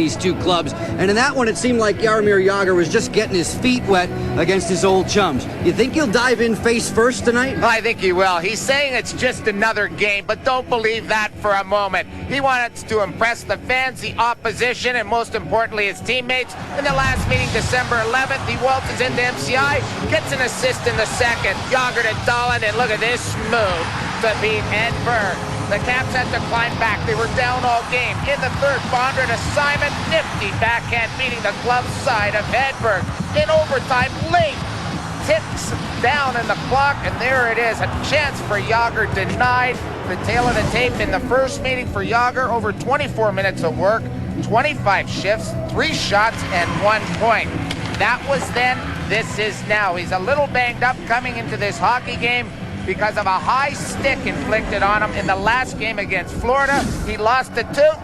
these two clubs, and in that one it seemed like Jaromir Jagr was just getting his feet wet against his old chums. You think he'll dive in face first tonight? I think he will. He's saying it's just another game, but don't believe that for a moment. He wants to impress the fans, the opposition, and most importantly his teammates. In the last meeting, December 11th, he waltzes into MCI, gets an assist in the second. Jagr to Dahlin, and look at this move to beat Edberg. The Caps had to climb back. They were down all game. In the third, Bondra to Simon. Nifty backhand beating the glove side of Edberg. In overtime, late. Ticks down in the clock, and there it is. A chance for Jagr denied. The tail of the tape in the first meeting for Jagr. Over 24 minutes of work, 25 shifts, 3 shots, and 1 point. That was then. This is now. He's a little banged up coming into this hockey game because of a high stick inflicted on him in the last game against Florida. He lost a tooth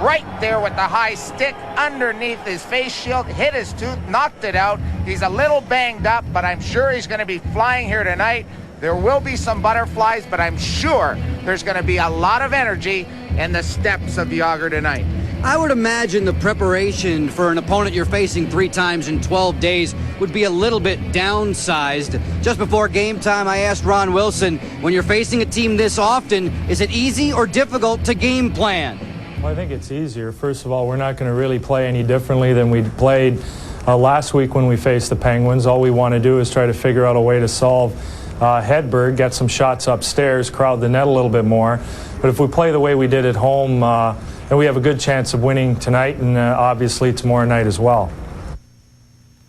right there with the high stick underneath his face shield, hit his tooth, knocked it out. He's a little banged up, but I'm sure he's going to be flying here tonight. There will be some butterflies, but I'm sure there's going to be a lot of energy in the steps of Jagr tonight. I would imagine the preparation for an opponent you're facing 3 times in 12 days would be a little bit downsized. Just before game time, I asked Ron Wilson, when you're facing a team this often, is it easy or difficult to game plan? Well, I think it's easier. First of all, we're not going to really play any differently than we played last week when we faced the Penguins. All we want to do is try to figure out a way to solve Hedberg, get some shots upstairs, crowd the net a little bit more. But if we play the way we did at home, then we have a good chance of winning tonight and obviously tomorrow night as well.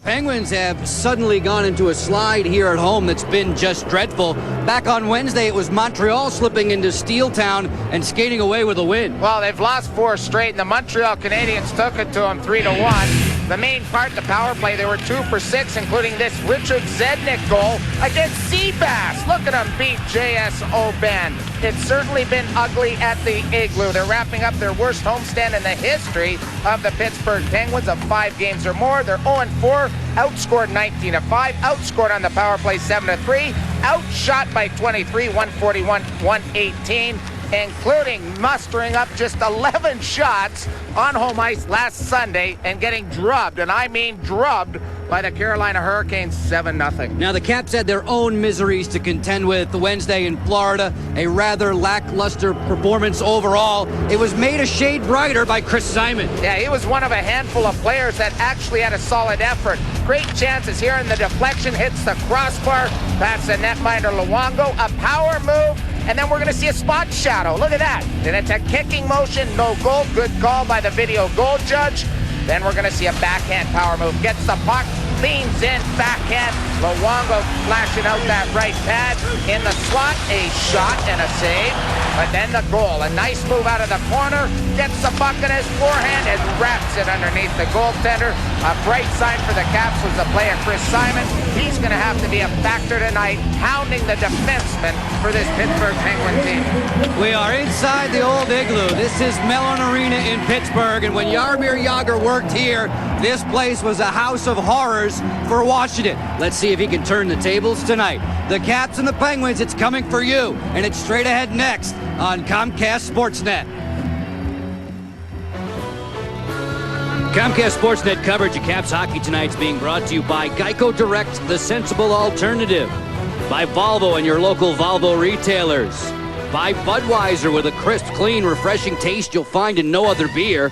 Penguins have suddenly gone into a slide here at home that's been just dreadful. Back on Wednesday, it was Montreal slipping into Steeltown and skating away with a win. Well, they've lost 4 straight, and the Montreal Canadiens took it to them 3-1. The main part, the power play, they were 2 for 6, including this Richard Zednik goal against Seabass. Look at him beat JSO Ben. It's certainly been ugly at the Igloo. They're wrapping up their worst homestand in the history of the Pittsburgh Penguins of 5 games or more. They're 0-4, outscored 19-5, outscored on the power play 7-3, outshot by 23, 141-118, including mustering up just 11 shots on home ice last Sunday and getting drubbed, and I mean drubbed, by the Carolina Hurricanes 7-0. Now the Caps had their own miseries to contend with the Wednesday in Florida, a rather lackluster performance overall. It was made a shade brighter by Chris Simon. Yeah, he was one of a handful of players that actually had a solid effort. Great chances here, and the deflection hits the crossbar, past the netminder Luongo, a power move, and then we're going to see a spot shadow. Look at that. And it's a kicking motion, no goal. Good call by the video goal judge. Then we're going to see a backhand power move. Gets the puck, leans in, backhand. Luongo flashing out that right pad. In the slot, a shot and a save. But then the goal. A nice move out of the corner. Gets the puck in his forehand and wraps it underneath the goaltender. A bright sign for the Caps was the play of Chris Simon. He's going to have to be a factor tonight, hounding the defenseman for this Pittsburgh Penguin team. We are inside the old Igloo. This is Mellon Arena in Pittsburgh, and when Jaromir Jagr worked here, this place was a house of horrors for Washington. Let's see if he can turn the tables tonight. The Caps and the Penguins, it's coming for you, and it's straight ahead next on Comcast Sportsnet. Comcast Sportsnet coverage of Caps hockey tonight is being brought to you by Geico Direct, the sensible alternative. By Volvo and your local Volvo retailers. By Budweiser with a crisp, clean, refreshing taste you'll find in no other beer.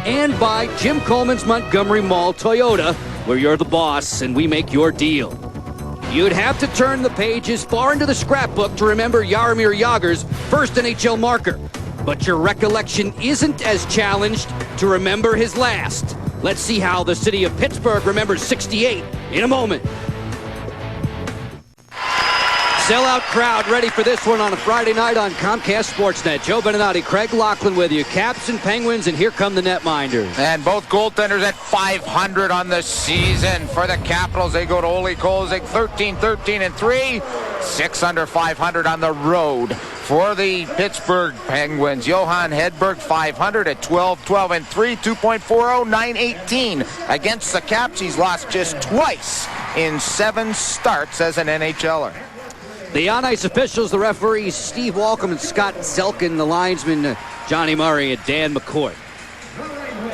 And by Jim Coleman's Montgomery Mall Toyota, where you're the boss and we make your deal. You'd have to turn the pages far into the scrapbook to remember Jaromir Jagr's first NHL marker. But your recollection isn't as challenged to remember his last. Let's see how the city of Pittsburgh remembers 68 in a moment. Sellout crowd ready for this one on a Friday night on Comcast Sportsnet. Joe Beninati, Craig Laughlin with you. Caps and Penguins, and here come the netminders. And both goaltenders at .500 on the season. For the Capitals, they go to Ole Kolzig, 13-13-3. 6 under .500 on the road. For the Pittsburgh Penguins, Johan Hedberg, .500 at 12-12-3, 2.40, 918. Against the Caps, he's lost just twice in 7 starts as an NHLer. The on-ice officials, the referees, Steve Walcom and Scott Zelkin, the linesman, Johnny Murray and Dan McCoy.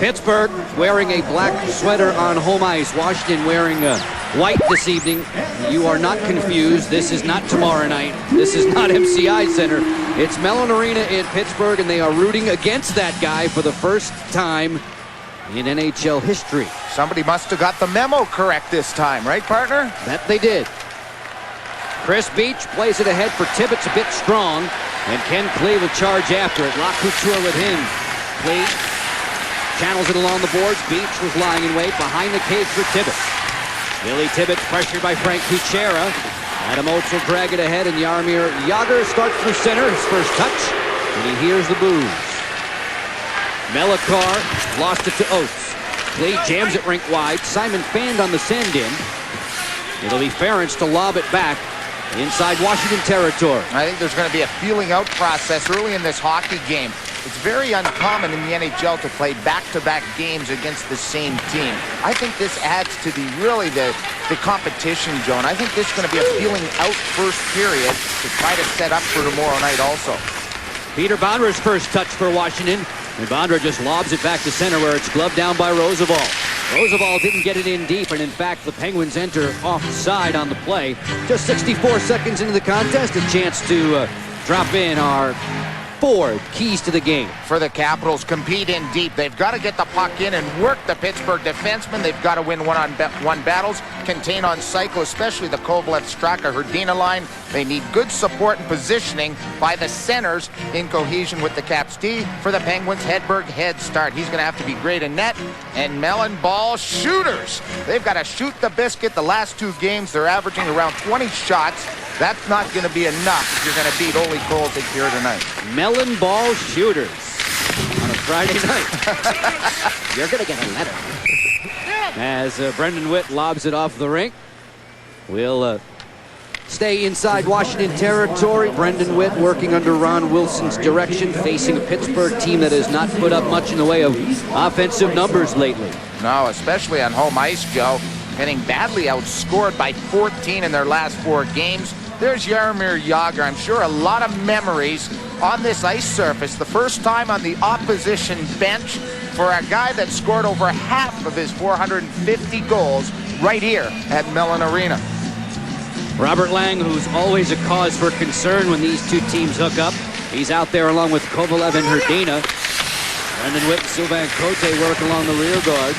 Pittsburgh wearing a black sweater on home ice. Washington wearing white this evening. You are not confused. This is not tomorrow night. This is not MCI Center. It's Mellon Arena in Pittsburgh, and they are rooting against that guy for the first time in NHL history. Somebody must have got the memo correct this time, right, partner? That they did. Chris Beach plays it ahead for Tibbetts, a bit strong, and Ken Klee will charge after it. La Couture with him. Klee channels it along the boards. Beach was lying in wait behind the cage for Tibbetts. Billy Tibbetts pressured by Frank Kuchera. Adam Oates will drag it ahead, and Jaromir Jagr starts through center, his first touch, and he hears the boos. Melikar lost it to Oates. Klee jams it rink wide. Simon Fand on the send-in. It'll be Ferentz to lob it back inside Washington territory. I think there's going to be a feeling out process early in this hockey game. It's very uncommon in the NHL to play back-to-back games against the same team. I think this adds to the competition, Joan. I think this is going to be a feeling out first period to try to set up for tomorrow night also. Peter Bondra's first touch for Washington, and Bondra just lobs it back to center where it's gloved down by Roosevelt. Roosevelt didn't get it in deep, and in fact, the Penguins enter offside on the play. Just 64 seconds into the contest, a chance to drop in our 4 keys to the game. For the Capitals, compete in deep. They've got to get the puck in and work the Pittsburgh defensemen. They've got to win one-on-one battles, contain on cycle, especially the Kovalev, Straka, Hrdina line. They need good support and positioning by the centers in cohesion with the Caps D. For the Penguins, Hedberg head start. He's going to have to be great in net. And Mellon ball shooters. They've got to shoot the biscuit. The last 2 games, they're averaging around 20 shots. That's not going to be enough if you're going to beat Ole Kolzig here tonight. Melon ball shooters on a Friday night. You're going to get a letter. As Brendan Witt lobs it off the rink. We'll stay inside Washington territory. Brendan Witt working under Ron Wilson's direction, facing a Pittsburgh team that has not put up much in the way of offensive numbers lately. No, especially on home ice, Joe. Getting badly outscored by 14 in their last 4 games. There's Jaromir Jagr. I'm sure a lot of memories on this ice surface. The first time on the opposition bench for a guy that scored over half of his 450 goals right here at Mellon Arena. Robert Lang, who's always a cause for concern when these two teams hook up. He's out there along with Kovalev and Hrdina. Brendan Witt and Sylvain Cote work along the rear guard.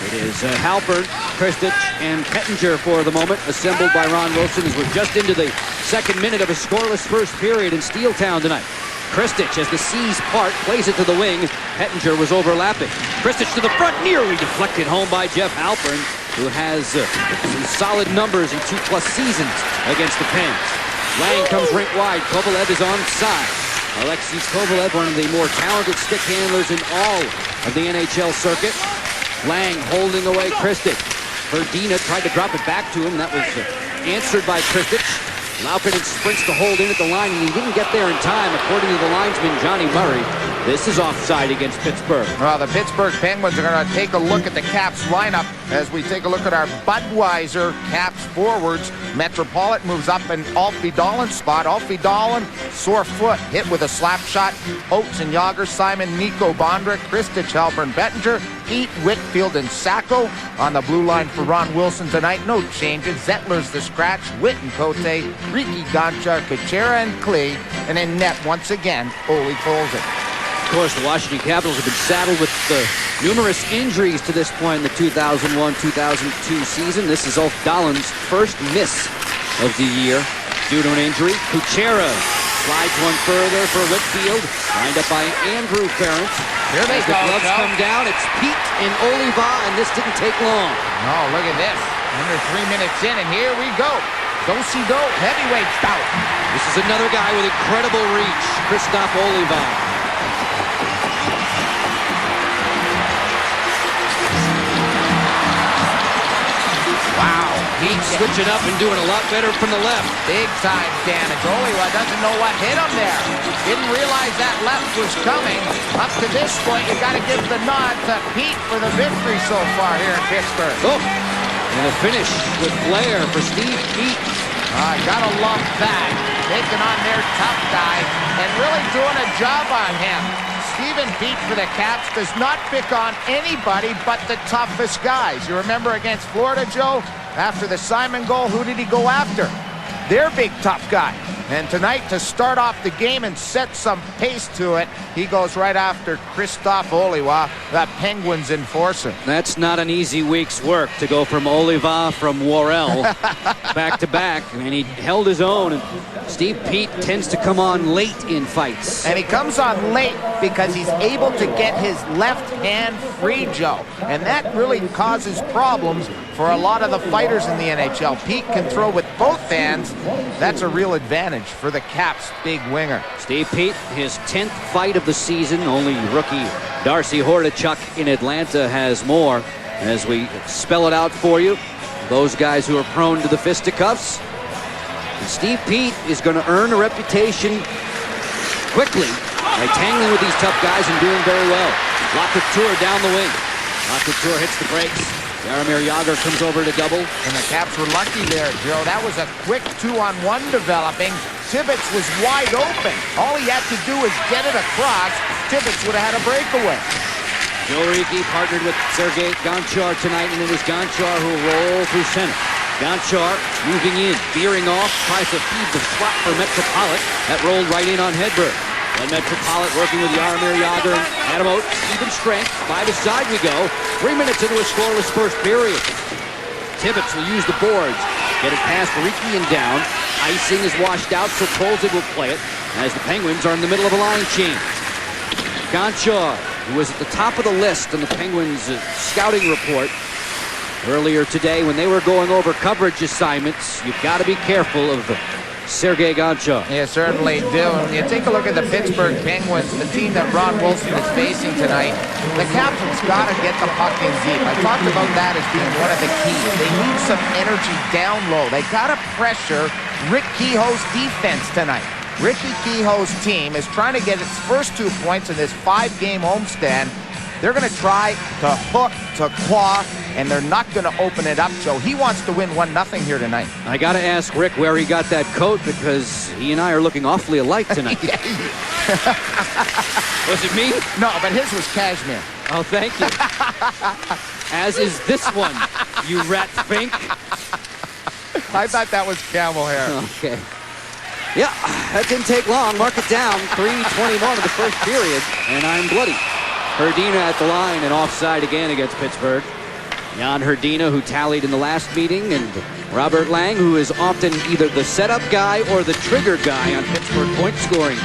It is Halpern, Kristich, and Pettinger for the moment, assembled by Ron Wilson as we're just into the second minute of a scoreless first period in Steeltown tonight. Kristich, as the seas part, plays it to the wing. Pettinger was overlapping. Kristich to the front, nearly deflected home by Jeff Halpern, who has some solid numbers in 2+ seasons against the Pens. Lang comes rink wide. Kovalev is onside. Alexei Kovalev, one of the more talented stick handlers in all of the NHL circuit. Lang holding away Kristich. Hrdina tried to drop it back to him. That was answered by Kristich. Laukkanen sprints to hold in at the line, and he didn't get there in time, according to the linesman, Johnny Murray. This is offside against Pittsburgh. Well, the Pittsburgh Penguins are going to take a look at the Caps lineup as we take a look at our Budweiser Caps forwards. Metropolitan moves up in Alfie Dahlen's spot. Alfie Dahlen, sore foot, hit with a slap shot. Oates and Jagr, Simon, Nico Bondra, Kristich, Halpern, Bettinger, Pete, Whitfield, and Sacco on the blue line for Ron Wilson tonight. No changes. Zettler's the scratch. Witt and Cote, Ricky Gonchar, Kuchera, and Klee. And in net, once again, Ole Kolzig. Of course, the Washington Capitals have been saddled with numerous injuries to this point in the 2001-2002 season. This is Ulf Dahlen's first miss of the year due to an injury. Kuchera slides one further for Whitfield, lined up by Andrew Ferentz. Here they As go, the gloves come down, it's Pete and Oliva, and this didn't take long. Oh, look at this. Under 3 minutes in, and here we go. Do-si-do, heavyweight bout. This is another guy with incredible reach, Christoph Oliva. Wow. Pete switching up and doing a lot better from the left. Big time damage. Oliva doesn't know what hit him there. Didn't realize that left was coming. Up to this point, you got to give the nod to Pete for the victory so far here in Pittsburgh. Oh, and a finish with flair for Steve Pete. Gotta love that. Taking on their tough guy and really doing a job on him. Stephen Pete for the Caps does not pick on anybody but the toughest guys. You remember against Florida, Joe? After the Simon goal, who did he go after? Their big tough guy. And tonight, to start off the game and set some pace to it, he goes right after Christophe Oliva, the Penguins enforcer. That's not an easy week's work to go from Oliva from Worrell back to back, and he held his own. And Steve Pete tends to come on late in fights. And he comes on late because he's able to get his left hand free, Joe. And that really causes problems for a lot of the fighters in the NHL. Pete can throw with both hands. That's a real advantage for the Caps' big winger. Steve Pete, his 10th fight of the season. Only rookie Darcy Hordichuk in Atlanta has more. As we spell it out for you, those guys who are prone to the fisticuffs. And Steve Pete is going to earn a reputation quickly by tangling with these tough guys and doing very well. Lacouture down the wing. Lacouture hits the brakes. Jaromir Jagr comes over to double. And the Caps were lucky there, Joe. That was a quick 2-on-1 developing. Tibbetts was wide open. All he had to do was get it across. Tibbetts would have had a breakaway. Joe Ricci partnered with Sergei Gonchar tonight, and it is Gonchar who will roll through center. Gonchar moving in, veering off, tries to feed the slot for Metropolitan. That rolled right in on Hedberg. And Metropolitan working with Jaromir Jagr and Adamo, even strength. By the side we go. 3 minutes into a scoreless first period. Tibbetts will use the boards. Get it past Ricci and down. Icing is washed out, so Polzig will play it as the Penguins are in the middle of a line change. Gonchar, who was at the top of the list in the Penguins' scouting report earlier today when they were going over coverage assignments. You've got to be careful of Sergei Gonchar. You certainly do. And you take a look at the Pittsburgh Penguins, the team that Ron Wilson is facing tonight. The Captain's got to get the puck in deep. I talked about that as being one of the keys. They need some energy down low. They got to pressure Rick Kehoe's defense tonight. Ricky Kehoe's team is trying to get its first 2 points in this 5-game homestand. They're going to try to hook, to claw, and they're not going to open it up, Joe. He wants to win 1-0 here tonight. I got to ask Rick where he got that coat, because he and I are looking awfully alike tonight. Was it me? No, but his was cashmere. Oh, thank you. As is this one, you rat fink. I thought that was camel hair. Okay. Yeah, that didn't take long. Mark it down. 3:21 of the first period, and I'm bloody. Hrdina at the line and offside again against Pittsburgh. Jan Hrdina, who tallied in the last meeting, and Robert Lang, who is often either the setup guy or the trigger guy on Pittsburgh point-scoring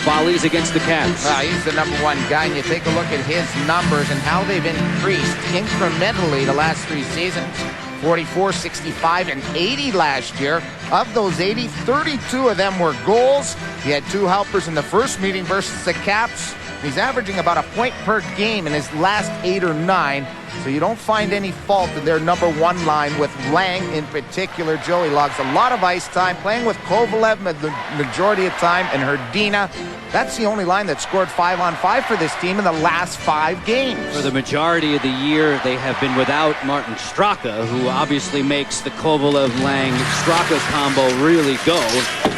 volleys against the Caps. He's the #1 guy, and you take a look at his numbers and how they've increased incrementally the last 3 seasons. 44, 65, and 80 last year. Of those 80, 32 of them were goals. He had 2 helpers in the first meeting versus the Caps. He's averaging about a point per game in his last 8 or 9. So you don't find any fault in their #1 line with Lang in particular. Joey logs a lot of ice time, playing with Kovalev the majority of time, and Hrdina. That's the only line that scored 5-on-5 for this team in the last 5 games. For the majority of the year, they have been without Martin Straka, who obviously makes the Kovalev-Lang-Straka combo really go.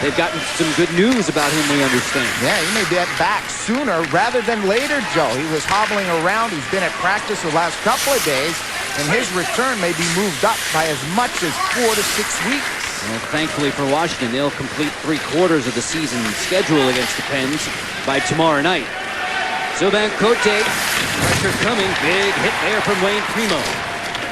They've gotten some good news about him, we understand. Yeah, he may get back sooner rather than later, Joe. He was hobbling around. He's been at practice the last couple of days, and his return may be moved up by as much as 4 to 6 weeks. Well, thankfully for Washington, they'll complete 3/4 of the season schedule against the Pens by tomorrow night. Sylvain Cote, pressure coming. Big hit there from Wayne Primo.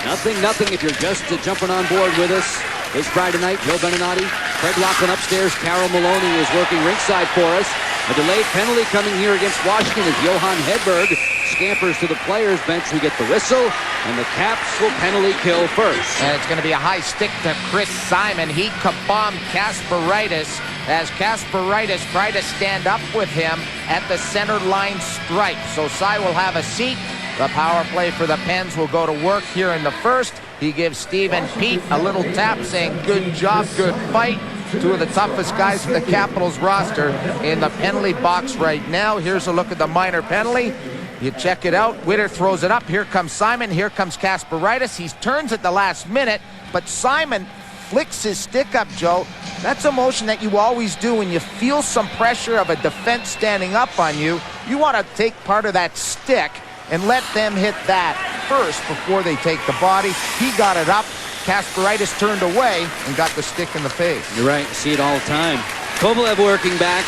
0-0 if you're just jumping on board with us. This Friday night, Joe Beninati, Craig Laughlin upstairs. Carol Maloney is working ringside for us. A delayed penalty coming here against Washington as Johan Hedberg scampers to the players' bench. We get the whistle, and the Caps will penalty kill first. And it's going to be a high stick to Chris Simon. He kabombed Kasparaitis as Kasparaitis tried to stand up with him at the center line stripe. So Cy will have a seat. The power play for the Pens will go to work here in the first. He gives Stephen Pete a little tap saying, good job, good fight. 2 of the toughest guys in the Capitals roster in the penalty box right now. Here's a look at the minor penalty. You check it out. Witter throws it up. Here comes Simon. Here comes Kasparaitis. He turns at the last minute, but Simon flicks his stick up, Joe. That's a motion that you always do when you feel some pressure of a defense standing up on you. You want to take part of that stick and let them hit that first before they take the body. He got it up. Kasparaitis turned away and got the stick in the face. You're right. See it all the time. Kovalev working back.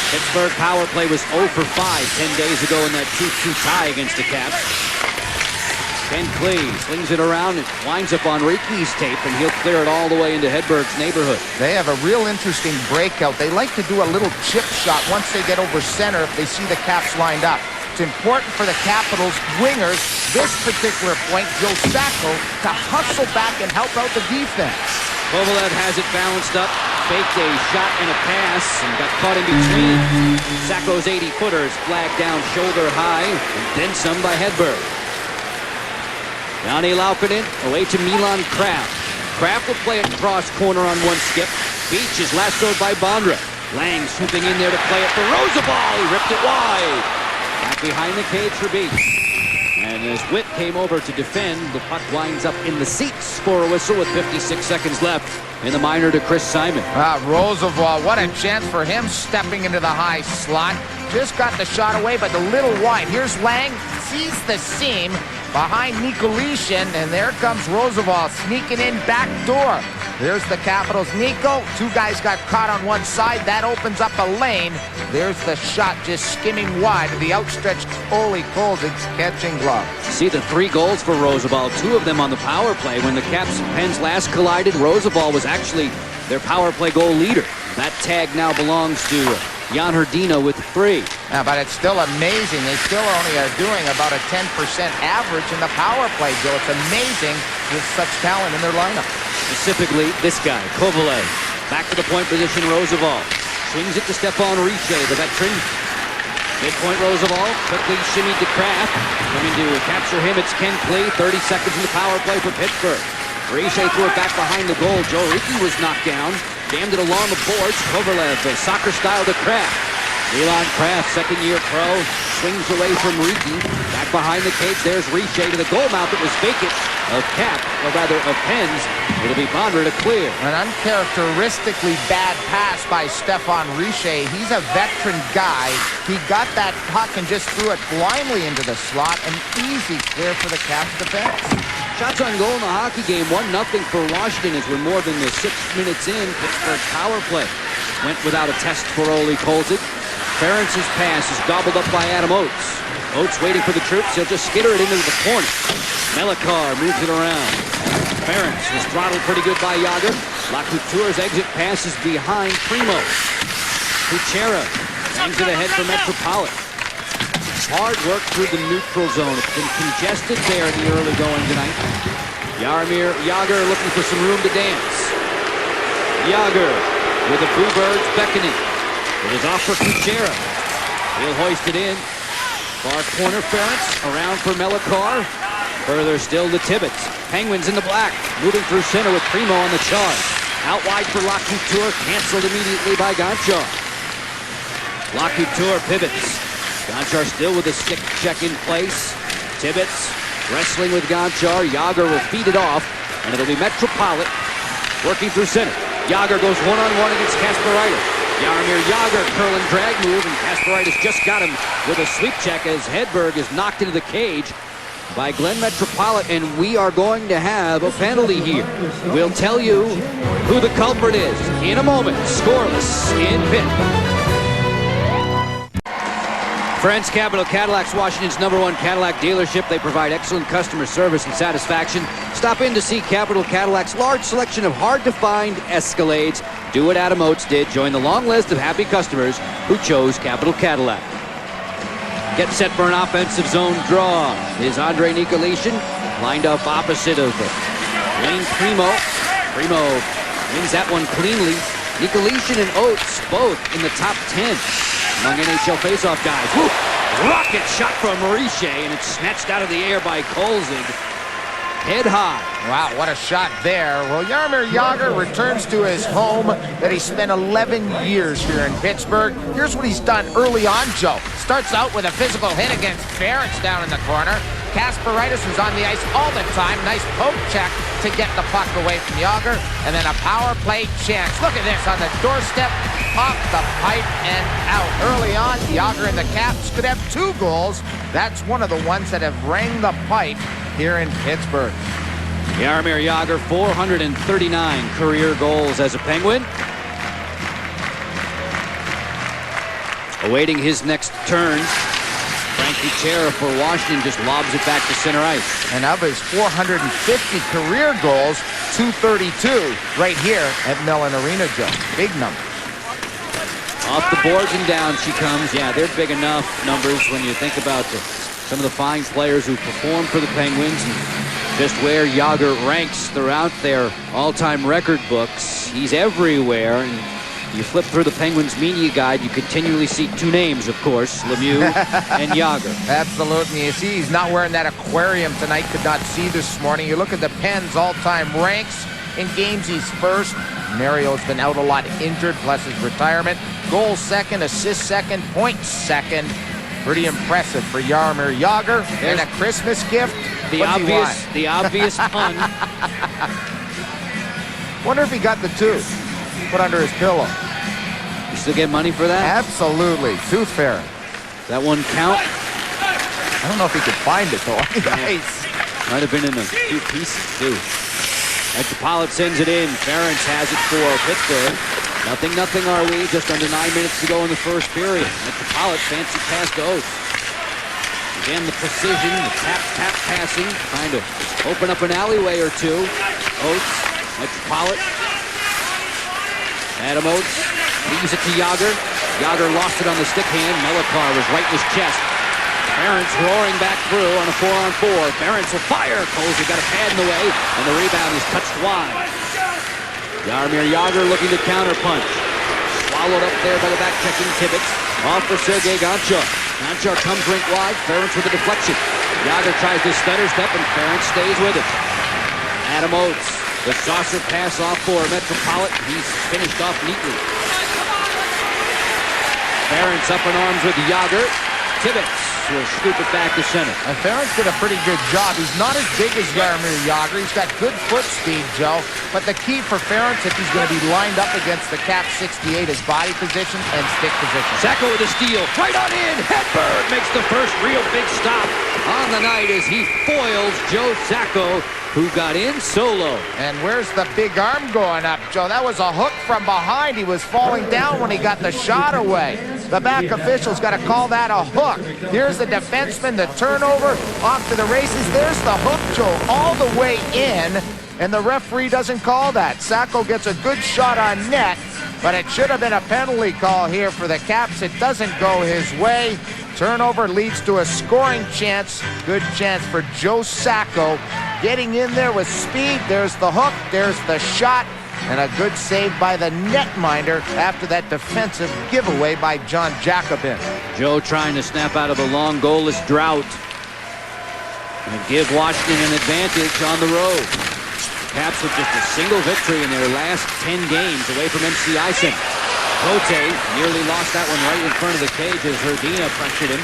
Pittsburgh power play was 0 for 5 10 days ago in that 2-2 tie against the Caps. Ken Klee slings it around and winds up on Riki's tape, and he'll clear it all the way into Hedberg's neighborhood. They have a real interesting breakout. They like to do a little chip shot once they get over center if they see the Caps lined up. It's important for the Capitals wingers, this particular point, Joe Sacco, to hustle back and help out the defense. Kovalev has it balanced up, faked a shot and a pass, and got caught in between. Sacco's 80-footer is flagged down shoulder high, and then some by Hedberg. Jani Laukkonen away to Milan Kraft. Kraft will play it cross corner on one skip. Beach is lassoed by Bondra. Lang swooping in there to play it for Rozabal. He ripped it wide. Back behind the cage for Beach. And as Witt came over to defend, the puck winds up in the seats for a whistle with 56 seconds left in the minor to Chris Simon. Rozabal, what a chance for him stepping into the high slot. Just got the shot away, but a little wide. Here's Lang, sees the seam behind Nicolishin, and there comes Rozabal sneaking in back door. There's the Capitals. Nico, two guys got caught on one side. That opens up a lane. There's the shot just skimming wide. The outstretched Ole Kolzig's catching glove. See the 3 goals for Rozabal, 2 of them on the power play. When the Caps and Pens last collided, Rozabal was actually their power play goal leader. That tag now belongs to Jan Hrdina with 3. Yeah, but it's still amazing. They still only are doing about a 10% average in the power play, Joe. It's amazing with such talent in their lineup. Specifically, this guy, Kovalev. Back to the point position, Rozabal. Swings it to Stephane Richer, the veteran. Midpoint Rozabal, quickly shimmied to Kraft. Coming to capture him, it's Ken Klee. 30 seconds in the power play for Pittsburgh. Richer threw it back behind the goal. Joe Riki was knocked down. Jammed it along the boards. Kovalev, soccer style to Kraft. Milan Kraft, second-year pro, swings away from Riki. Back behind the cage, there's Richer to the goal mouth that was vacant of Cap, or rather of Pens. It'll be Bondra to clear. An uncharacteristically bad pass by Stephane Richer. He's a veteran guy. He got that puck and just threw it blindly into the slot. An easy clear for the Caps defense. Shots on goal in the hockey game, 1-0 for Washington as we're more than 6 minutes in. Pittsburgh power play went without a test for Ole Kolzig. Ferentz's pass is gobbled up by Adam Oates. Oates waiting for the troops. He'll just skitter it into the corner. Melakar moves it around. Ferentz was throttled pretty good by Yager. Lacouture's exit pass is behind Primo. Kuchera bangs it ahead for Metropolitan. Hard work through the neutral zone. It's been congested there in the early going tonight. Jaromir Jagr looking for some room to dance. Jagr with the Bluebirds beckoning. It is off for Kuchera. He'll hoist it in. Far corner Ferentz around for Melakar. Further still to Tibbetts. Penguins in the black. Moving through center with Primo on the charge. Out wide for Lacouture. Canceled immediately by Gonchar. Lacouture pivots. Gonchar still with a stick check in place. Tibbetts wrestling with Gonchar. Jagr will feed it off, and it'll be Metropolitan working through center. Jagr goes one-on-one against Kasparaitis. Jaromir Jagr curl and drag move, and Kasparaitis just got him with a sweep check as Hedberg is knocked into the cage by Glenn Metropolitan, and we are going to have a penalty here. We'll tell you who the culprit is in a moment. Scoreless in Pitt. Friends, Capital Cadillac's Washington's #1 Cadillac dealership. They provide excellent customer service and satisfaction. Stop in to see Capital Cadillac's large selection of hard-to-find Escalades. Do what Adam Oates did. Join the long list of happy customers who chose Capital Cadillac. Get set for an offensive zone draw. Is Andre Nicolishin lined up opposite of Lane Primo. Primo wins that one cleanly. Nicolishin and Oates both in the top 10 among NHL faceoff guys. Woo! Rocket shot from Richer, and it's snatched out of the air by Kolzig. Head high. Wow, what a shot there. Well, Jaromir Jagr returns to his home that he spent 11 years here in Pittsburgh. Here's what he's done early on, Joe. Starts out with a physical hit against Ferentz down in the corner. Kasparaitis, who's on the ice all the time. Nice poke check to get the puck away from Jágr. And then a power play chance. Look at this on the doorstep, off the pipe and out. Early on, Jágr and the Caps could have 2 goals. That's one of the ones that have rang the pipe here in Pittsburgh. Jaromir Jágr, 439 career goals as a Penguin. Awaiting his next turn, Frankie Chera for Washington just lobs it back to center ice. And of his 450 career goals, 232 right here at Mellon Arena, Joe. Big number. Off the boards and down she comes. Yeah, they're big enough numbers when you think about some of the fine players who perform for the Penguins and just where Jágr ranks throughout their all-time record books. He's everywhere, and you flip through the Penguins media guide, you continually see 2 names, of course, Lemieux and Jágr. Absolutely. You see, he's not wearing that aquarium tonight. Could not see this morning. You look at the Pens' all-time ranks. In games, he's first. Mario's been out a lot injured, plus his retirement. Goal second, assist second, points second. Pretty impressive for Jaromir Jágr. And a Christmas gift. The obvious pun. Wonder if he got the 2 put under his pillow. You still get money for that? Absolutely. Tooth fairy. That one count? I don't know if he could find it, though. Nice. Might have been in a few pieces, too. Metropolitan sends it in. Ference has it for Pittsburgh. Nothing are we. Just under 9 minutes to go in the first period. Metropolitan fancy pass to Oates. Again, the precision, the tap passing, trying to open up an alleyway or 2. Oates, Metropolitan. Adam Oates leaves it to Jágr. Jágr lost it on the stick hand. Mellikar was right in his chest. Ference roaring back through on a 4-on-4. Ference will fire. Colsey got a pad in the way, and the rebound is touched wide. Jaromir Jágr looking to counterpunch. Swallowed up there by the back-checking Tibbetts. Off for Sergei Gonchar. Gonchar comes rink wide. Ference with a deflection. Jágr tries to stutter step, and Ference stays with it. Adam Oates. The saucer pass off for Metropolitan. He's finished off neatly. Ference up in arms with Jágr. Tibbetts will scoop it back to center. And Ference did a pretty good job. He's not as big as Jaromir Jágr. He's got good foot speed, Joe. But the key for Ference, if he's going to be lined up against the Cap 68, is body position and stick position. Sacco with a steal. Right on in. Hedberg makes the first real big stop on the night as he foils Joe Sacco, who got in solo. And where's the big arm going up, Joe? That was a hook from behind. He was falling down when he got the shot away. The back official's got to call that a hook. Here's the defenseman, the turnover, off to the races. There's the hook, Joe, all the way in, and the referee doesn't call that. Sacco gets a good shot on net, but it should have been a penalty call here for the Caps. It doesn't go his way. Turnover leads to a scoring chance. Good chance for Joe Sacco. Getting in there with speed. There's the hook. There's the shot. And a good save by the netminder after that defensive giveaway by John Jacobin. Joe trying to snap out of a long goalless drought and give Washington an advantage on the road. Caps with just a single victory in their last 10 games away from MC Icing. Cote nearly lost that one right in front of the cage as Hrdina pressured him.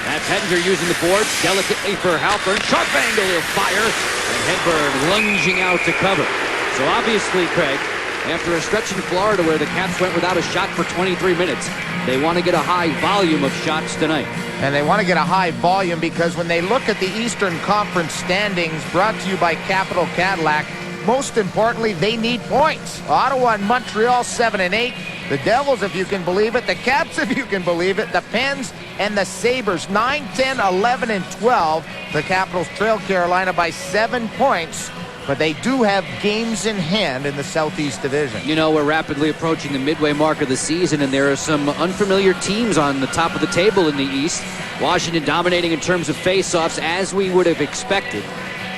Matt Pettinger using the boards delicately for Halpern. Sharp angle, he'll fire. And Hedberg lunging out to cover. So obviously, Craig, after a stretch in Florida where the Caps went without a shot for 23 minutes, they want to get a high volume of shots tonight. And they want to get a high volume because when they look at the Eastern Conference standings brought to you by Capital Cadillac, most importantly, they need points. Ottawa and Montreal 7-8. The Devils, if you can believe it. The Caps, if you can believe it. The Pens and the Sabres 9, 10, 11, and 12. The Capitals trail Carolina by 7 points. But they do have games in hand in the Southeast Division. You know, we're rapidly approaching the midway mark of the season, and there are some unfamiliar teams on the top of the table in the East. Washington dominating in terms of face-offs, as we would have expected.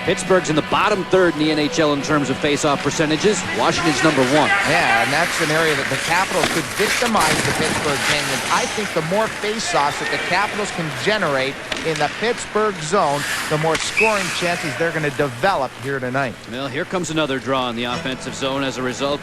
Pittsburgh's in the bottom third in the NHL in terms of face-off percentages. Washington's number 1. Yeah, and that's an area that the Capitals could victimize the Pittsburgh Penguins. I think the more face-offs that the Capitals can generate in the Pittsburgh zone, the more scoring chances they're going to develop here tonight. Well, here comes another draw in the offensive zone as a result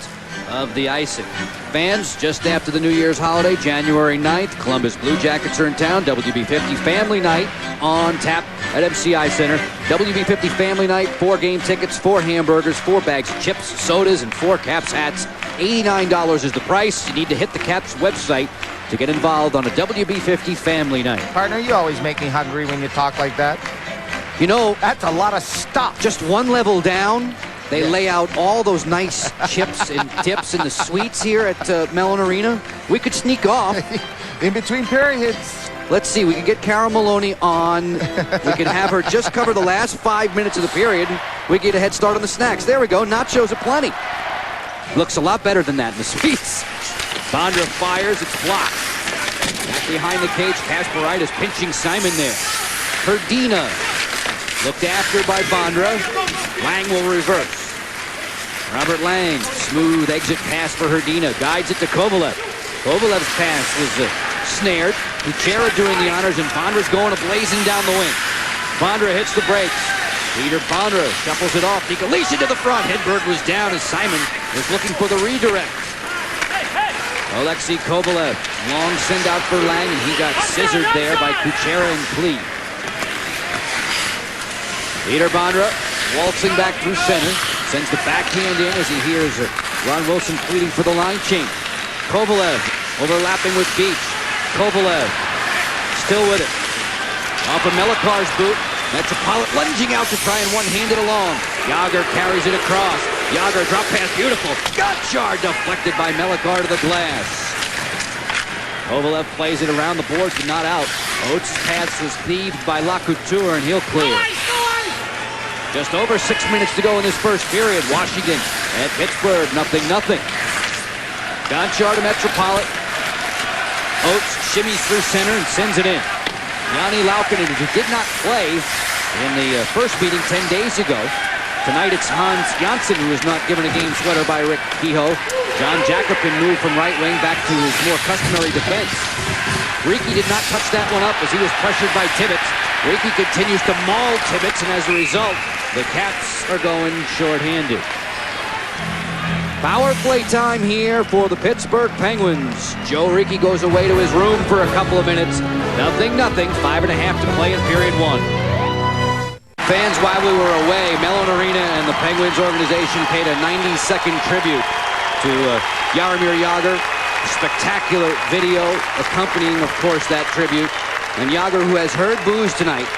of the icing. Fans, just after the New Year's holiday, January 9th, Columbus Blue Jackets are in town. WB50 Family Night on tap at MCI Center. WB50 Family Night, 4 game tickets, 4 hamburgers, 4 bags of chips, sodas, and 4 Caps hats. $89 is the price. You need to hit the Caps website to get involved on a WB50 Family Night. Partner, you always make me hungry when you talk like that. You know, That's a lot of stuff. just one level down, they lay out all those nice chips and dips and the sweets here at Mellon Arena. We could sneak off. In between periods. Let's see, we can get Carol Maloney on. We can have her just cover the last 5 minutes of the period. We get a head start on the snacks. There we go, nachos aplenty. Looks a lot better than that in the sweets. Bondra fires, it's blocked. Back behind the cage, Kasparaitis pinching Simon there. Herdina looked after by Bondra. Lang will reverse. Robert Lang, smooth exit pass for Herdina. Guides it to Kovalev. Kovalev's pass was snared. Kuchera doing the honors, and Bondra's going blazing down the wing. Bondra hits the brakes. Peter Bondra shuffles it off. Nikolic to the front. Hedberg was down as Simon was looking for the redirect. Alexei Kovalev, long send out for Lang, and he got scissored there by Kuchera and Klee. Peter Bondra waltzing back through center, sends the backhand in as he hears Ron Wilson pleading for the line change. Kovalev overlapping with Beach. Kovalev still with it. Off of Melikar's boot. Metropolitan lunging out to try and one-hand it along. Yager carries it across. Yager drop pass, beautiful. Gotchard deflected by Melikar to the glass. Kovalev plays it around the boards but not out. Oates' pass was thieved by Lacouture and he'll clear. Just over 6 minutes to go in this first period. Washington at Pittsburgh, 0-0. Gonchar to Metropolitan. Oates shimmies through center and sends it in. Yanni Laukkanen, who did not play in the first meeting 10 days ago. Tonight it's Hans Janssen, who was not given a game sweater by Rick Kehoe. John Jacobin moved from right wing back to his more customary defense. Ricky did not touch that one up as he was pressured by Tibbetts. Ricky continues to maul Tibbetts, and as a result, the Caps are going shorthanded. Power play time here for the Pittsburgh Penguins. Joe Ricky goes away to his room for a couple of minutes. 0-0, 5.5 to play in period 1. Fans, while we were away, Mellon Arena and the Penguins organization paid a 90-second tribute to Jaromir Jagr. Spectacular video accompanying, of course, that tribute. And Jagr, who has heard boos tonight,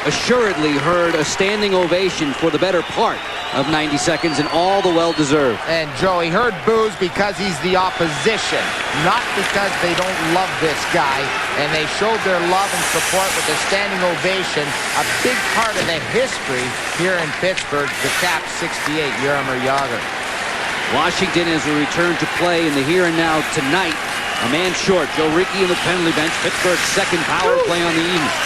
assuredly heard a standing ovation for the better part of 90 seconds, and all the well-deserved. And Joey heard boos because he's the opposition, not because they don't love this guy. And they showed their love and support with a standing ovation, a big part of the history here in Pittsburgh, the Caps 68, Jaromir Jagr. Washington as we return to play in the here and now tonight. A man short, Joe Ricky in the penalty bench. Pittsburgh's second power play on the evening.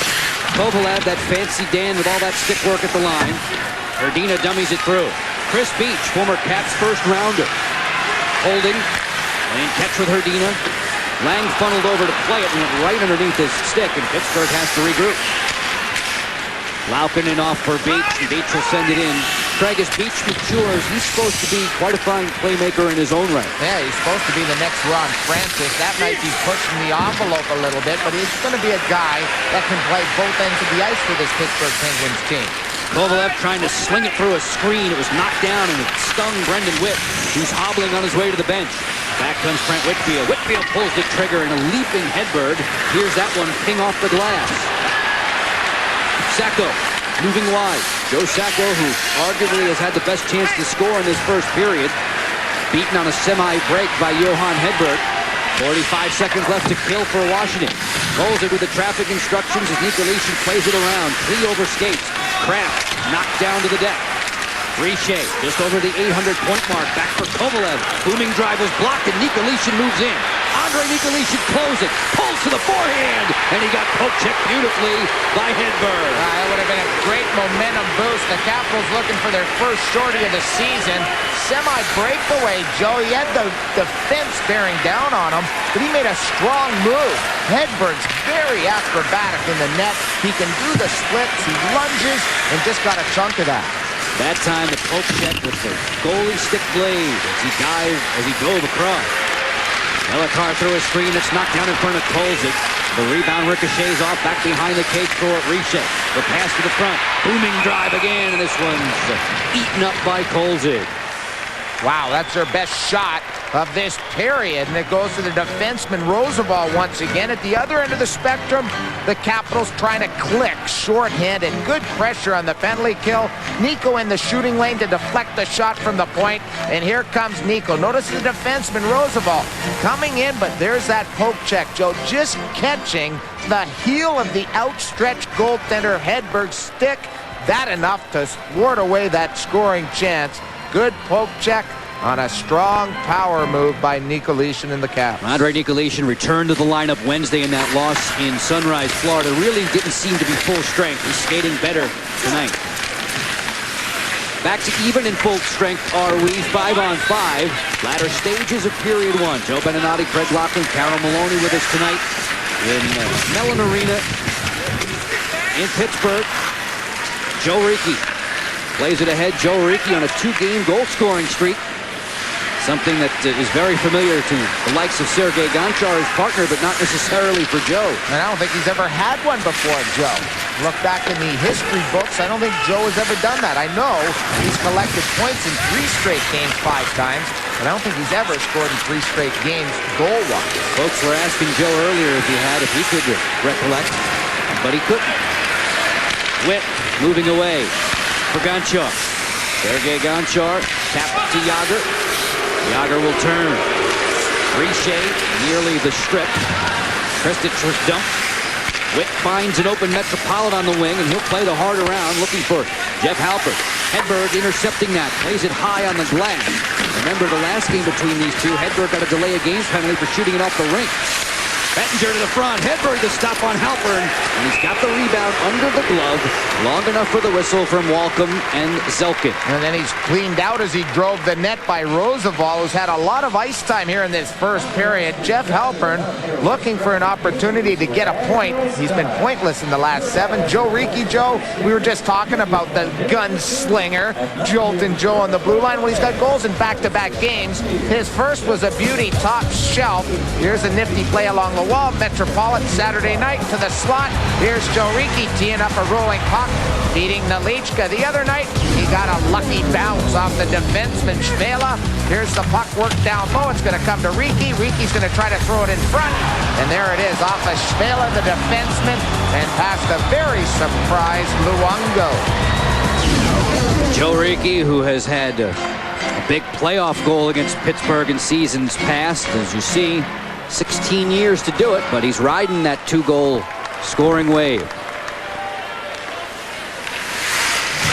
Kovalev, that fancy Dan with all that stick work at the line. Herdina dummies it through. Chris Beach, former Caps first rounder. Holding, playing catch with Herdina. Lang funneled over to play it and went right underneath his stick, and Pittsburgh has to regroup. Laukkanen off for Beach, and Beach will send it in. Craig, as Beach matures, he's supposed to be quite a fine playmaker in his own right. Yeah, he's supposed to be the next Ron Francis. That might be pushing the envelope a little bit, but he's going to be a guy that can play both ends of the ice for this Pittsburgh Penguins team. Kovalev trying to sling it through a screen. It was knocked down and it stung Brendan Witt, who's hobbling on his way to the bench. Back comes Trent Whitfield. Whitfield pulls the trigger and a leaping Hedberg. Here's that one ping off the glass. Sacco moving wide. Joe Sacco, who arguably has had the best chance to score in this first period, beaten on a semi-break by Johan Hedberg. 45 seconds left to kill for Washington. Holds it with the traffic instructions as Nikolic plays it around. Klee over skates. Kraft knocked down to the deck. Richer just over the 800-point mark. Back for Kovalev. Booming drive was blocked and Nikolic moves in. Andre Nikolic closes it. Pulls to the forehand. And he got poke-checked beautifully by Hedberg. It would have been a great momentum boost. The Capitals looking for their first shorty of the season. Semi-breakaway, Joe. He had the defense bearing down on him, but he made a strong move. Hedberg's very acrobatic in the net. He can do the splits. He lunges and just got a chunk of that. That time the poke check with the goalie stick blade as he dove across. Melakar through a screen that's knocked down in front of Kolzig. The rebound ricochets off back behind the cage for Riche. The pass to the front. Booming drive again, and this one's eaten up by Kolzig. Wow, that's their best shot of this period, and it goes to the defenseman Roosevelt once again. At the other end of the spectrum, the Capitals trying to click shorthanded. Good pressure on the penalty kill. Nico in the shooting lane to deflect the shot from the point, and here comes Nico. Notice the defenseman Roosevelt coming in, but there's that poke check, Joe, just catching the heel of the outstretched goaltender Hedberg's stick. That enough to ward away that scoring chance. Good poke check on a strong power move by Nicolishin in the Caps. Andrei Nicolishin returned to the lineup Wednesday in that loss in Sunrise, Florida. Really didn't seem to be full strength. He's skating better tonight. Back to even in full strength are we, 5-on-5. Latter stages of period one. Joe Beninati, Craig Laughlin, Carol Maloney with us tonight in Mellon Arena in Pittsburgh. Joe Ricci plays it ahead. Joe Ricci on a 2-game goal-scoring streak. Something that is very familiar to the likes of Sergei Gonchar, his partner, but not necessarily for Joe. And I don't think he's ever had one before, Joe. Look back in the history books, I don't think Joe has ever done that. I know he's collected points in 3 straight games 5 times, but I don't think he's ever scored in 3 straight games goal-wise. Folks were asking Joe earlier if he could recollect, but he couldn't. Witt moving away for Gonchar. Sergei Gonchar tapped to Yager. Yager will turn. Riche nearly the strip. Kristich was dumped. Witt finds an open Metropolitan on the wing, and he'll play the hard around looking for Jeff Halpern. Hedberg intercepting that. Plays it high on the glass. Remember the last game between these two, Hedberg got a delay of games penalty for shooting it off the rink. Bettinger to the front. Hedberg to stop on Halpern. And he's got the rebound under the glove. Long enough for the whistle from Walcom and Zelkin. And then he's cleaned out as he drove the net by Roosevelt, who's had a lot of ice time here in this first period. Jeff Halpern looking for an opportunity to get a point. He's been pointless in the last 7. Joe Ricci, Joe, we were just talking about the gunslinger, Jolton Joe on the blue line. Well, he's got goals in back-to-back games. His first was a beauty, top shelf. Here's a nifty play along the wall. Metropolitan Saturday night to the slot. Here's Joe Ricci teeing up a rolling puck, beating Nalichka. The other night, he got a lucky bounce off the defenseman Schmela. Here's the puck worked down low. It's going to come to Ricci. Ricci's going to try to throw it in front. And there it is off of Schmela, the defenseman, and past a very surprised Luongo. Joe Ricci, who has had a big playoff goal against Pittsburgh in seasons past, as you see. 16 years to do it, but he's riding that 2-goal scoring wave.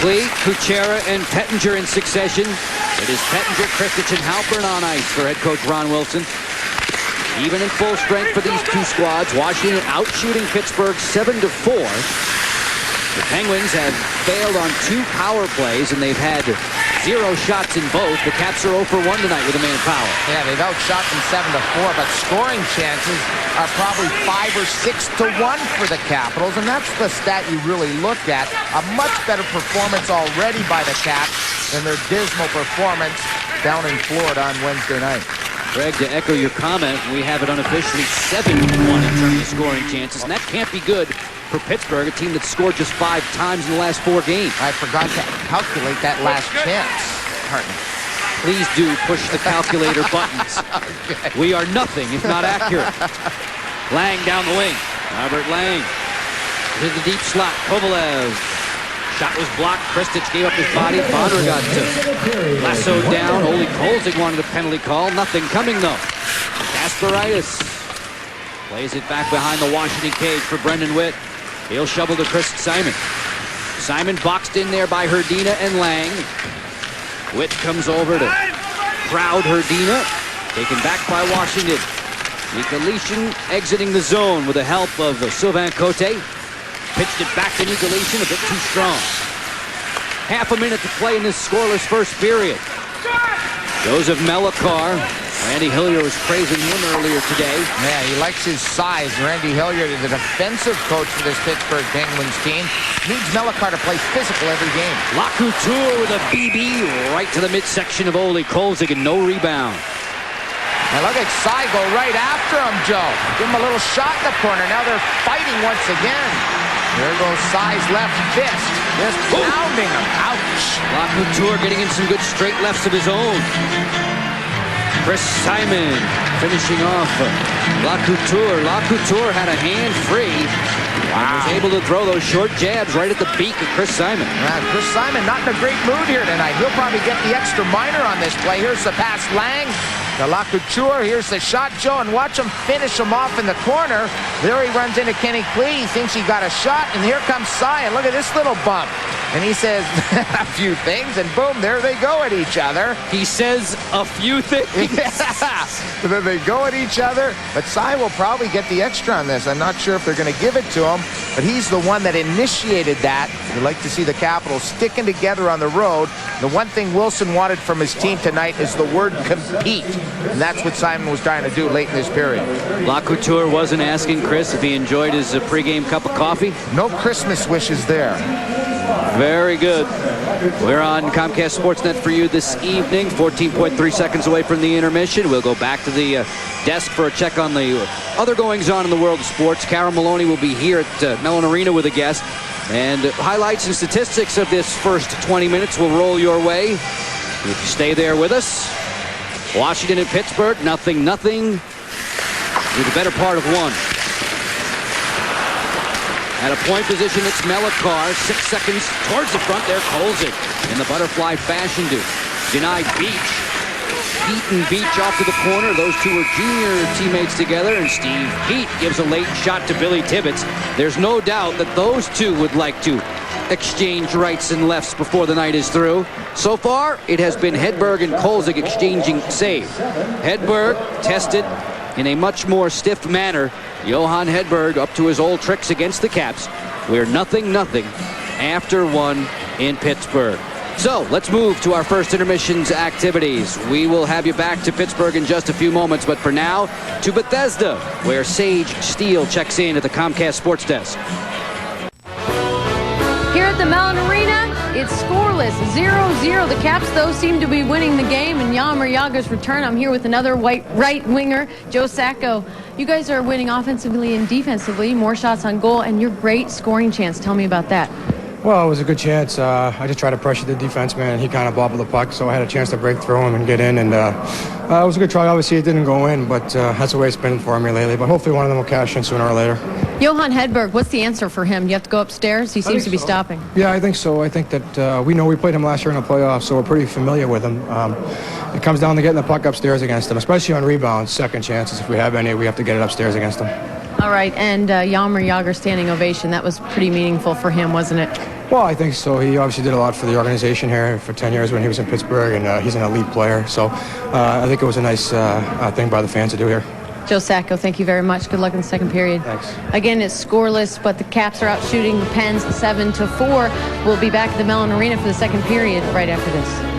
Klee, Kuchera, and Pettinger in succession. It is Pettinger, Kristich, and Halpern on ice for head coach Ron Wilson. Even in full strength for these two squads. Washington out-shooting Pittsburgh 7-4. The Penguins have failed on 2 power plays, and they've had 0 shots in both. The Caps are 0 for 1 tonight with a man power. Yeah, they've outshot them 7-4, but scoring chances are probably 5 or 6 to 1 for the Capitals, and that's the stat you really look at. A much better performance already by the Caps than their dismal performance down in Florida on Wednesday night. Greg, to echo your comment, we have it unofficially 7-1 in terms of scoring chances, and that can't be good for Pittsburgh, a team that scored just 5 times in the last 4 games. I forgot to calculate that last chance, Hartman. Please do push the calculator buttons. Okay. We are nothing if not accurate. Lang down the wing. Robert Lang to the deep slot. Kovalev. Shot was blocked. Kristich gave up his body. Bonner got lassoed down. Ole Kolzig wanted a penalty call. Nothing coming though. Kasparaitis plays it back behind the Washington cage for Brendan Witt. He'll shovel to Chris Simon. Simon boxed in there by Hrdina and Lang. Witt comes over to crowd Hrdina. Taken back by Washington. Nicolishin exiting the zone with the help of Sylvain Cote. Pitched it back to Nicolishin, a bit too strong. Half a minute to play in this scoreless first period. Joseph Melakar Randy Hillier was praising him earlier today. Yeah, he likes his size. Randy Hilliard, the defensive coach for this Pittsburgh Penguins team, needs Melikar to play physical every game. LaCouture with a BB right to the midsection of Ole Kolzig and no rebound. And look at Cy go right after him, Joe. Give him a little shot in the corner. Now they're fighting once again. There goes Cy's left fist. Just pounding him. Ouch. LaCouture getting in some good straight lefts of his own. Chris Simon finishing off LaCouture. LaCouture had a hand free. And was able to throw those short jabs right at the beak of Chris Simon. Chris Simon not in a great mood here tonight. He'll probably get the extra minor on this play. Here's the pass, Lang. The LaCouture, here's the shot, Joe, and watch him finish him off in the corner. There he runs into Kenny Clee. He thinks he got a shot, and here comes Cy, and look at this little bump. And he says a few things, and boom, there they go at each other. He says a few things. And then they go at each other, but Cy will probably get the extra on this. I'm not sure if they're going to give it to him, but he's the one that initiated that. You'd like to see the Capitals sticking together on the road. The one thing Wilson wanted from his team tonight is the word compete, and that's what Simon was trying to do late in this period. LaCouture wasn't asking Chris if he enjoyed his pregame cup of coffee. No Christmas wishes there. Very good. We're on Comcast Sportsnet for you this evening. 14.3 seconds away from the intermission. We'll go back to the desk for a check on the other goings-on in the world of sports. Carol Maloney will be here at Mellon Arena with a guest. And highlights and statistics of this first 20 minutes will roll your way. If you stay there with us. Washington and Pittsburgh, 0-0. With the better part of one. At a point position, it's Melikar. 6 seconds towards the front there. Kolzig in the butterfly fashion to deny Beach. Heat and Beach off to the corner. Those two were junior teammates together, and Steve Heat gives a late shot to Billy Tibbetts. There's no doubt that those two would like to exchange rights and lefts before the night is through. So far, it has been Hedberg and Kolzig exchanging saves. Hedberg tested in a much more stiff manner. Johan Hedberg up to his old tricks against the Caps. We're 0-0 after one in Pittsburgh. So let's move to our first intermissions activities. We will have you back to Pittsburgh in just a few moments, but for now, to Bethesda, where Sage Steele checks in at the Comcast Sports Desk. Here at the Mellon Arena, it's scoreless, 0-0. The Caps, though, seem to be winning the game, and Jaromir Jagr's return. I'm here with another right winger, Joe Sacco. You guys are winning offensively and defensively, more shots on goal, and your great scoring chance. Tell me about that. Well, it was a good chance. I just tried to pressure the defenseman, and he kind of bobbled the puck, so I had a chance to break through him and get in, and it was a good try. Obviously, it didn't go in, but that's the way it's been for me lately, but hopefully one of them will cash in sooner or later. Johan Hedberg, what's the answer for him? Do you have to go upstairs? He seems to be stopping. Yeah, I think so. I think that we know we played him last year in the playoffs, so we're pretty familiar with him. It comes down to getting the puck upstairs against him, especially on rebounds, second chances. If we have any, we have to get it upstairs against him. All right, and Jaromir Jagr standing ovation. That was pretty meaningful for him, wasn't it? Well, I think so. He obviously did a lot for the organization here for 10 years when he was in Pittsburgh, and he's an elite player. So I think it was a nice thing by the fans to do here. Joe Sacco, thank you very much. Good luck in the second period. Thanks. Again, it's scoreless, but the Caps are out shooting the Pens 7-4. We'll be back at the Mellon Arena for the second period right after this.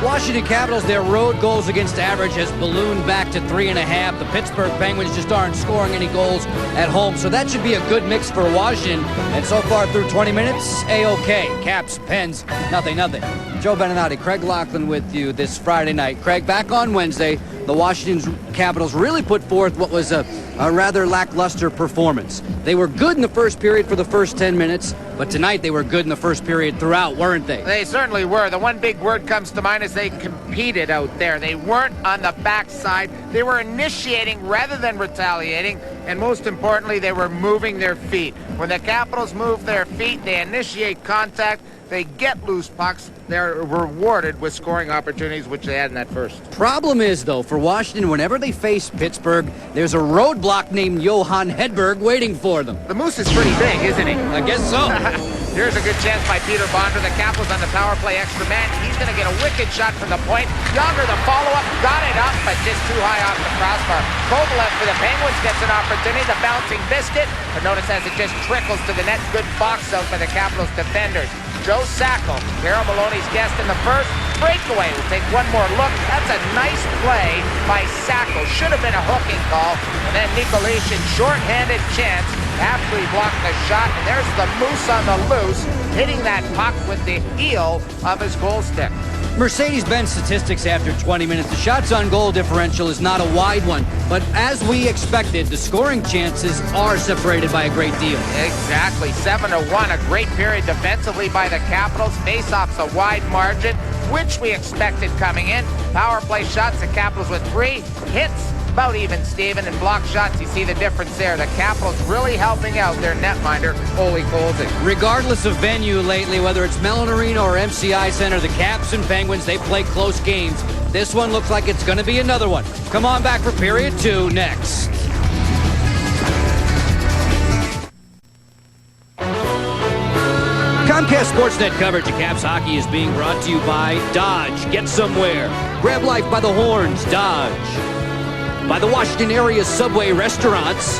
Washington Capitals, their road goals against average has ballooned back to 3.5. The Pittsburgh Penguins just aren't scoring any goals at home, so that should be a good mix for Washington. And so far through 20 minutes, A-OK. Caps, Pens, 0-0. Joe Beninati, Craig Laughlin with you this Friday night. Craig, back on Wednesday, the Washington Capitals really put forth what was a rather lackluster performance. They were good in the first period for the first 10 minutes, but tonight they were good in the first period throughout, weren't they? They certainly were. The one big word comes to mind is they competed out there. They weren't on the backside. They were initiating rather than retaliating, and most importantly, they were moving their feet. When the Capitals move their feet, they initiate contact, they get loose pucks, they're rewarded with scoring opportunities, which they had in that first. Problem is, though, for Washington, whenever they face Pittsburgh, there's a roadblock named Johan Hedberg waiting for them. The Moose is pretty big, isn't he? I guess so. Here's a good chance by Peter Bonder. The Capitals on the power play extra man. He's going to get a wicked shot from the point. Yager, the follow-up, got it up, but just too high off the crossbar. Kovalev for the Penguins gets an opportunity. The bouncing biscuit, but notice as it just trickles to the net. Good box out by the Capitals defenders. Joe Sacco, Carol Maloney's guest in the first. Breakaway. We'll take one more look. That's a nice play by Sacco. Should have been a hooking call. And then Nicolishin, short-handed chance after he blocked the shot. And there's the Moose on the loose, hitting that puck with the heel of his goal stick. Mercedes-Benz statistics after 20 minutes. The shots on goal differential is not a wide one, but as we expected, the scoring chances are separated by a great deal. Exactly. 7-1. A great period defensively by the Capitals. Face-offs a wide margin, which we expected coming in. Power play shots, the Capitals with 3 hits. About even, Steven, and block shots. You see the difference there. The Capitals really helping out their netminder, Ole Kolzig. Regardless of venue lately, whether it's Mellon Arena or MCI Center, the Caps and Penguins, they play close games. This one looks like it's going to be another one. Come on back for period 2 next. Comcast Sportsnet coverage of Caps hockey is being brought to you by Dodge. Get somewhere. Grab life by the horns. Dodge. By the Washington area Subway restaurants,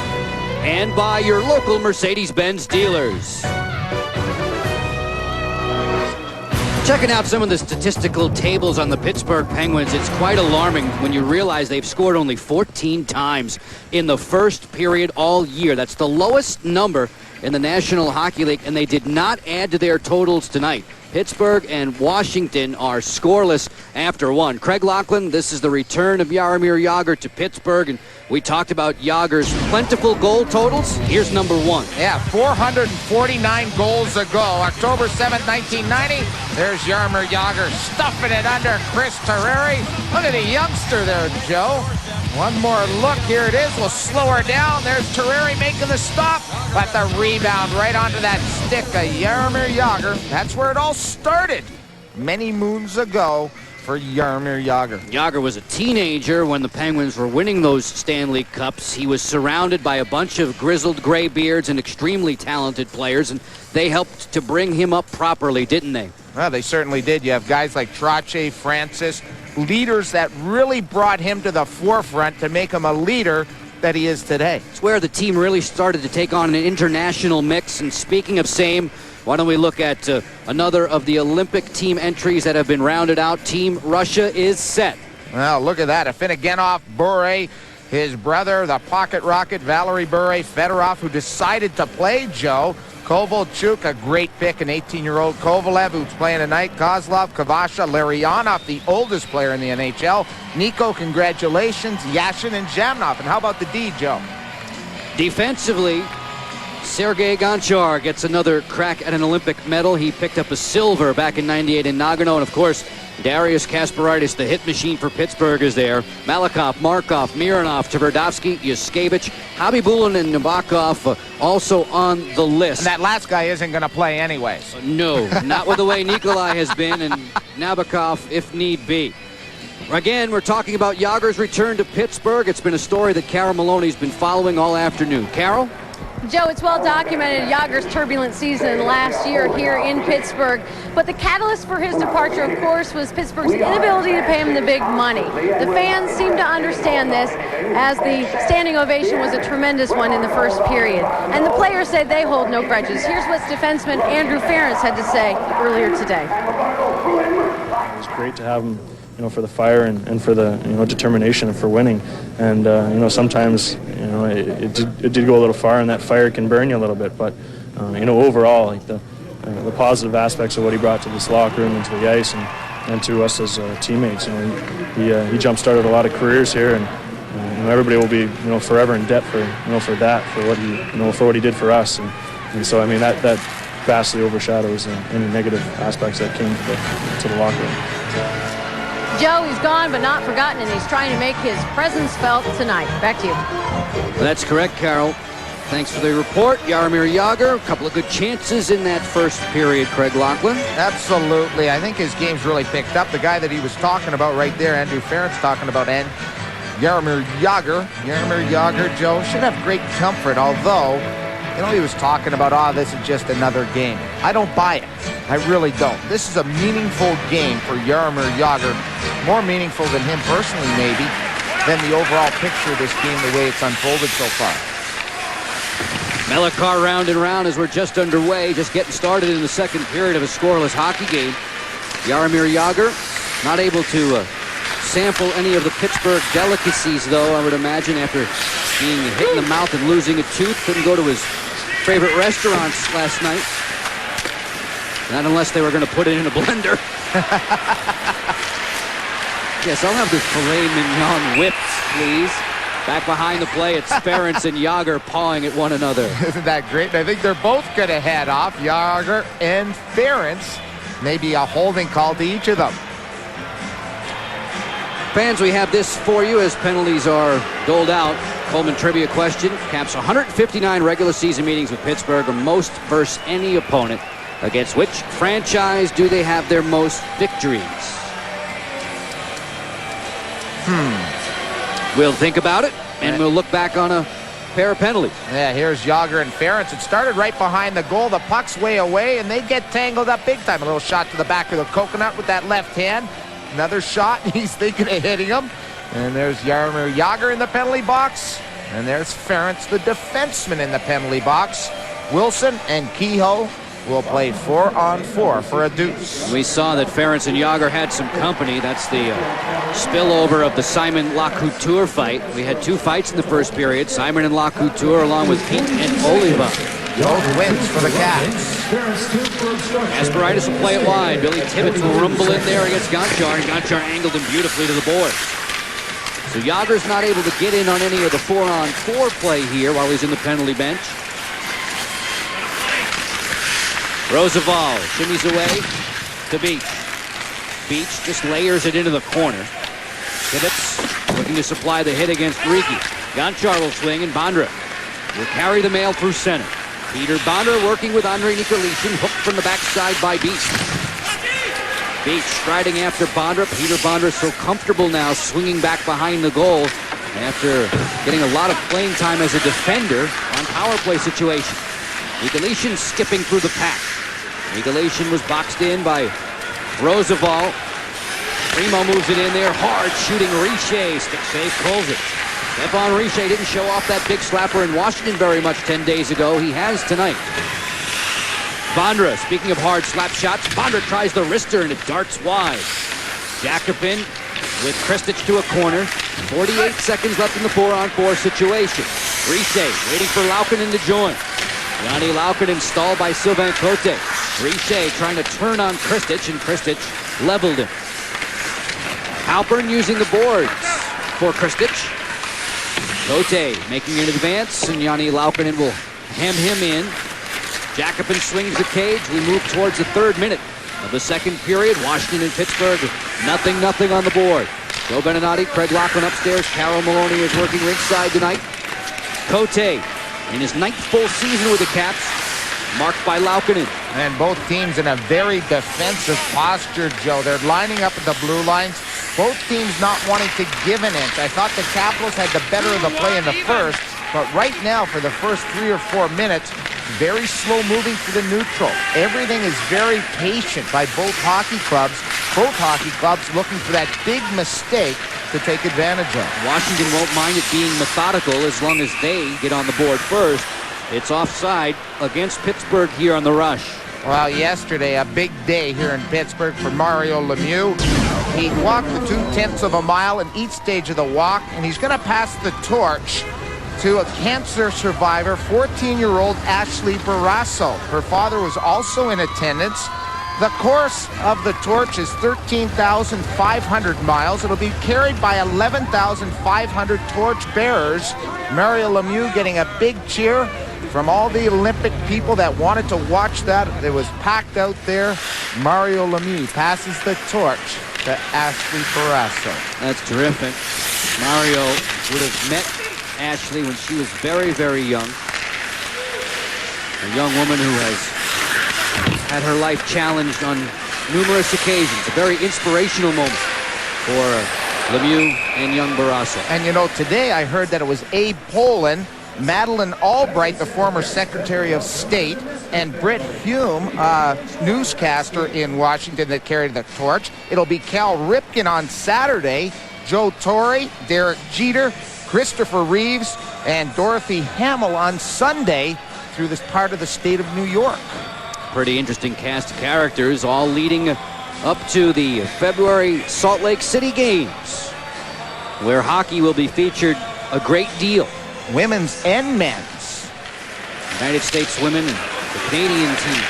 and by your local Mercedes-Benz dealers. Checking out some of the statistical tables on the Pittsburgh Penguins, it's quite alarming when you realize they've scored only 14 times in the first period all year. That's the lowest number in the National Hockey League, and they did not add to their totals tonight. Pittsburgh and Washington are scoreless after one. Craig Laughlin, this is the return of Jaromir Jagr to Pittsburgh, and we talked about Jagr's plentiful goal totals. Here's number 1. Yeah, 449 goals ago. October 7th, 1990. There's Jaromir Jagr stuffing it under Chris Terreri. Look at the youngster there, Joe. One more look. Here it is. We'll slow her down. There's Terreri making the stop, but the rebound right onto that stick of Jaromir Jagr. That's where it all started many moons ago for Jaromir Jagr. Jagr was a teenager when the Penguins were winning those Stanley Cups. He was surrounded by a bunch of grizzled graybeards and extremely talented players, and they helped to bring him up properly, didn't they? Well, they certainly did. You have guys like Trottier, Francis, leaders that really brought him to the forefront to make him a leader that he is today. It's where the team really started to take on an international mix. And speaking of same, why don't we look at another of the Olympic team entries that have been rounded out. Team Russia is set. Well, look at that. Afinogenov, Bure, his brother, the pocket rocket, Valery Bure, Fedorov, who decided to play, Joe. Kovalchuk, a great pick, an 18-year-old Kovalev, who's playing tonight. Kozlov, Kavasha, Larionov, the oldest player in the NHL. Nico, congratulations. Yashin and Zhamnov. And how about the D, Joe? Defensively, Sergei Gonchar gets another crack at an Olympic medal. He picked up a silver back in '98 in Nagano. And, of course, Darius Kasparaitis, the hit machine for Pittsburgh, is there. Malakoff, Markov, Mironov, Tverdovsky, Yuskevich, Habibulin, and Nabokov also on the list. And that last guy isn't going to play anyways. No, not with the way Nikolai has been, and Nabokov if need be. Again, we're talking about Jagr's return to Pittsburgh. It's been a story that Carol Maloney's been following all afternoon. Carol? Joe, it's well documented Jagr's turbulent season last year here in Pittsburgh, but the catalyst for his departure, of course, was Pittsburgh's inability to pay him the big money. The fans seem to understand this, as the standing ovation was a tremendous one in the first period. And the players say they hold no grudges. Here's what defenseman Andrew Ference had to say earlier today. It's great to have him, for the fire and for the, determination and for winning. And, sometimes, it did go a little far, and that fire can burn you a little bit. But, overall, like the positive aspects of what he brought to this locker room and to the ice and to us as teammates. He jump-started a lot of careers here, and everybody will be, forever in debt for what he did for us. And so, that vastly overshadows any negative aspects that came to the locker room. Joe, he's gone but not forgotten, and he's trying to make his presence felt tonight. Back to you. That's correct, Carol. Thanks for the report. Jaromir Jagr, a couple of good chances in that first period, Craig Laughlin. Absolutely. I think his game's really picked up. The guy that he was talking about right there, Andrew Ference talking about, and Jaromir Jagr. Jaromir Jagr, Joe, should have great comfort, although You know, he was talking about, this is just another game. I don't buy it. I really don't. This is a meaningful game for Jaromir Jagr. More meaningful than him personally, maybe, than the overall picture of this game, the way it's unfolded so far. Mellicar round and round as we're just underway, just getting started in the second period of a scoreless hockey game. Jaromir Jagr not able to sample any of the Pittsburgh delicacies, though, I would imagine, after being hit in the mouth and losing a tooth. Couldn't go to his favorite restaurants last night. Not unless they were going to put it in a blender. Yes, I'll have the filet mignon whips, please. Back behind the play, it's Ferentz and Jagr pawing at one another. Isn't that great? And I think they're both going to head off, Jagr and Ferentz. Maybe a holding call to each of them. Fans, we have this for you as penalties are doled out. Coleman trivia question. Caps 159 regular season meetings with Pittsburgh, or most versus any opponent. Against which franchise do they have their most victories? We'll think about it, and we'll look back on a pair of penalties. Yeah, here's Jagr and Ferentz. It started right behind the goal. The puck's way away, and they get tangled up big time. A little shot to the back of the coconut with that left hand. Another shot, and he's thinking of hitting him. And there's Jaromir Jagr in the penalty box. And there's Ferentz, the defenseman, in the penalty box. Wilson and Kehoe will play 4-on-4 for a deuce. We saw that Ferentz and Jagr had some company. That's the spillover of the Simon Lacouture fight. We had two fights in the first period. Simon and Lacouture along with Pete and Oliva. Both wins for the Caps. Asperitis will play it wide. Billy Tibbetts will rumble in there against Gonchar, and Gonchar angled him beautifully to the boards. So Jagr's not able to get in on any of the 4-on-4 play here while he's in the penalty bench. Roosevelt shimmies away to Beach. Beach just layers it into the corner. Tibbetts looking to supply the hit against Riki. Gonchar will swing, and Bondra will carry the mail through center. Peter Bondra working with Andrei Nikolitin, hooked from the backside by Beach. Beach striding after Bondra. Peter Bondra so comfortable now swinging back behind the goal after getting a lot of playing time as a defender on power play situations. Nikolitin skipping through the pack. Nikolitin was boxed in by Roosevelt. Primo moves it in there, hard shooting Richer. Stick save, pulls it. Stefan Richer didn't show off that big slapper in Washington very much 10 days ago. He has tonight. Bondra, speaking of hard slap shots, Bondra tries the wrister and it darts wide. Jacobin with Kristich to a corner. 48 seconds left in the 4-on-4 situation. Richer waiting for Laukkanen to join. Yanni Laukkanen stalled by Sylvain Cote. Richer trying to turn on Kristich, and Kristich leveled him. Halpern using the boards for Kristich. Cote making an advance, and Yanni Laukkanen will hem him in. Jacobin swings the cage. We move towards the third minute of the second period. Washington and Pittsburgh, 0-0 on the board. Joe Beninati, Craig Laughlin upstairs. Carol Maloney is working ringside tonight. Cote in his 9th full season with the Caps, marked by Laukkanen. And both teams in a very defensive posture, Joe. They're lining up at the blue lines. Both teams not wanting to give an inch. I thought the Capitals had the better of the play in the first, but right now for the first 3 or 4 minutes, very slow moving to the neutral. Everything is very patient by both hockey clubs. Both hockey clubs looking for that big mistake to take advantage of. Washington won't mind it being methodical as long as they get on the board first. It's offside against Pittsburgh here on the rush. Well, yesterday, a big day here in Pittsburgh for Mario Lemieux. He walked the 0.2 of a mile in each stage of the walk, and he's going to pass the torch to a cancer survivor, 14-year-old Ashley Barrasso. Her father was also in attendance. The course of the torch is 13,500 miles. It'll be carried by 11,500 torch bearers. Mario Lemieux getting a big cheer from all the Olympic people that wanted to watch that. It was packed out there. Mario Lemieux passes the torch to Ashley Barrasso. That's terrific. Mario would have met Ashley when she was very, very young. A young woman who has had her life challenged on numerous occasions. A very inspirational moment for Lemieux and young Barrasso. And you know, today I heard that it was Abe Pollin Madeleine Albright, the former Secretary of State, and Britt Hume, newscaster in Washington that carried the torch. It'll be Cal Ripken on Saturday, Joe Torre, Derek Jeter, Christopher Reeves, and Dorothy Hamill on Sunday through this part of the state of New York. Pretty interesting cast of characters, all leading up to the February Salt Lake City games, where hockey will be featured a great deal. Women's and men's. United States women and the Canadian team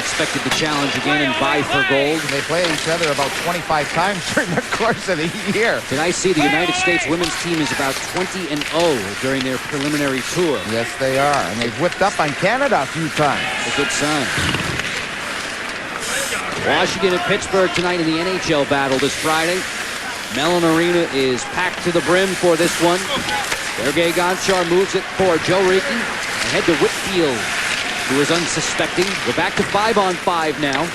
expected to challenge again and vie for gold. They play each other about 25 times during the course of the year. Did I see the United States women's team is about 20-0 during their preliminary tour? Yes, they are. And they've whipped up on Canada a few times. A good sign. Washington and Pittsburgh tonight in the NHL battle this Friday. Mellon Arena is packed to the brim for this one. Sergei Gonchar moves it for Joe Riki. Ahead to Whitfield, who is unsuspecting. We're back to 5-on-5 now.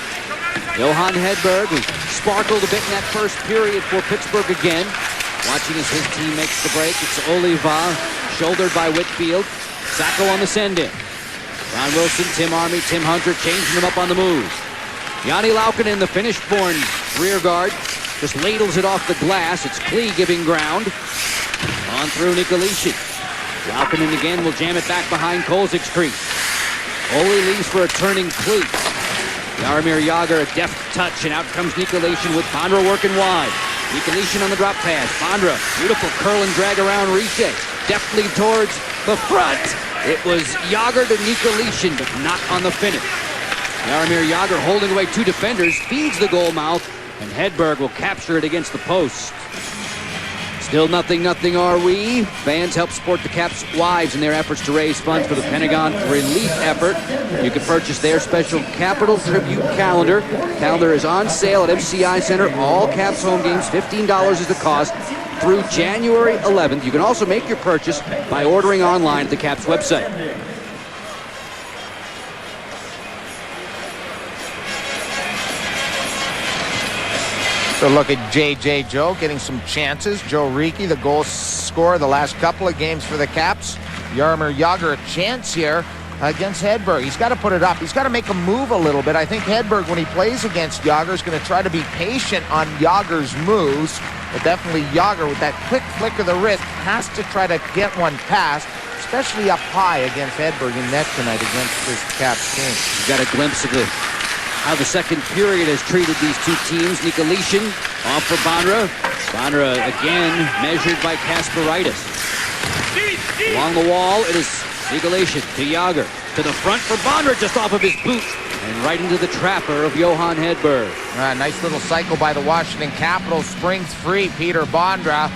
Johan Hedberg, who sparkled a bit in that first period for Pittsburgh again. Watching as his team makes the break. It's Oliva, shouldered by Whitfield. Sacco on the send-in. Ron Wilson, Tim Army, Tim Hunter changing them up on the move. Yanni Laukkanen, the Finnish-born rear guard, just ladles it off the glass. It's Klee giving ground. On through Nikolishi. Laukkanen again will jam it back behind Kolzig's crease. Ole leaves for a turning Klee. Jaromir Jagr, a deft touch, and out comes Nikolishi with Bondra working wide. Nikolishi on the drop pass. Bondra, beautiful curl and drag around Riche. Deftly towards the front. It was Jagr to Nikolishi, but not on the finish. Jaromir Jagr holding away two defenders, feeds the goal mouth, and Hedberg will capture it against the post. Still 0-0 are we. Fans help support the Caps' wives in their efforts to raise funds for the Pentagon relief effort. You can purchase their special Capital Tribute calendar. Calendar is on sale at MCI Center. All Caps home games, $15 is the cost through January 11th. You can also make your purchase by ordering online at the Caps website. So look at J.J. Joe getting some chances. Joe Riki, the goal scorer the last couple of games for the Caps. Jaromir Jagr, a chance here against Hedberg. He's got to put it up. He's got to make a move a little bit. I think Hedberg, when he plays against Jagr, is going to try to be patient on Jagr's moves. But definitely Jagr, with that quick flick of the wrist, has to try to get one past, especially up high against Hedberg in net tonight against this Caps team. You got a glimpse of how the second period has treated these two teams. Nikolishi off for Bondra. Bondra again measured by Kasparaitis. Along the wall, it is Nikolishi to Jagr. To the front for Bondra, just off of his boot. And right into the trapper of Johan Hedberg. Nice little cycle by the Washington Capitals. Springs free, Peter Bondra.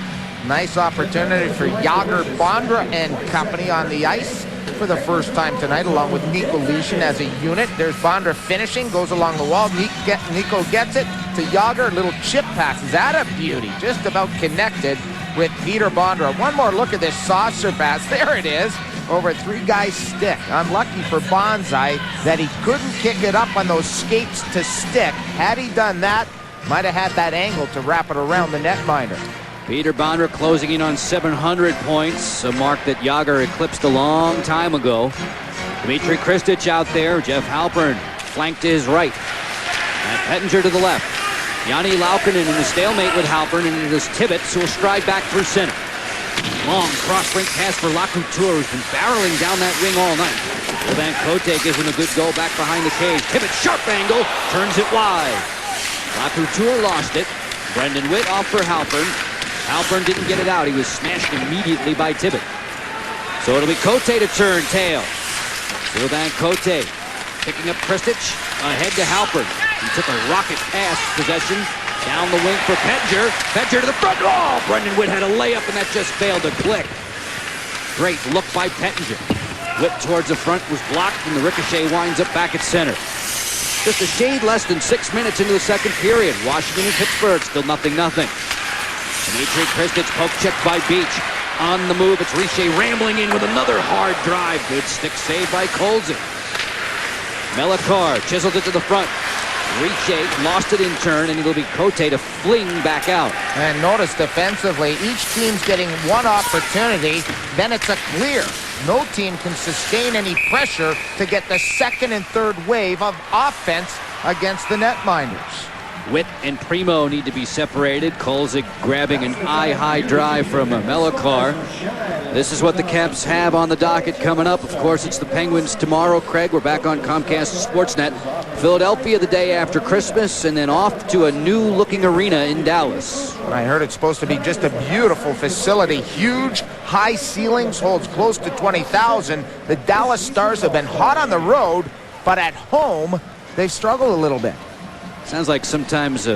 Nice opportunity for Jagr, Bondra, and company on the ice for the first time tonight, along with Nikolishi as a unit. There's Bondra finishing, goes along the wall. Nico gets it to Jagr. Little chip pass. Is that a beauty? Just about connected with Peter Bondra. One more look at this saucer pass. There it is, over a three-guy stick. Unlucky for Bonsai that he couldn't kick it up on those skates to stick. Had he done that, might have had that angle to wrap it around the netminder. Peter Bondra closing in on 700 points, a mark that Jagr eclipsed a long time ago. Dmitry Kristich out there. Jeff Halpern flanked to his right. And Pettinger to the left. Yanni Laukkanen in the stalemate with Halpern, and it is Tibbetts who will stride back through center. Long cross-brink pass for Lacouture, who's been barreling down that wing all night. Van Cote gives him a good goal back behind the cage. Tibbetts, sharp angle, turns it wide. Lacouture lost it. Brendan Witt off for Halpern. Halpern didn't get it out. He was smashed immediately by Tibbetts. So it'll be Cote to turn tail. Sylvain Cote picking up Kristich ahead to Halpern. He took a rocket pass possession down the wing for Pettinger. Pettinger to the front. Oh, Brendan Witt had a layup, and that just failed to click. Great look by Pettinger. Witt towards the front was blocked, and the ricochet winds up back at center. Just a shade less than 6 minutes into the second period. Washington and Pittsburgh still 0-0. Dmitry Kristich poke check by Beach. On the move, it's Riche rambling in with another hard drive. Good stick save by Kolzig. Melikar chiseled it to the front. Riche lost it in turn, and it'll be Cote to fling back out. And notice defensively, each team's getting one opportunity, then it's a clear. No team can sustain any pressure to get the second and third wave of offense against the netminders. Witt and Primo need to be separated. Kolzig grabbing an eye-high drive from Melakar. This is what the Caps have on the docket coming up. Of course, it's the Penguins tomorrow. Craig, we're back on Comcast Sportsnet. Philadelphia the day after Christmas, and then off to a new-looking arena in Dallas. I heard it's supposed to be just a beautiful facility. Huge, high ceilings, holds close to 20,000. The Dallas Stars have been hot on the road, but at home, they've struggled a little bit. Sounds like sometimes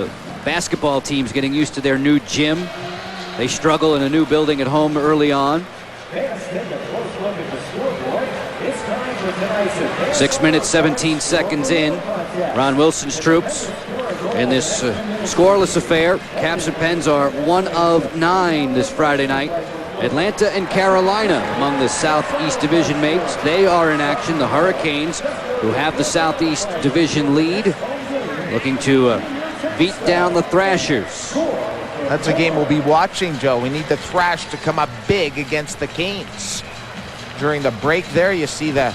basketball teams getting used to their new gym. They struggle in a new building at home early on. 6 minutes, 17 seconds in. Ron Wilson's troops in this scoreless affair. Caps and Pens are 1 of 9 this Friday night. Atlanta and Carolina among the Southeast Division mates. They are in action. The Hurricanes, who have the Southeast Division lead, looking to beat down the Thrashers. That's a game we'll be watching, Joe. We need the Thrash to come up big against the Canes. During the break there, you see the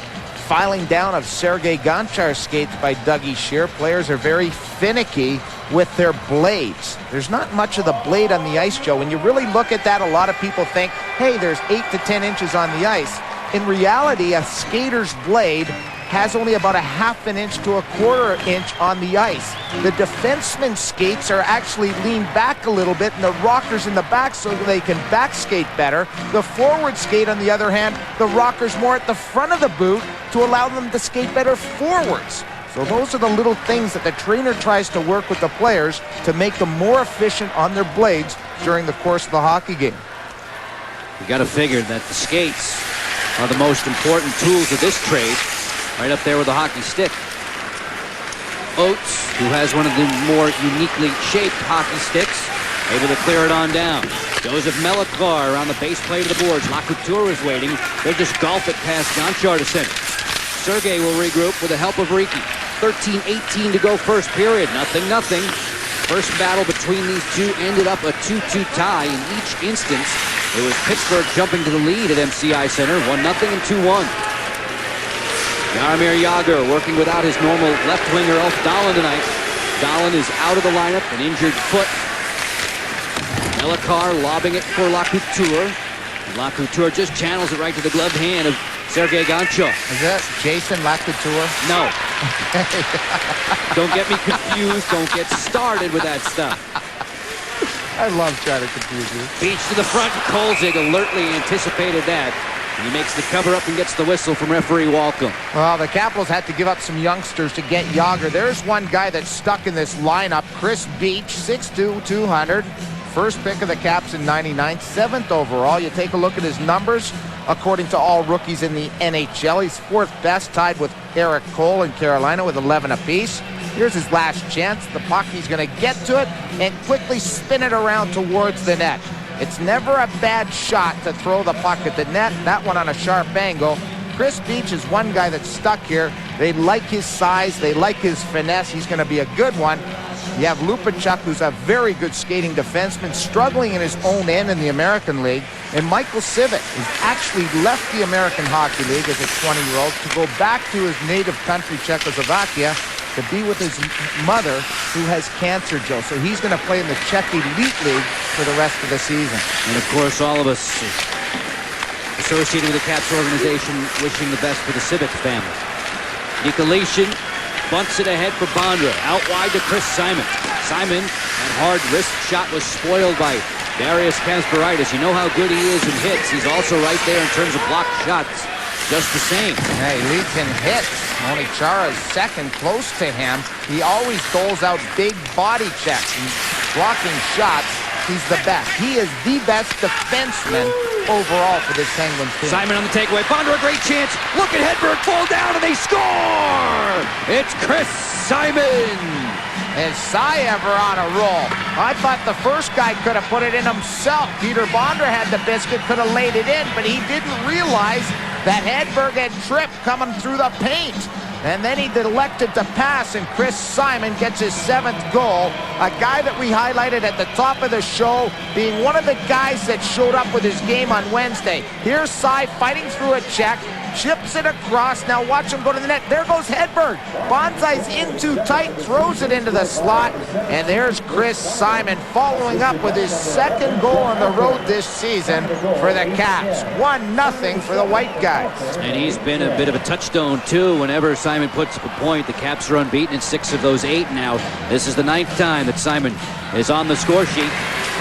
filing down of Sergei Gonchar's skates by Dougie Shear. Players are very finicky with their blades. There's not much of the blade on the ice, Joe. When you really look at that, a lot of people think, hey, there's 8 to 10 inches on the ice. In reality, a skater's blade has only about a ½ inch to a ¼ inch on the ice. The defenseman's skates are actually leaned back a little bit, and the rockers in the back so they can back skate better. The forward skate, on the other hand, the rockers more at the front of the boot to allow them to skate better forwards. So those are the little things that the trainer tries to work with the players to make them more efficient on their blades during the course of the hockey game. You got to figure that the skates are the most important tools of this trade. Right up there with the hockey stick. Oates, who has one of the more uniquely shaped hockey sticks, able to clear it on down. Joseph Melakar around the base plate of the boards. Lacouture is waiting. They'll just golf it past Gonchar to center. Sergei will regroup with the help of Riki. 13-18 to go first period. Nothing. First battle between these two ended up a 2-2 tie. In each instance, it was Pittsburgh jumping to the lead at MCI Center. 1-0 and 2-1. Jaromir Jagr working without his normal left winger Ulf Dahlen tonight. Dahlen is out of the lineup, an injured foot. Melakar lobbing it for Lacouture. Lacouture just channels it right to the gloved hand of Sergei Gonchar. Is that Jason Lacouture? No. Don't get me confused. Don't get started with that stuff. I love trying to confuse you. Beach to the front. Kolzig alertly anticipated that. And he makes the cover up and gets the whistle from referee Walcom. Well, the Capitals had to give up some youngsters to get Jagr. There's one guy that's stuck in this lineup, Chris Beach, 6'2", 200. First pick of the Caps in '99, 7th overall. You take a look at his numbers. According to all rookies in the NHL, he's 4th best, tied with Eric Cole in Carolina with 11 apiece. Here's his last chance. The puck, he's going to get to it and quickly spin it around towards the net. It's never a bad shot to throw the puck at the net. That one on a sharp angle. Chris Beach is one guy that's stuck here. They like his size. They like his finesse. He's going to be a good one. You have Lupacek, who's a very good skating defenseman, struggling in his own end in the American League. And Michael Civic, who's actually left the American Hockey League as a 20-year-old to go back to his native country, Czechoslovakia, to be with his mother, who has cancer, Joe. So he's going to play in the Czech Elite League for the rest of the season. And, of course, all of us associated with the Caps organization wishing the best for the Civic family. Nikolation bunts it ahead for Bondra. Out wide to Chris Simon. Simon, that hard wrist shot was spoiled by Darius Kasparaitis. You know how good he is in hits. He's also right there in terms of blocked shots. Just the same. Hey, he leads in hits. Only Chara's second, close to him. He always doles out big body checks and blocking shots. He's the best. He is the best defenseman overall for this Penguins team. Simon on the takeaway. Bondra, a great chance. Look at Hedberg fall down and they score! It's Chris Simon! Is Cy ever on a roll? I thought the first guy could have put it in himself. Peter Bondra had the biscuit, could have laid it in, but he didn't realize that Hedberg had tripped coming through the paint. And then he elected to pass, and Chris Simon gets his 7th goal. A guy that we highlighted at the top of the show, being one of the guys that showed up with his game on Wednesday. Here's Cy fighting through a check, chips it across. Now watch him go to the net. There goes Hedberg. Bonsai's in too tight, throws it into the slot. And there's Chris Simon following up with his 2nd goal on the road this season for the Caps. 1-0 for the White guys. And he's been a bit of a touchstone, too. Whenever Simon puts up a point, the Caps are unbeaten in 6 of those 8 now. This is the 9th time that Simon is on the score sheet.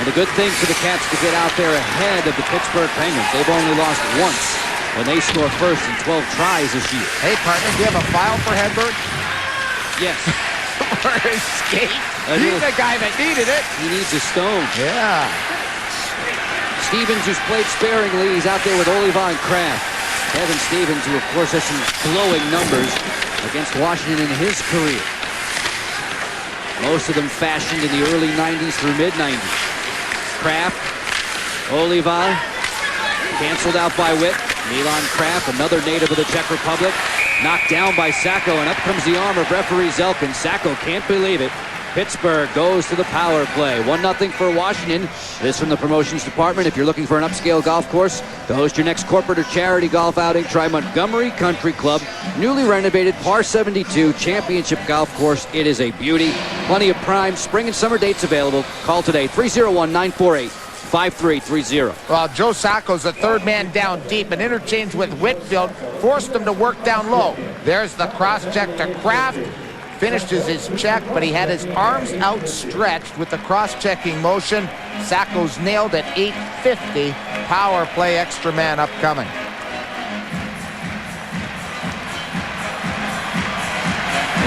And a good thing for the Caps to get out there ahead of the Pittsburgh Penguins. They've only lost once when they score first in 12 tries this year. Hey, partner, do you have a file for Hedberg? Yes. For his skate? He's the guy that needed it. He needs a stone. Yeah. Stevens, who's played sparingly, he's out there with Oliva and Kraft. Kevin Stevens, who of course has some glowing numbers against Washington in his career. Most of them fashioned in the early 90s through mid-90s. Kraft, Oliva, canceled out by Witt. Milan Kraft, another native of the Czech Republic, knocked down by Sacco, and up comes the arm of referee Zelkin. Sacco can't believe it. Pittsburgh goes to the power play. 1-0 for Washington. This from the promotions department. If you're looking for an upscale golf course to host your next corporate or charity golf outing, try Montgomery Country Club. Newly renovated par 72 championship golf course. It is a beauty. Plenty of prime spring and summer dates available. Call today, 301-948-5330. Well, Joe Sacco's the 3rd man down deep. An interchange with Whitfield forced him to work down low. There's the cross-check to Kraft. Finishes his check, but he had his arms outstretched with the cross-checking motion. Sacco's nailed at 8:50. Power play extra man upcoming.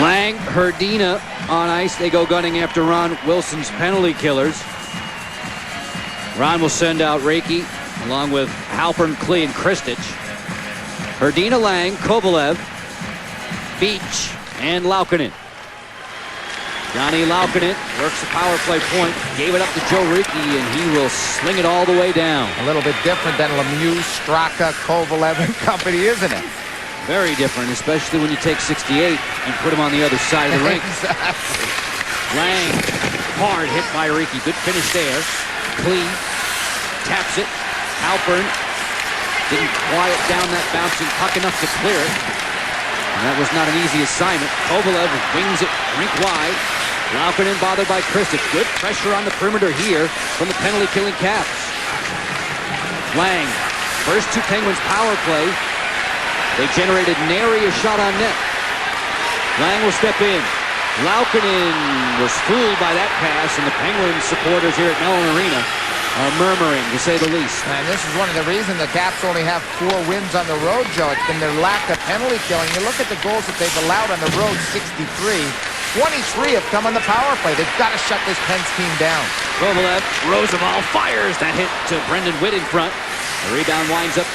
Lang, Herdina on ice. They go gunning after Ron Wilson's penalty killers. Ron will send out Reiki along with Halpern, Klee, and Kristich. Herdina, Lang, Kovalev, Beach, and Laukkonen. Johnny Laukkonen works the power play point, gave it up to Joe Reiki, and he will sling it all the way down. A little bit different than Lemieux, Straka, Kovalev, and company, isn't it? Very different, especially when you take 68 and put him on the other side of the rink. Exactly. Lang, hard hit by Reiki. Good finish there. Klee taps it. Halpern didn't quiet down that bouncing puck enough to clear it. And that was not an easy assignment. Kovalev wings it rink wide. Laukkonen bothered by Kristich. Good pressure on the perimeter here from the penalty-killing Caps. Lang, first 2 Penguins power play. They generated nary a shot on net. Lang will step in. Laukkonen was fooled by that pass, and the Penguins supporters here at Mellon Arena are murmuring, to say the least. And this is one of the reasons the Caps only have 4 wins on the road, Joe. It's been their lack of penalty killing. You look at the goals that they've allowed on the road, 63. 23 have come on the power play. They've got to shut this Pens team down. Kovalev, Roosevelt fires that hit to Brendan Witt in front. The rebound winds up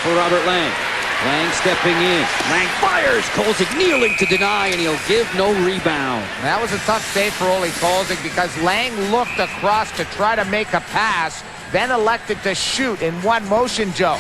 for Robert Lang. Lang stepping in. Lang fires. Kolzig kneeling to deny, and he'll give no rebound. That was a tough save for Ole Kolzig because Lang looked across to try to make a pass, then elected to shoot in one motion, Joe.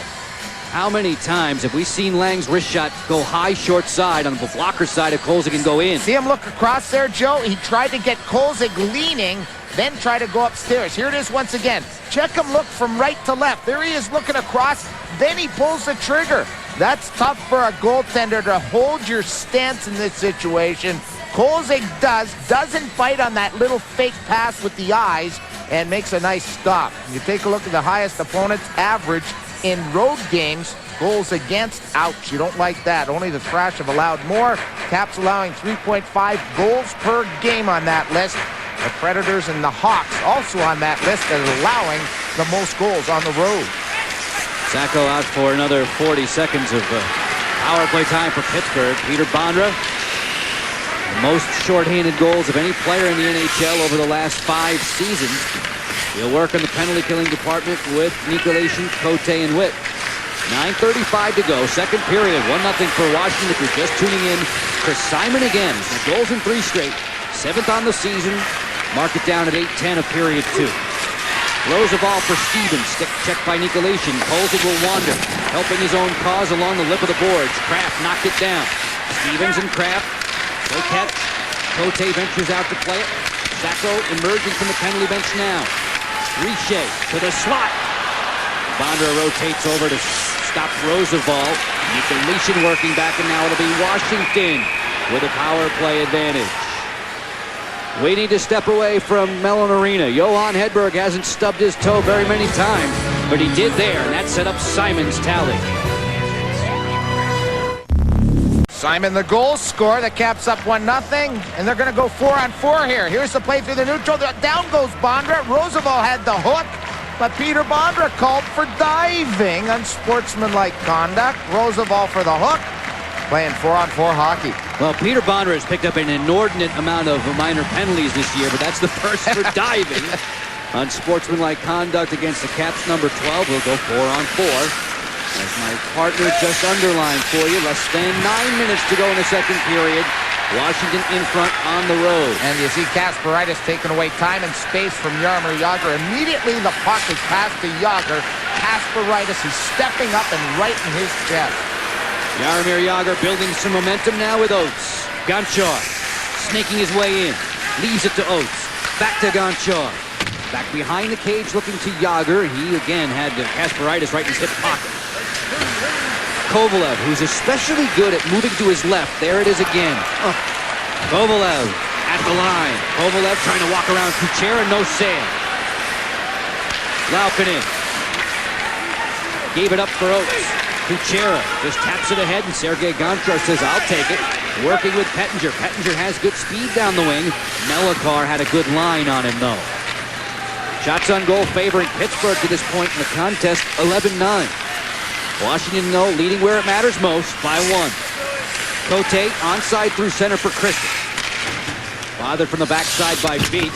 How many times have we seen Lang's wrist shot go high short side on the blocker side of Kolzig and go in? See him look across there, Joe? He tried to get Kolzig leaning, then try to go upstairs. Here it is once again. Check him look from right to left. There he is looking across, then he pulls the trigger. That's tough for a goaltender to hold your stance in this situation. Kolzig doesn't fight on that little fake pass with the eyes and makes a nice stop. You take a look at the highest opponent's average in road games, goals against, ouch, you don't like that. Only the Thrash have allowed more. Caps allowing 3.5 goals per game on that list. The Predators and the Hawks also on that list that are allowing the most goals on the road. Sacco out for another 40 seconds of power play time for Pittsburgh. Peter Bondra, the most shorthanded goals of any player in the NHL over the last 5 seasons. He'll work in the penalty-killing department with Nikolation, Cote, and Witt. 9:35 to go, second period, 1-0 for Washington. If you're just tuning in, Chris Simon again. Goals in 3 straight. 7th on the season. Mark it down at 8:10 of period 2. Throws a ball for Stevens. Stick check by Nikolation. Kolzig will wander, helping his own cause along the lip of the boards. Kraft knocked it down. Stevens and Kraft. Go catch. Cote ventures out to play it. Sacco emerging from the penalty bench now. Richer to the slot. Bondra rotates over to stop Roosevelt. Deletion working back, and now it'll be Washington with a power play advantage. Waiting to step away from Mellon Arena. Johan Hedberg hasn't stubbed his toe very many times, but he did there, and that set up Simon's tally. Simon, the goal scorer. The Caps up 1-0, and they're going to go 4-on-4 here. Here's the play through the neutral. Down goes Bondra. Roosevelt had the hook, but Peter Bondra called for diving, unsportsmanlike conduct. Roosevelt for the hook, playing 4-on-4 hockey. Well, Peter Bondra has picked up an inordinate amount of minor penalties this year, but that's the first for diving. Unsportsmanlike conduct against the Caps number 12. We'll go 4-on-4. As my partner just underlined for you, less than 9 minutes to go in the second period. Washington in front on the road. And you see Kasparaitis taking away time and space from Jaromir Jagr. Immediately the puck is passed to Jagr. Kasparaitis is stepping up and right in his chest. Jaromir Jagr building some momentum now with Oates. Gonchar snaking his way in. Leaves it to Oates. Back to Gonchar. Back behind the cage looking to Jagr. He again had Kasparaitis right in his hip pocket. Kovalev, who's especially good at moving to his left. There it is again. Kovalev at the line. Kovalev trying to walk around Kuchera, no save. Laukkanen gave it up for Oates. Kuchera just taps it ahead, and Sergei Gonchar says, I'll take it. Working with Pettinger. Pettinger has good speed down the wing. Melakar had a good line on him, though. Shots on goal favoring Pittsburgh to this point in the contest, 11-9. Washington, though, leading where it matters most by 1. Cote onside through center for Christie. Bothered from the backside by Beach.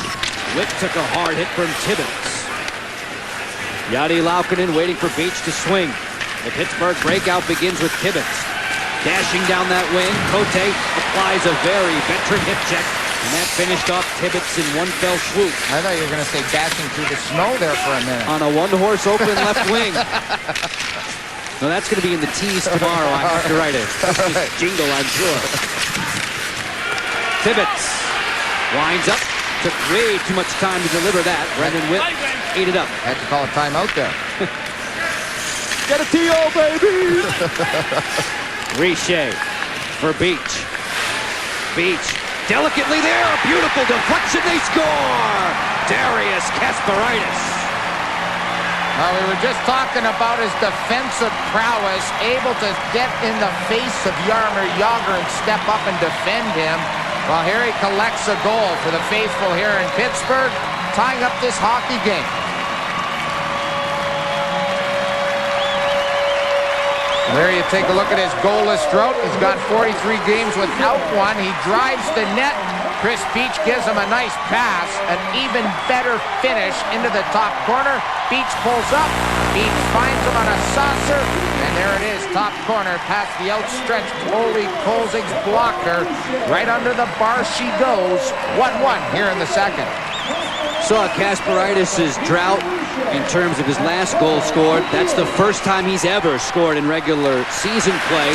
Witt took a hard hit from Tibbets. Jari Laukkanen waiting for Beach to swing. The Pittsburgh breakout begins with Tibbets. Dashing down that wing, Cote applies a very veteran hip check, and that finished off Tibbets in one fell swoop. I thought you were going to say dashing through the snow there for a minute. On a one-horse open left wing. No, that's going to be in the tease tomorrow. I have to write it. Christmas jingle, I'm sure. Tibbets winds up. Took way too much time to deliver that. Brendan Witt ate it up. Had to call a timeout there. Get a TO, baby! Richer for Beach. Beach delicately there. A beautiful deflection. They score! Darius Kasparaitis. We were just talking about his defensive prowess, able to get in the face of Jaromir Jagr and step up and defend him. Well, here he collects a goal for the faithful here in Pittsburgh, tying up this hockey game. There you take a look at his goalless drought. He's got 43 games without one. He drives the net. Chris Beach gives him a nice pass. An even better finish into the top corner. Beach pulls up. Beach finds him on a saucer. And there it is, top corner, past the outstretched Ole Kolzig's blocker. Right under the bar she goes. 1-1 here in the second. Saw Kasparaitis' drought in terms of his last goal scored. That's the first time he's ever scored in regular season play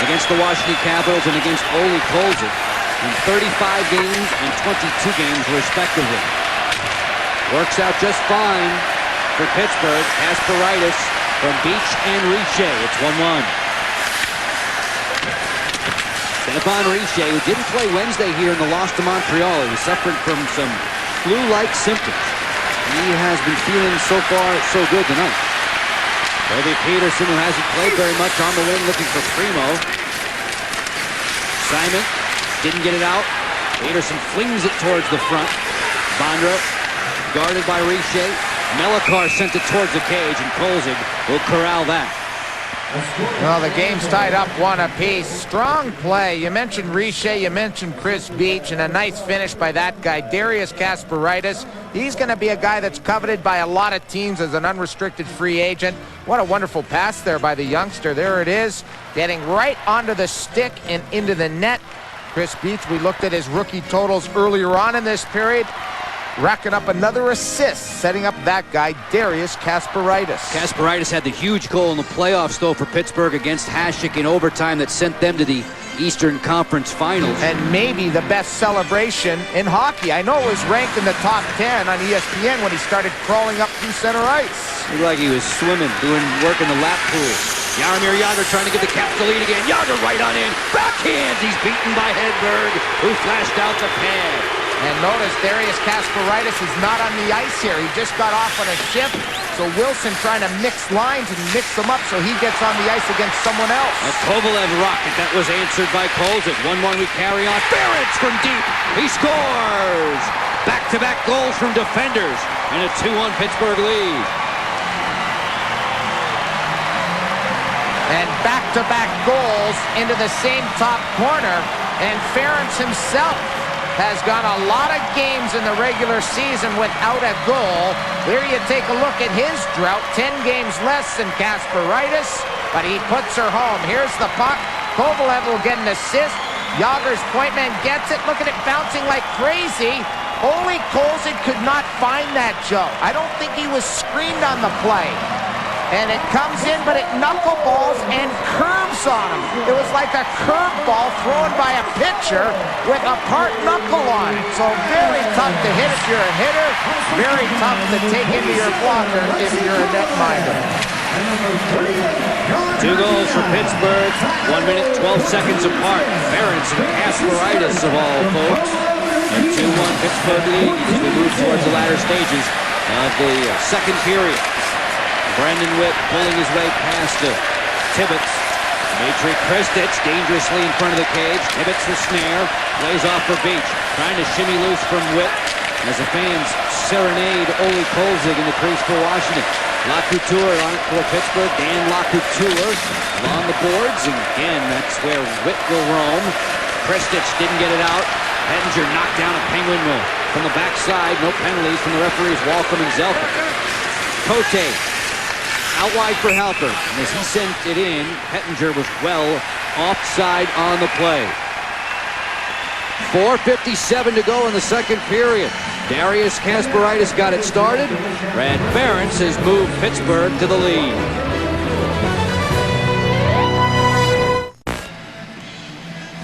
against the Washington Capitals and against Ole Kolzig in 35 games and 22 games respectively. Works out just fine for Pittsburgh. Kasparaitis from Beach and Richer. It's 1-1. Stefan Richer, who didn't play Wednesday here in the loss to Montreal. He was suffering from some flu-like symptoms. He has been feeling so far so good tonight. Toby Peterson, who hasn't played very much, on the wing looking for Primo. Simon didn't get it out. Peterson flings it towards the front. Bondra guarded by Richer. Melakar sent it towards the cage, and Kolzig will corral that. Well, the game's tied up 1 apiece. Strong play. You mentioned Richer, you mentioned Chris Beach, and a nice finish by that guy, Darius Kasparaitis. He's going to be a guy that's coveted by a lot of teams as an unrestricted free agent. What a wonderful pass there by the youngster. There it is, getting right onto the stick and into the net. Chris Beach, we looked at his rookie totals earlier on in this period. Racking up another assist, setting up that guy, Darius Kasparaitis. Kasparaitis had the huge goal in the playoffs, though, for Pittsburgh against Hasek in overtime that sent them to the Eastern Conference Finals. And maybe the best celebration in hockey. I know it was ranked in the top 10 on ESPN when he started crawling up through center ice. Looked like he was swimming, doing work in the lap pool. Jaromir Jagr trying to get the Caps the lead again. Jagr right on in. Backhands. He's beaten by Hedberg, who flashed out the pad. And notice Darius Kasparaitis is not on the ice here. He just got off on a ship. So Wilson trying to mix lines and mix them up so he gets on the ice against someone else. A Kovalev rocket that was answered by Kolzig. 1-1 we carry on. Ference from deep. He scores. Back-to-back goals from defenders. And a 2-1 Pittsburgh lead. And back-to-back goals into the same top corner. And Ference himself has gone a lot of games in the regular season without a goal. Here you take a look at his drought. 10 games less than Kasparaitis, but he puts her home. Here's the puck. Kovalev will get an assist. Jagr's point man gets it. Look at it bouncing like crazy. Only Kolzig could not find that, Joe. I don't think he was screened on the play. And it comes in, but it knuckleballs and curves on him. It was like a curveball thrown by a pitcher with a part knuckle on it. So very tough to hit if you're a hitter. Very tough to take into your blocker if you're a netminder. 2 goals for Pittsburgh. 1 minute, 12 seconds apart. Ference and Kasparaitis of all folks. A 2-1 Pittsburgh lead as we move towards the latter stages of the second period. Brendan Witt pulling his way past Tibbetts. Dmitry Kristich dangerously in front of the cage. Tibbetts the snare. Plays off for Beach. Trying to shimmy loose from Witt as the fans serenade Ole Kolzig in the crease for Washington. LaCouture on it for Pittsburgh. Dan LaCouture along the boards. And again, that's where Witt will roam. Kristich didn't get it out. Hettinger knocked down a Penguin from the backside. No penalties from the referees Walcom and Zelka. Cote out wide for Halper. And as he sent it in, Hettinger was well offside on the play. 4:57 to go in the second period. Darius Kasparaitis got it started. Brad Ference has moved Pittsburgh to the lead.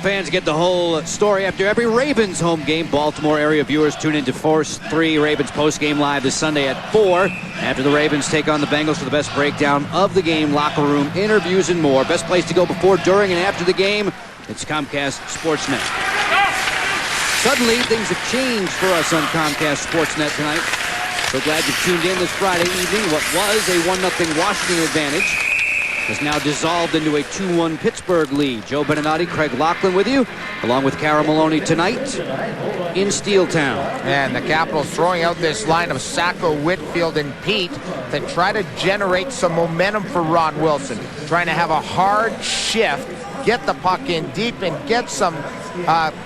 Fans get the whole story after every Ravens home game. Baltimore area viewers tune into Force 3 Ravens postgame live this Sunday at 4. After the Ravens take on the Bengals for the best breakdown of the game, locker room interviews, and more. Best place to go before, during, and after the game. It's Comcast Sportsnet. Suddenly, things have changed for us on Comcast Sportsnet tonight. So glad you tuned in this Friday evening. What was a 1-0 Washington advantage has now dissolved into a 2-1 Pittsburgh lead. Joe Beninati, Craig Laughlin with you, along with Cara Maloney tonight in Steeltown. And the Capitals throwing out this line of Sacco, Whitfield, and Pete to try to generate some momentum for Ron Wilson. Trying to have a hard shift, get the puck in deep, and get some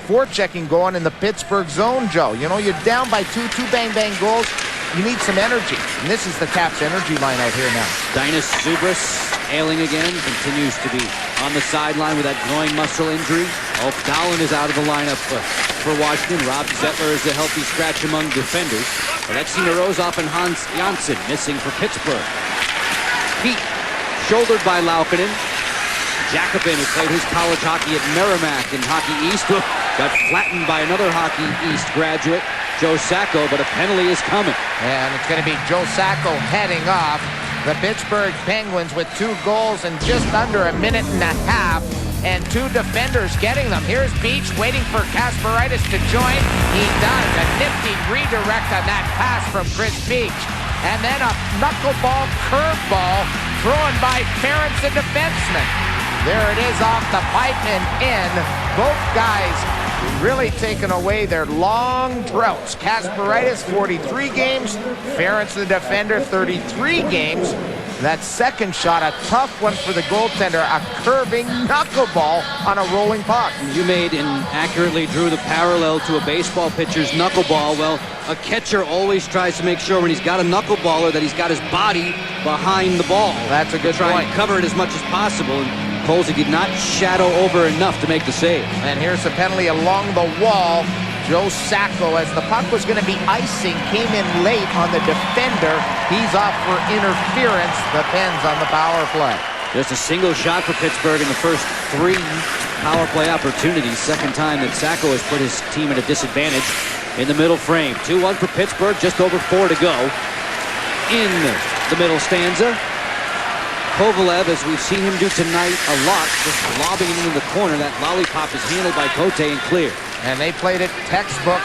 forechecking going in the Pittsburgh zone, Joe. You know, you're down by two bang-bang goals. You need some energy. And this is the Caps energy line out here now. Dinas Zubris ailing again, continues to be on the sideline with that groin muscle injury. Ulf Dahlen is out of the lineup for Washington. Rob Zettler is a healthy scratch among defenders. Alexei Morozov and Hans Janssen missing for Pittsburgh. Pete, shouldered by Laukkanen. Jacobin, who played his college hockey at Merrimack in Hockey East, got flattened by another Hockey East graduate, Joe Sacco, but a penalty is coming. And it's going to be Joe Sacco heading off the Pittsburgh Penguins with 2 goals in just under a minute and a half, and 2 defenders getting them. Here's Beach waiting for Kasparaitis to join. He does. A nifty redirect on that pass from Chris Beach. And then a knuckleball curveball thrown by Ference, the defenseman. There it is off the pipe and in. Both guys really taking away their long droughts. Kasparaitis, 43 games. Ference, the defender, 33 games. That second shot, a tough one for the goaltender, a curving knuckleball on a rolling puck. You made and accurately drew the parallel to a baseball pitcher's knuckleball. Well, a catcher always tries to make sure when he's got a knuckleballer that he's got his body behind the ball. That's a good try point. And cover it as much as possible. And Kolzig did not shadow over enough to make the save. And here's the penalty along the wall. Joe Sacco, as the puck was going to be icing, came in late on the defender. He's off for interference. The Pens on the power play. Just a single shot for Pittsburgh in the first 3 power play opportunities. Second time that Sacco has put his team at a disadvantage in the middle frame. 2-1 for Pittsburgh, just over 4 to go. In the middle stanza, Kovalev, as we've seen him do tonight a lot, just lobbing it into the corner. That lollipop is handled by Cote and clear. And they played it textbook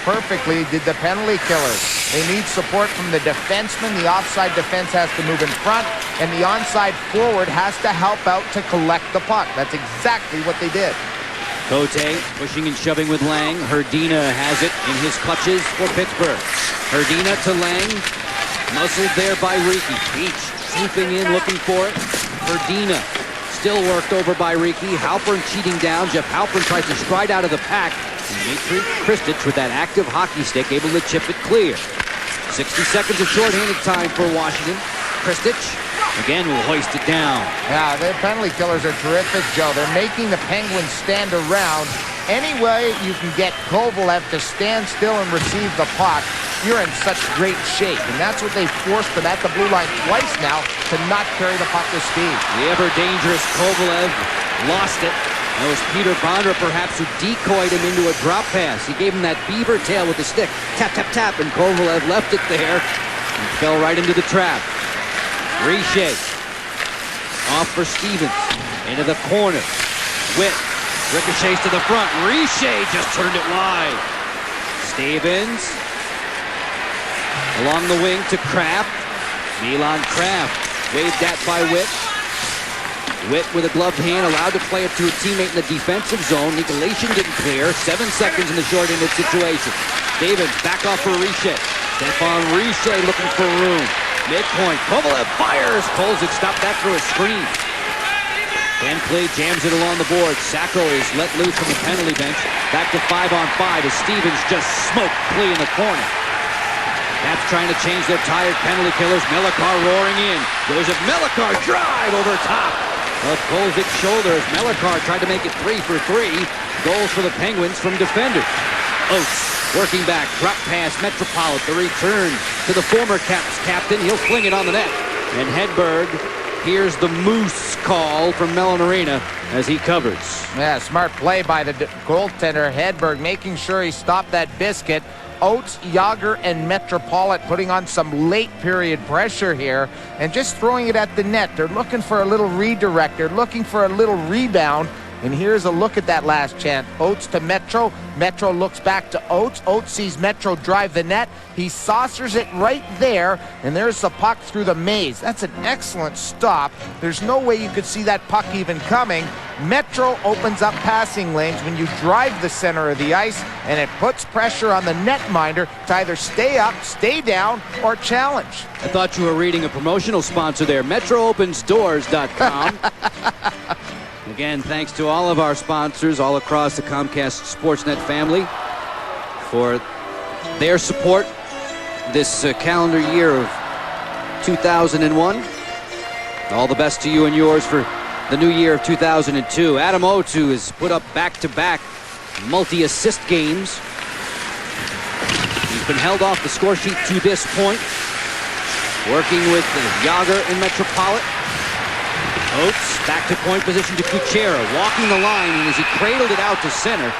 perfectly, did the penalty killers. They need support from the defenseman. The offside defense has to move in front, and the onside forward has to help out to collect the puck. That's exactly what they did. Cote pushing and shoving with Lang. Herdina has it in his clutches for Pittsburgh. Herdina to Lang. Muscled there by Riki. Beach swooping in, looking for it. Herdina still worked over by Riki. Halpern cheating down. Jeff Halpern tries to stride out of the pack. Dmitry Kristich with that active hockey stick able to chip it clear. 60 seconds of shorthanded time for Washington. Kristich again will hoist it down. Yeah, the penalty killers are terrific, Joe. They're making the Penguins stand around. Any way you can get Kovalev to stand still and receive the puck, you're in such great shape. And that's what they forced him at the blue line twice now, to not carry the puck with speed. The ever-dangerous Kovalev lost it. That was Peter Bondra, perhaps, who decoyed him into a drop pass. He gave him that beaver tail with the stick. Tap, tap, tap, and Kovalev left it there and fell right into the trap. Richer off for Stevens. Into the corner. Witt ricochets to the front. Richer just turned it wide. Stevens along the wing to Kraft. Milan Kraft waved that by Witt. Witt with a gloved hand, allowed to play it to a teammate in the defensive zone. Nicolation didn't clear. 7 seconds in the short-ended situation. David back off for Richer. Stefan Richer looking for room. Midpoint. Kovalev fires. Kolzig stopped that through a screen. Van Clee jams it along the board. Sacco is let loose from the penalty bench. Back to 5-on-5 as Stevens just smoked Clee in the corner. Caps trying to change their tired penalty killers. Melikar roaring in. Joseph Melikar drive over top of Kolzig's shoulder as Melikar tried to make it 3 for 3. Goals for the Penguins from defenders. Oates working back, drop pass, Metropolitan, the return to the former Caps captain. He'll fling it on the net. And Hedberg hears the Moose call from Mellon Arena as he covers. Yeah, smart play by the goaltender, Hedberg, making sure he stopped that biscuit. Oates, Yager, and Metropolitan putting on some late period pressure here and just throwing it at the net. They're looking for a little redirect. They're looking for a little rebound. And here's a look at that last chance. Oates to Metro. Metro looks back to Oates. Oates sees Metro drive the net. He saucers it right there, and there's the puck through the maze. That's an excellent stop. There's no way you could see that puck even coming. Metro opens up passing lanes when you drive the center of the ice, and it puts pressure on the netminder to either stay up, stay down, or challenge. I thought you were reading a promotional sponsor there, MetroOpensDoors.com. Again, thanks to all of our sponsors all across the Comcast Sportsnet family for their support this calendar year of 2001. All the best to you and yours for the new year of 2002. Adam Oates, who has put up back-to-back multi-assist games. He's been held off the score sheet to this point. Working with Yager and Metropolitan. Oates back to point position to Kuchera, walking the line, and as he cradled it out to center,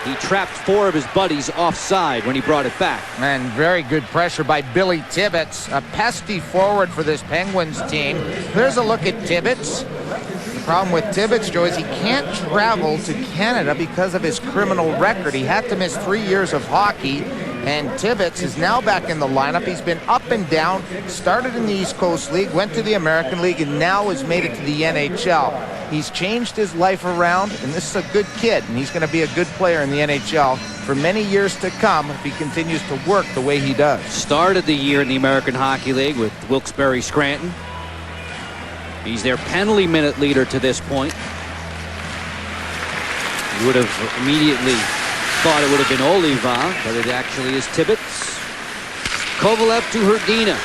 he trapped 4 of his buddies offside when he brought it back. And very good pressure by Billy Tibbets, a pesky forward for this Penguins team. There's a look at Tibbets. The problem with Tibbets, Joe, is he can't travel to Canada because of his criminal record. He had to miss 3 years of hockey. And Tibbets is now back in the lineup. He's been up and down, started in the East Coast League, went to the American League, and now has made it to the NHL. He's changed his life around, and this is a good kid, and he's going to be a good player in the NHL for many years to come if he continues to work the way he does. Started the year in the American Hockey League with Wilkes-Barre Scranton. He's their penalty minute leader to this point. You would have immediately thought it would have been Oliva, but it actually is Tibbets. Kovalev to Herdina.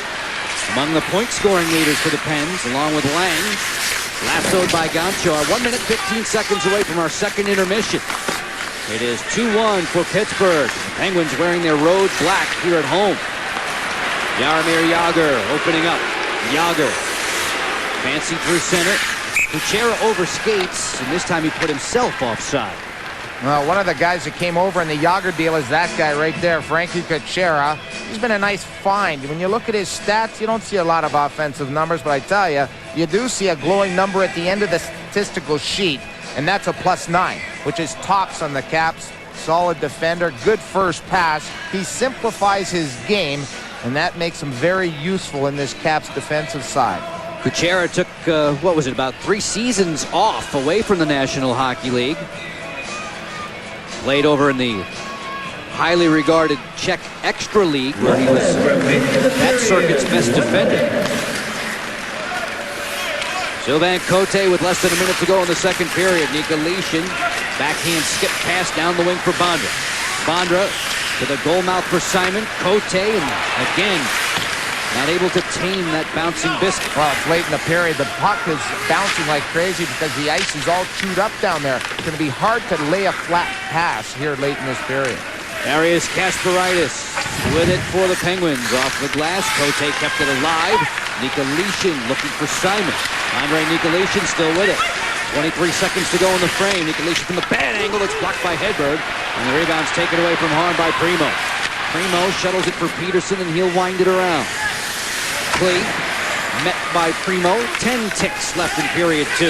Among the point-scoring leaders for the Pens, along with Lang. Lassoed by Gonchar. 1 minute, 15 seconds away from our second intermission. It is 2-1 for Pittsburgh. The Penguins wearing their road black here at home. Jaromir Jagr opening up. Jagr. Fancy through center. Kuchera overskates, and this time he put himself offside. Well, one of the guys that came over in the Yager deal is that guy right there, Frankie Kuchera. He's been a nice find. When you look at his stats, you don't see a lot of offensive numbers, but I tell you, you do see a glowing number at the end of the statistical sheet, and that's a +9, which is tops on the Caps. Solid defender, good first pass. He simplifies his game, and that makes him very useful in this Caps defensive side. Kuchera took, what was it, about 3 seasons off away from the National Hockey League. Played over in the highly regarded Czech Extra League, where he was that circuit's best defender. Sylvain Cote with less than a minute to go in the second period. Nikolitin, backhand skip pass down the wing for Bondra. Bondra to the goal mouth for Simon. Cote, and again, not able to tame that bouncing biscuit. Well, it's late in the period. The puck is bouncing like crazy because the ice is all chewed up down there. It's going to be hard to lay a flat pass here late in this period. Arias Kasparaitis with it for the Penguins. Off the glass, Cote kept it alive. Nikolitin looking for Simon. Andrei Nikolitin still with it. 23 seconds to go in the frame. Nikolitin from the bad angle. It's blocked by Hedberg. And the rebound's taken away from Hahn by Primo. Primo shuttles it for Peterson, and he'll wind it around. Klee met by Primo. 10 ticks left in period 2.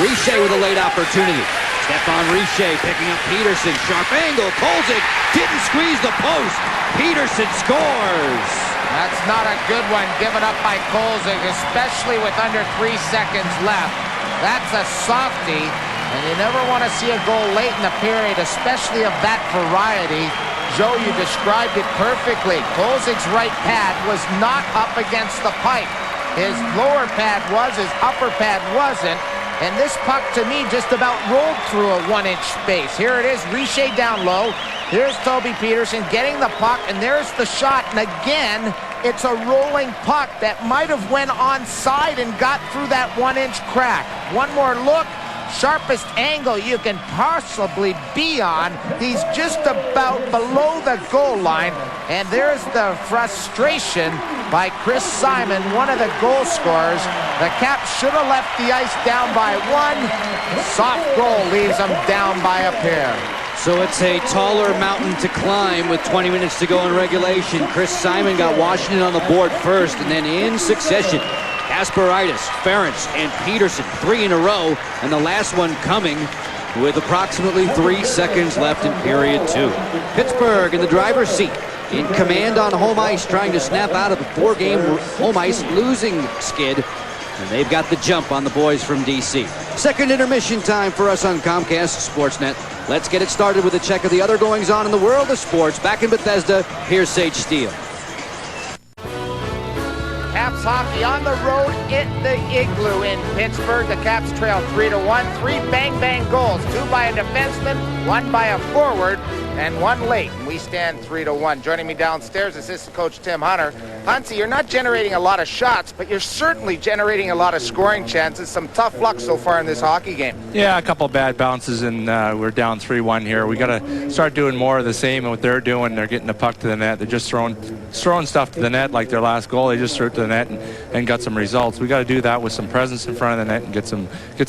Richer with a late opportunity. Stefan Richer picking up Peterson. Sharp angle. Kolzig didn't squeeze the post. Peterson scores. That's not a good one given up by Kolzig, especially with under 3 seconds left. That's a softie, and you never want to see a goal late in the period, especially of that variety. Joe, you described it perfectly. Kolzig's right pad was not up against the pipe. His lower pad was, his upper pad wasn't. And this puck, to me, just about rolled through a 1-inch space. Here it is, Richer down low. Here's Toby Peterson getting the puck, and there's the shot. And again, it's a rolling puck that might have went onside and got through that 1-inch crack. One more look. Sharpest angle you can possibly be on. He's just about below the goal line. And there's the frustration by Chris Simon, one of the goal scorers. The Caps should have left the ice down by 1. Soft goal leaves them down by a pair. So it's a taller mountain to climb with 20 minutes to go in regulation. Chris Simon got Washington on the board first, and then in succession, Kasparaitis, Ferentz, and Peterson, 3 in a row, and the last one coming with approximately 3 seconds left in period 2. Pittsburgh in the driver's seat, in command on home ice, trying to snap out of the 4-game home ice losing skid, and they've got the jump on the boys from D.C. Second intermission time for us on Comcast Sportsnet. Let's get it started with a check of the other goings-on in the world of sports. Back in Bethesda, here's Sage Steele. Caps hockey on the road at the Igloo in Pittsburgh. The Caps trail 3-1. 3 bang-bang goals. 2 by a defenseman, 1 by a forward, and 1 late. And we stand 3-1. Joining me downstairs, assistant coach Tim Hunter. Huntsy, you're not generating a lot of shots, but you're certainly generating a lot of scoring chances. Some tough luck so far in this hockey game. Yeah, a couple bad bounces, and we're down 3-1 here. We got to start doing more of the same. And what they're doing, they're getting the puck to the net. They're just throwing stuff to the net like their last goal. They just threw it to the net and got some results. We got to do that with some presence in front of the net and get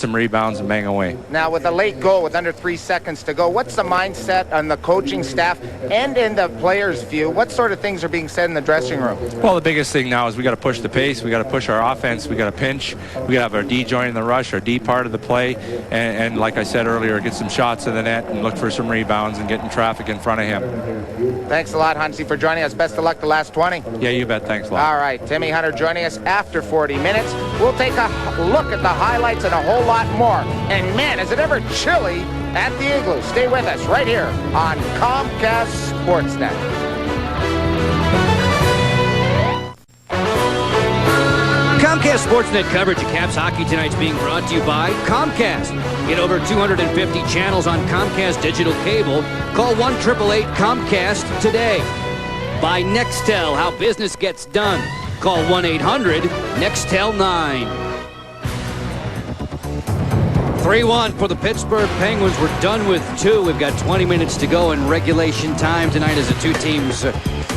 some rebounds and bang away. Now, with a late goal with under 3 seconds to go, what's the mindset on the coaching staff and in the players' view? What sort of things are being said in the dressing room? Well, the biggest thing now is we got to push the pace. We got to push our offense. We got to pinch. We got to have our D join in the rush, our D part of the play, and like I said earlier, get some shots in the net and look for some rebounds and getting traffic in front of him. Thanks a lot, Huntsy, for joining us. Best of luck the last 20. Yeah, you bet. Thanks a lot. All right, Timmy Hunter joining us after 40 minutes. We'll take a look at the highlights and a whole lot more. And man, is it ever chilly at the Igloo. Stay with us right here on Comcast Sportsnet. Comcast Sportsnet coverage of Caps hockey tonight's being brought to you by Comcast. Get over 250 channels on Comcast digital cable. Call 1-888-COMCAST today. By Nextel, how business gets done. Call 1-800-NEXTEL9. 3-1 for the Pittsburgh Penguins. We're done with 2. We've got 20 minutes to go in regulation time tonight as the two teams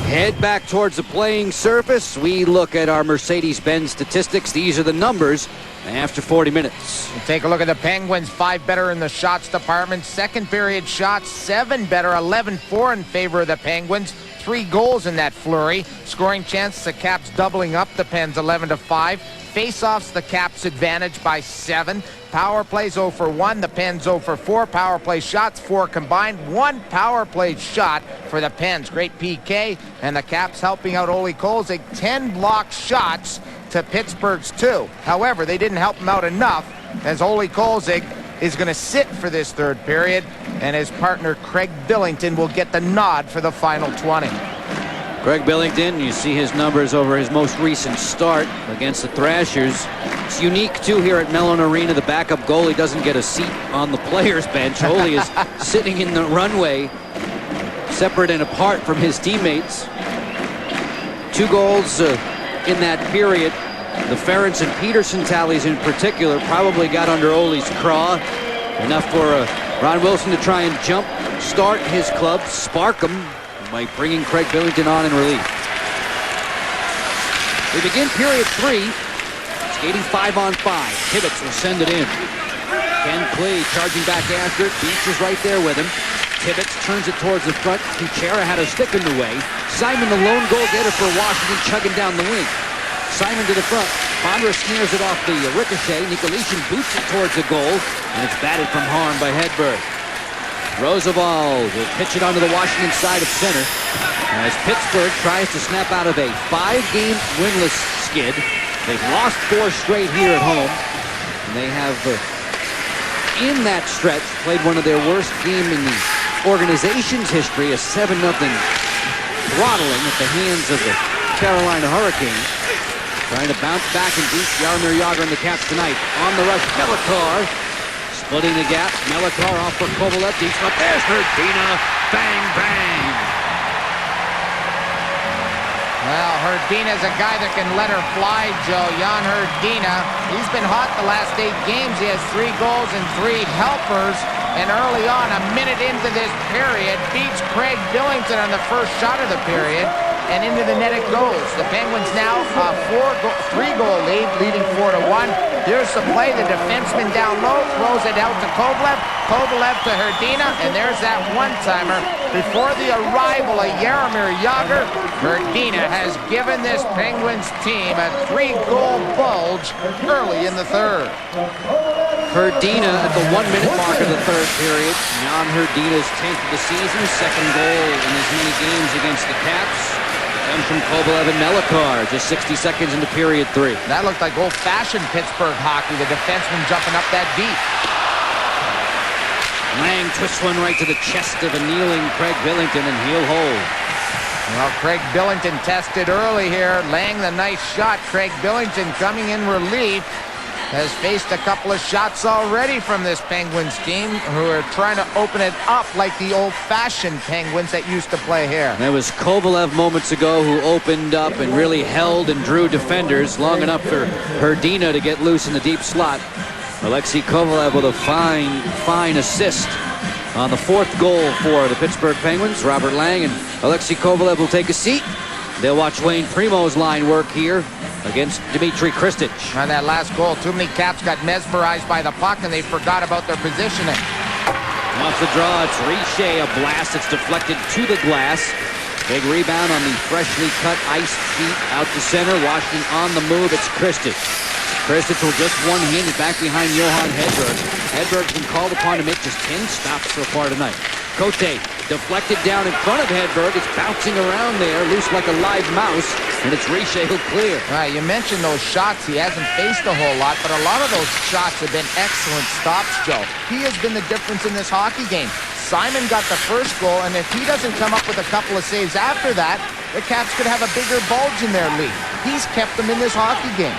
head back towards the playing surface. We look at our Mercedes-Benz statistics. These are the numbers after 40 minutes. We'll take a look at the Penguins. 5 better in the shots department. Second period shots, 7 better, 11-4 in favor of the Penguins. 3 goals in that flurry. Scoring chance, the Caps doubling up the Pens 11-5. Face-offs, the Caps advantage by 7. Power plays 0 for 1. The Pens 0 for 4. Power play shots 4 combined. 1 power play shot for the Pens. Great PK. And the Caps helping out Ole Kolzig. 10 block shots to Pittsburgh's 2. However, they didn't help him out enough, as Ole Kolzig is going to sit for this third period, and his partner Craig Billington will get the nod for the final 20. Craig Billington, you see his numbers over his most recent start against the Thrashers. It's unique, too, here at Mellon Arena. The backup goalie doesn't get a seat on the players' bench. Ole is sitting in the runway, separate and apart from his teammates. 2 goals in that period. The Ferentz and Peterson tallies in particular probably got under Ole's craw. Enough for Ron Wilson to try and jump start his club, spark him by bringing Craig Billington on in relief. We begin period 3. Skating 5-on-5. Tibbetts will send it in. Ken Klee charging back after it. Beach is right there with him. Tibbetts turns it towards the front. Kuchera had a stick in the way. Simon, the lone goal getter for Washington, chugging down the wing. Simon to the front. Bondra snares it off the ricochet. Nicolishin boots it towards the goal, and it's batted from harm by Hedberg. Roosevelt will pitch it onto the Washington side of center as Pittsburgh tries to snap out of a 5-game winless skid. They've lost 4 straight here at home, and they have, in that stretch, played one of their worst games in the organization's history, a 7-0 throttling at the hands of the Carolina Hurricanes. Trying to bounce back and beat Jaromir Jagr and the Caps tonight. On the rush, Melchior splitting the gap. Melchior off for Kovalev. Deep up. There's Hrdina. Bang, bang. Well, Hrdina's a guy that can let her fly, Joe. Jan Hrdina. He's been hot the last 8 games. He has 3 goals and 3 helpers. And early on, a minute into this period, beats Craig Billington on the first shot of the period. And into the net it goes. The Penguins now 3-goal lead, leading 4-1. Here's the play. The defenseman down low throws it out to Kovalev. Kovalev to Hrdina, and there's that one-timer. Before the arrival of Jaromir Jagr, Hrdina has given this Penguins team a 3-goal bulge early in the third. Hrdina at the 1-minute mark of the third period. Jan Hrdina's 10th of the season, 2nd goal in as many games against the Caps. Comes from Kovalev and Melchior, just 60 seconds into period 3. That looked like old-fashioned Pittsburgh hockey, the defenseman jumping up that deep. Lang twists one right to the chest of a kneeling Craig Billington, and he'll hold. Well, Craig Billington tested early here. Lang the nice shot. Craig Billington coming in relief. Has faced a couple of shots already from this Penguins team, who are trying to open it up like the old-fashioned Penguins that used to play here. That was Kovalev moments ago who opened up and really held and drew defenders long enough for Hrdina to get loose in the deep slot. Alexei Kovalev with a fine assist on the 4th goal for the Pittsburgh Penguins. Robert Lang and Alexei Kovalev will take a seat. They'll watch Wayne Primo's line work here against Dmitry Kristich. On that last goal, too many Caps got mesmerized by the puck, and they forgot about their positioning. Off the draw, it's Richer, a blast. It's deflected to the glass. Big rebound on the freshly cut ice sheet out to center. Washington on the move. It's Kristich. Kristich will just one-handed back behind Johan Hedberg. Hedberg's been called upon to make just 10 stops so far tonight. Cote deflected down in front of Hedberg. It's bouncing around there, loose like a live mouse, and it's Richer who'll clear. Right, you mentioned those shots. He hasn't faced a whole lot, but a lot of those shots have been excellent stops, Joe. He has been the difference in this hockey game. Simon got the first goal, and if he doesn't come up with a couple of saves after that, the Caps could have a bigger bulge in their lead. He's kept them in this hockey game.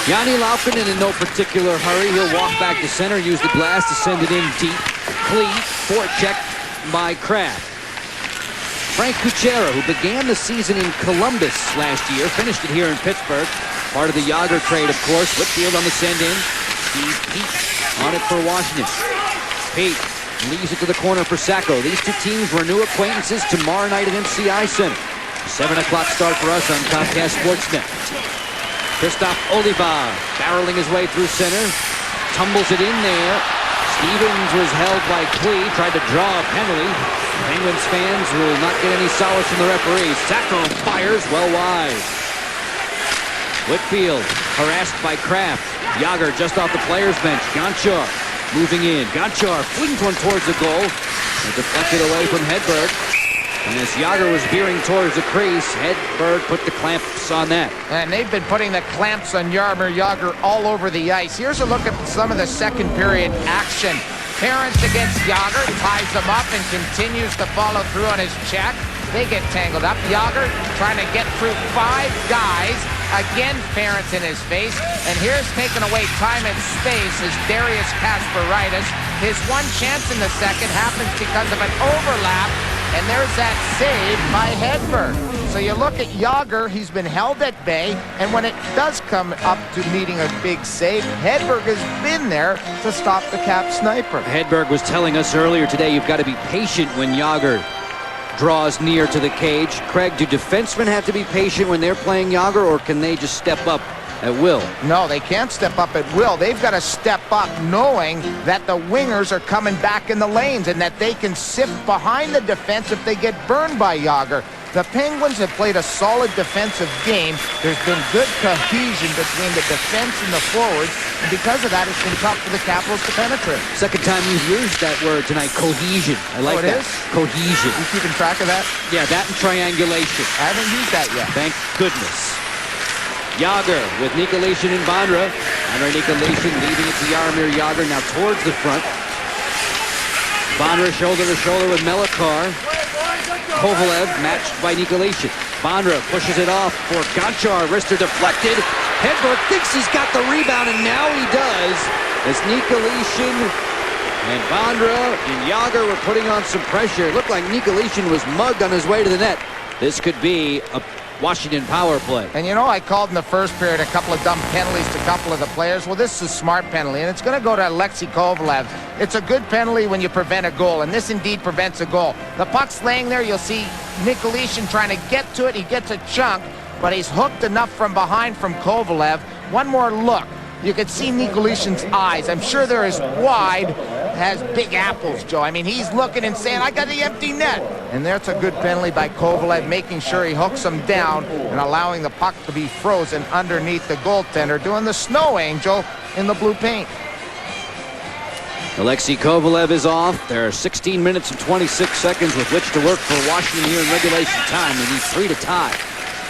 Yanni Laukkanen in no particular hurry. He'll walk back to center, use the glass to send it in deep. Klee, forecheck by Kraft. Frank Kuchera, who began the season in Columbus last year, finished it here in Pittsburgh. Part of the Jagr trade, of course. Whitfield on the send-in. Steve Pete on it for Washington. Pete leaves it to the corner for Sacco. These two teams were new acquaintances tomorrow night at MCI Center. 7 o'clock start for us on Comcast Sportsnet. Christoph Oliva barreling his way through center. Tumbles it in there. Stevens was held by Klee. Tried to draw a penalty. Penguins fans will not get any solace from the referees. Sacco fires well wide. Whitfield harassed by Kraft. Yager just off the players' bench. Gonchar moving in. Gonchar flings one towards the goal. And deflected away from Hedberg. And as Yager was veering towards the crease, Hedberg put the clamps on that. And they've been putting the clamps on Jaromir Jagr all over the ice. Here's a look at some of the second period action. Ference against Jagr, ties him up and continues to follow through on his check. They get tangled up. Jagr trying to get through 5 guys. Again, Ference in his face. And here's taking away time and space is Darius Kasparaitis. His one chance in the second happens because of an overlap. And there's that save by Hedberg. So you look at Jagr, he's been held at bay, and when it does come up to needing a big save, Hedberg has been there to stop the Cap sniper. Hedberg was telling us earlier today you've got to be patient when Jagr draws near to the cage. Craig, do defensemen have to be patient when they're playing Jagr, or can they just step up at will? No, they can't step up at will. They've got to step up knowing that the wingers are coming back in the lanes and that they can sift behind the defense if they get burned by Jagr. The Penguins have played a solid defensive game. There's been good cohesion between the defense and the forwards, and because of that, it's been tough for the Capitals to penetrate. Second time you've used that word tonight, cohesion. I like that. Is? Cohesion. You keeping track of that? Yeah, that and triangulation. I haven't used that yet. Thank goodness. Jagr with Nikolation and Bondra. Andrei Nikolation leaving it to Jaromir Jagr now towards the front. Bondra shoulder to shoulder with Melikar. Kovalev matched by Nikolation. Bondra pushes it off for Gonchar. Wrister deflected. Hedberg thinks he's got the rebound, and now he does. As Nikolation and Bondra and Jagr were putting on some pressure. It looked like Nikolation was mugged on his way to the net. This could be a Washington power play. And you know, I called in the first period a couple of dumb penalties to a couple of the players. Well, this is a smart penalty, and it's going to go to Alexei Kovalev. It's a good penalty when you prevent a goal, and this indeed prevents a goal. The puck's laying there. You'll see Nikolation trying to get to it. He gets a chunk, but he's hooked enough from behind from Kovalev. One more look. You can see Nikolation's eyes. I'm sure they're as wide as Big Apples, Joe. I mean, he's looking and saying, I got the empty net. And that's a good penalty by Kovalev, making sure he hooks him down and allowing the puck to be frozen underneath the goaltender, doing the snow angel in the blue paint. Alexei Kovalev is off. There are 16 minutes and 26 seconds with which to work for Washington here in regulation time. They need 3 to tie.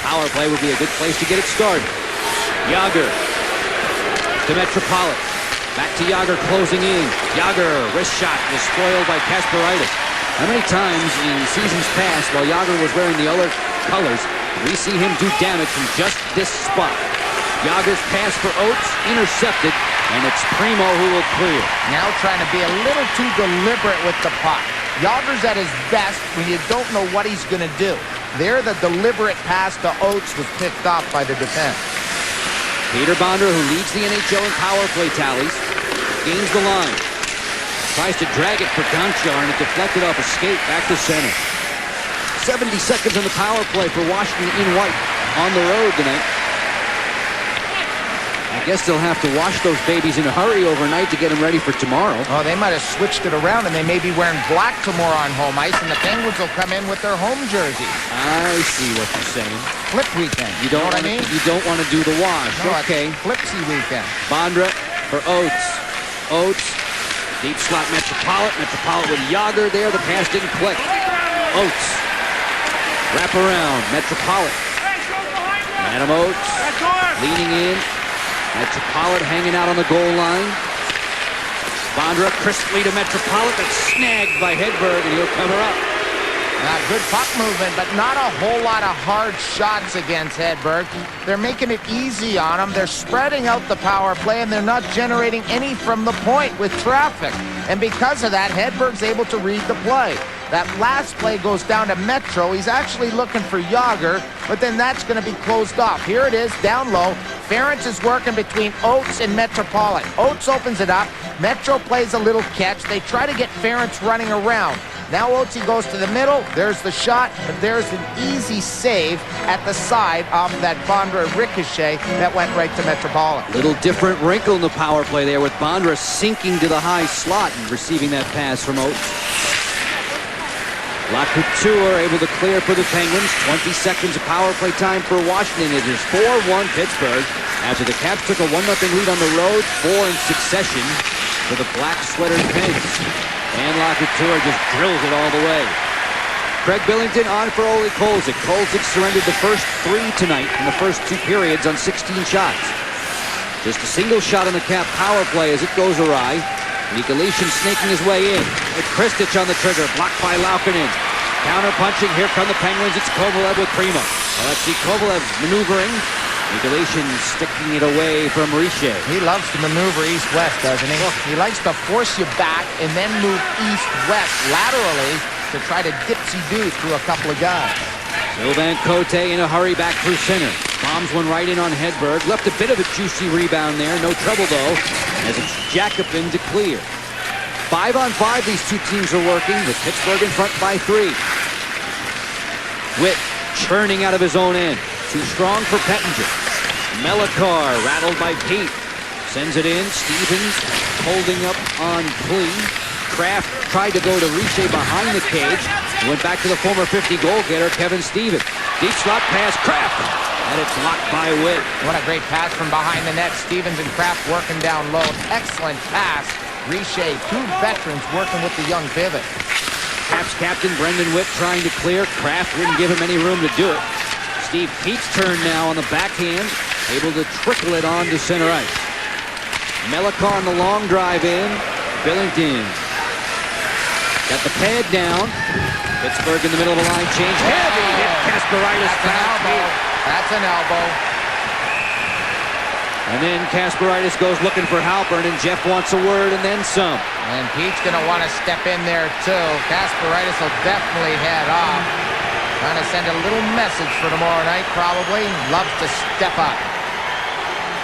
Power play would be a good place to get it started. Jagr to Metropolitan. Back to Jagr closing in. Jagr, wrist shot, was spoiled by Kasparaitis. How many times in seasons past, while Jagr was wearing the other colors, we see him do damage from just this spot? Jagr's pass for Oates, intercepted, and it's Primo who will clear. Now trying to be a little too deliberate with the puck. Jagr's at his best when you don't know what he's going to do. There, the deliberate pass to Oates was picked off by the defense. Peter Bondra, who leads the NHL in power play tallies, gains the line. Tries to drag it for Gonchar, and it deflected off a skate back to center. 70 seconds on the power play for Washington in white on the road tonight. I guess they'll have to wash those babies in a hurry overnight to get them ready for tomorrow. Oh, they might have switched it around, and they may be wearing black tomorrow on home ice, and the Penguins will come in with their home jerseys. I see what you're saying. Flip weekend. You don't know what wanna, I mean? You don't want to do the wash. No, okay. Flipsy weekend. Bondra for Oates. Oates. Deep slot Metropolitan. Metropolitan with Jagr there. The pass didn't click. Oates. Wrap around. Metropolitan. Adam Oates. Leaning in. Metropolitan hanging out on the goal line. Bondra crisply to Metropolitan. That's snagged by Hedberg, and he'll cover up. Good puck movement, but not a whole lot of hard shots against Hedberg. They're making it easy on him. They're spreading out the power play, and they're not generating any from the point with traffic. And because of that, Hedberg's able to read the play. That last play goes down to Metro. He's actually looking for Yager, but then that's going to be closed off. Here it is, down low. Ferentz is working between Oates and Metropolitan. Oates opens it up. Metro plays a little catch. They try to get Ferentz running around. Now Oatesy goes to the middle. There's the shot, but there's an easy save at the side of that Bondra ricochet that went right to Metropolitan. Little different wrinkle in the power play there with Bondra sinking to the high slot and receiving that pass from Oates. Lacouture able to clear for the Penguins. 20 seconds of power play time for Washington. It is 4-1 Pittsburgh after the Caps took a 1-0 lead on the road, 4 in succession for the black sweater Pens. And Lacouture just drills it all the way. Craig Billington on for Ole Kolzig. Kolzig surrendered the first 3 tonight in the first 2 periods on 16 shots. Just a single shot on the Cap power play as it goes awry. Nikolitin snaking his way in. With Kristich on the trigger, blocked by Laukkonen. Counter punching, here come the Penguins. It's Kovalev with Primo. Well, let's see Kovalev maneuvering. Nikolitin sticking it away from Richer. He loves to maneuver east-west, doesn't he? He likes to force you back and then move east-west laterally to try to dipsy-do through a couple of guys. Sylvain Cote in a hurry back through center. Bombs one right in on Hedberg. Left a bit of a juicy rebound there. No trouble, though, as it's Jacobin to clear. 5-on-5 these two teams are working, with Pittsburgh in front by 3. Witt churning out of his own end. Too strong for Pettinger. Melikar rattled by Pete. Sends it in. Stevens holding up on Klee. Kraft tried to go to Richer behind the cage. Went back to the former 50 goal getter, Kevin Stevens. Deep slot pass, Kraft. And it's blocked by Witt. What a great pass from behind the net. Stevens and Kraft working down low. Excellent pass. Richer, 2 veterans working with the young pivot. Caps captain Brendan Witt trying to clear. Kraft wouldn't give him any room to do it. Steve Pete's turn now on the backhand. Able to trickle it on to center ice. Melikar on the long drive in. Billington. Got the pad down. Pittsburgh in the middle of the line change. Heavy hit. Kasparaitis. That's an elbow. That's an elbow. And then Kasparaitis goes looking for Halpern, and Jeff wants a word and then some. And Pete's going to want to step in there, too. Kasparaitis will definitely head off. Trying to send a little message for tomorrow night, probably. Loves to step up.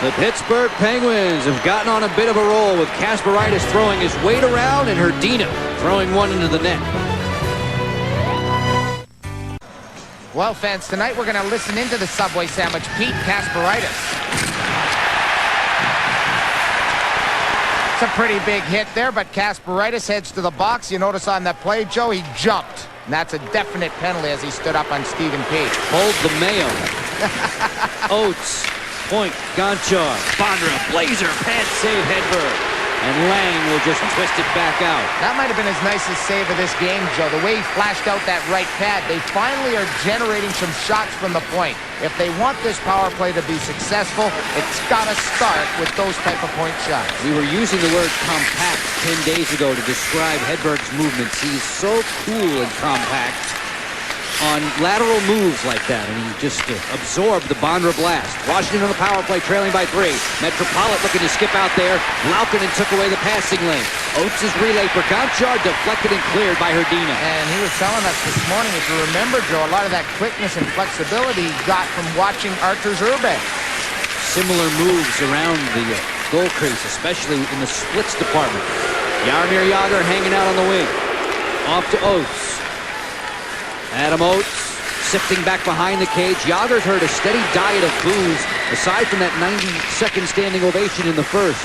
The Pittsburgh Penguins have gotten on a bit of a roll with Kasparaitis throwing his weight around and Hrdina throwing one into the net. Well, fans, tonight we're going to listen into the Subway sandwich. Pete Kasparaitis. It's a pretty big hit there, but Kasparaitis heads to the box. You notice on that play, Joe, he jumped. And that's a definite penalty as he stood up on Stephen Pete. Hold the mayo. Oates, point, Gonchar, Bondra, Blazer, pad save, Hedberg. And Lang will just twist it back out. That might have been his nicest save of this game, Joe. The way he flashed out that right pad. They finally are generating some shots from the point. If they want this power play to be successful, it's got to start with those type of point shots. We were using the word compact 10 days ago to describe Hedberg's movements. He's so cool and compact on lateral moves like that, and he just absorbed the Bondra blast. Washington on the power play, trailing by 3. Metropolitan looking to skip out there. Laukkonen took away the passing lane. Oates' relay for Gonchar, deflected and cleared by Hrdina. And he was telling us this morning, if you remember, Joe, a lot of that quickness and flexibility he got from watching Artur Zerbe. Similar moves around the goal crease, especially in the splits department. Jaromir Jagr hanging out on the wing. Off to Oates. Adam Oates sifting back behind the cage. Jagr's heard a steady diet of boos aside from that 90-second standing ovation in the first.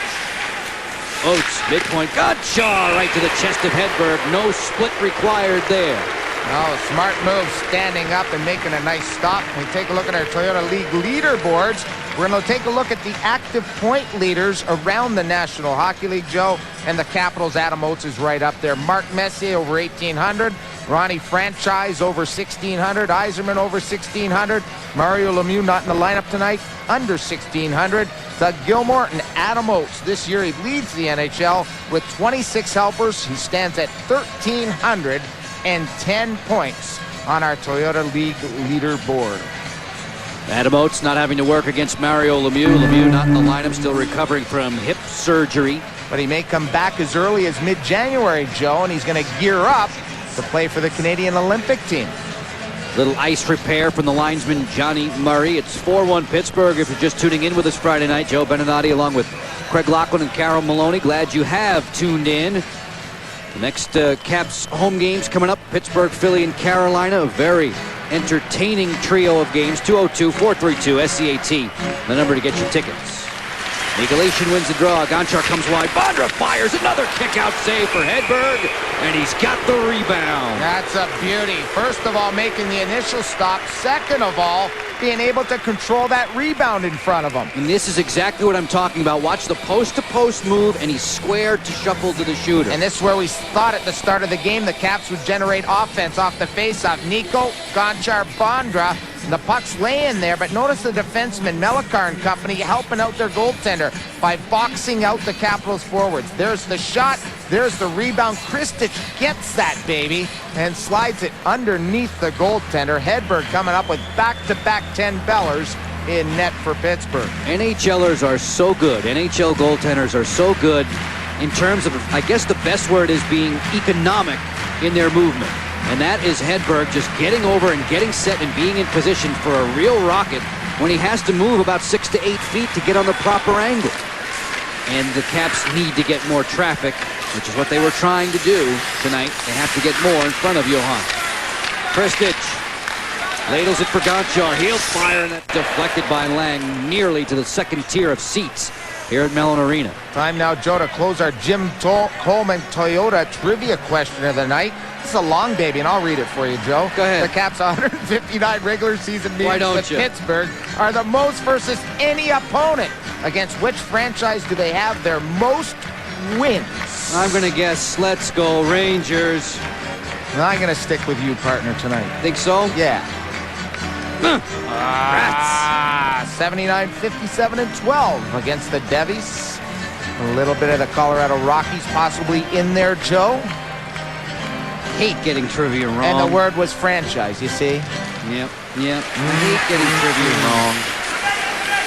Oates, midpoint, Gonchar right to the chest of Hedberg. No split required there. Oh, smart move, standing up and making a nice stop. We take a look at our Toyota League leaderboards. We're going to take a look at the active point leaders around the National Hockey League, Joe. And the Capitals, Adam Oates is right up there. Mark Messier over 1,800. Ronnie Franchise over 1,600. Yzerman over 1,600. Mario Lemieux not in the lineup tonight, under 1,600. Doug Gilmour and Adam Oates. This year he leads the NHL with 26 helpers. He stands at 1,310 points on our Toyota League leaderboard. Adam Oates not having to work against Mario Lemieux. Lemieux not in the lineup, still recovering from hip surgery. But he may come back as early as mid-January, Joe, and he's going to gear up to play for the Canadian Olympic team. Little ice repair from the linesman Johnny Murray. It's 4-1 Pittsburgh. If you're just tuning in with us Friday night, Joe Beninati along with Craig Laughlin and Carol Maloney. Glad you have tuned in. The next Caps home games coming up. Pittsburgh, Philly, and Carolina. A very entertaining trio of games. 202-432-SCAT. The number to get your tickets. Nikolation wins the draw. Gonchar comes wide. Bondra fires another kick-out save for Hedberg, and he's got the rebound. That's a beauty. First of all, making the initial stop. Second of all, being able to control that rebound in front of him. And this is exactly what I'm talking about. Watch the post-to-post move, and he's squared to shuffle to the shooter. And this is where we thought at the start of the game the Caps would generate offense off the face-off. Nico, Gonchar, Bondra. The puck's laying there, but notice the defenseman, Melikar and company, helping out their goaltender by boxing out the Capitals forwards. There's the shot. There's the rebound. Kristich gets that, baby, and slides it underneath the goaltender. Hedberg coming up with back-to-back 10-bellers in net for Pittsburgh. NHLers are so good. NHL goaltenders are so good in terms of, I guess the best word is being economic in their movement. And that is Hedberg just getting over and getting set and being in position for a real rocket when he has to move about 6 to 8 feet to get on the proper angle. And the Caps need to get more traffic, which is what they were trying to do tonight. They have to get more in front of Johan. Kristich ladles it for Gonchar. He'll fire, and that's deflected by Lang nearly to the second tier of seats here at Mellon Arena. Time now, Joe, to close our Jim Coleman Toyota trivia question of the night. It's a long baby, and I'll read it for you, Joe. Go ahead. The Caps' 159 regular season meetings with Pittsburgh are the most versus any opponent. Against which franchise do they have their most wins? I'm going to guess, let's go Rangers. I'm going to stick with you, partner, tonight. Think so? Yeah. Rats. 79, 57, and 12 against the Devies. A little bit of the Colorado Rockies possibly in there, Joe. Hate getting trivia wrong. And the word was franchise, you see? Yep. Hate getting trivia wrong.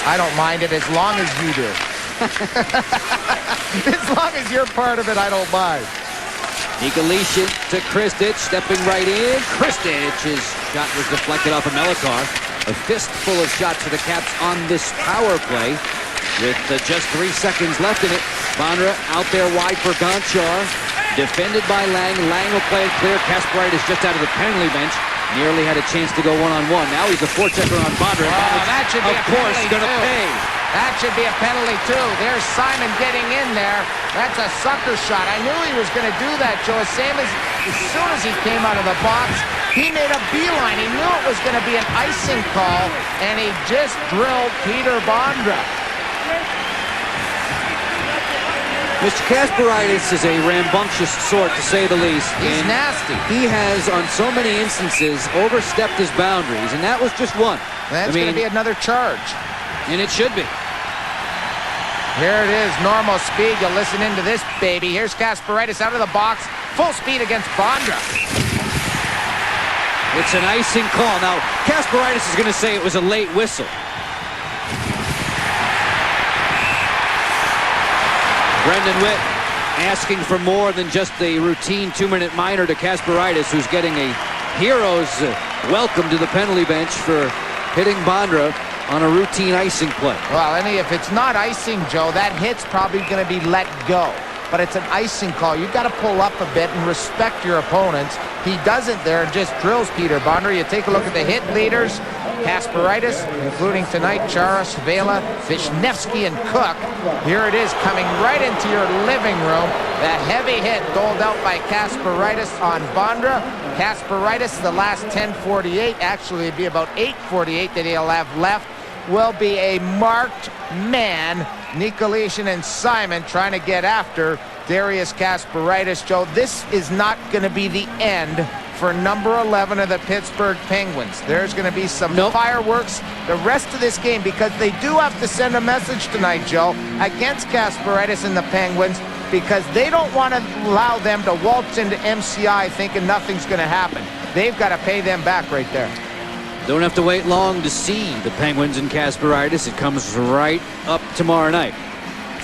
I don't mind it as long as you do. As long as you're part of it, I don't mind. Nikolation to Kristich, stepping right in. Kristich's shot was deflected off of Melikar. A fistful of shots for the Caps on this power play with just 3 seconds left in it. Bondra out there wide for Gonchar. Defended by Lang. Lang will play it clear. Kasparaitis just out of the penalty bench. Nearly had a chance to go one-on-one. Now he's a forechecker on Bondra. That should be of course going to pay. That should be a penalty, too. There's Simon getting in there. That's a sucker shot. I knew he was going to do that, Joe. As soon as he came out of the box, he made a beeline. He knew it was going to be an icing call, and he just drilled Peter Bondra. Mr. Kasparaitis is a rambunctious sort, to say the least. He's nasty. He has, on so many instances, overstepped his boundaries, and that was just one. That's going to be another charge. And it should be. Here it is, normal speed. You'll listen into this, baby. Here's Kasparaitis out of the box. Full speed against Bondra. It's an icing call. Now, Kasparaitis is going to say it was a late whistle. Brendan Witt asking for more than just the routine 2-minute minor to Kasparaitis, who's getting a hero's welcome to the penalty bench for hitting Bondra on a routine icing play. Well, if it's not icing, Joe, that hit's probably going to be let go. But it's an icing call. You've got to pull up a bit and respect your opponents. He doesn't there and just drills Peter Bondra. You take a look at the hit leaders. Kasparaitis, including tonight, Chara, Svela, Vishnevsky, and Cook. Here it is, coming right into your living room. That heavy hit doled out by Kasparaitis on Bondra. Kasparaitis, the last 10:48, actually it'd be about 8:48 that he'll have left, will be a marked man. Nikolation and Simon trying to get after Darius Kasparaitis. Joe, this is not going to be the end for number 11 of the Pittsburgh Penguins. There's going to be some fireworks the rest of this game because they do have to send a message tonight, Joe, against Kasparaitis and the Penguins because they don't want to allow them to waltz into MCI thinking nothing's going to happen. They've got to pay them back right there. Don't have to wait long to see the Penguins and Kasparaitis. It comes right up tomorrow night.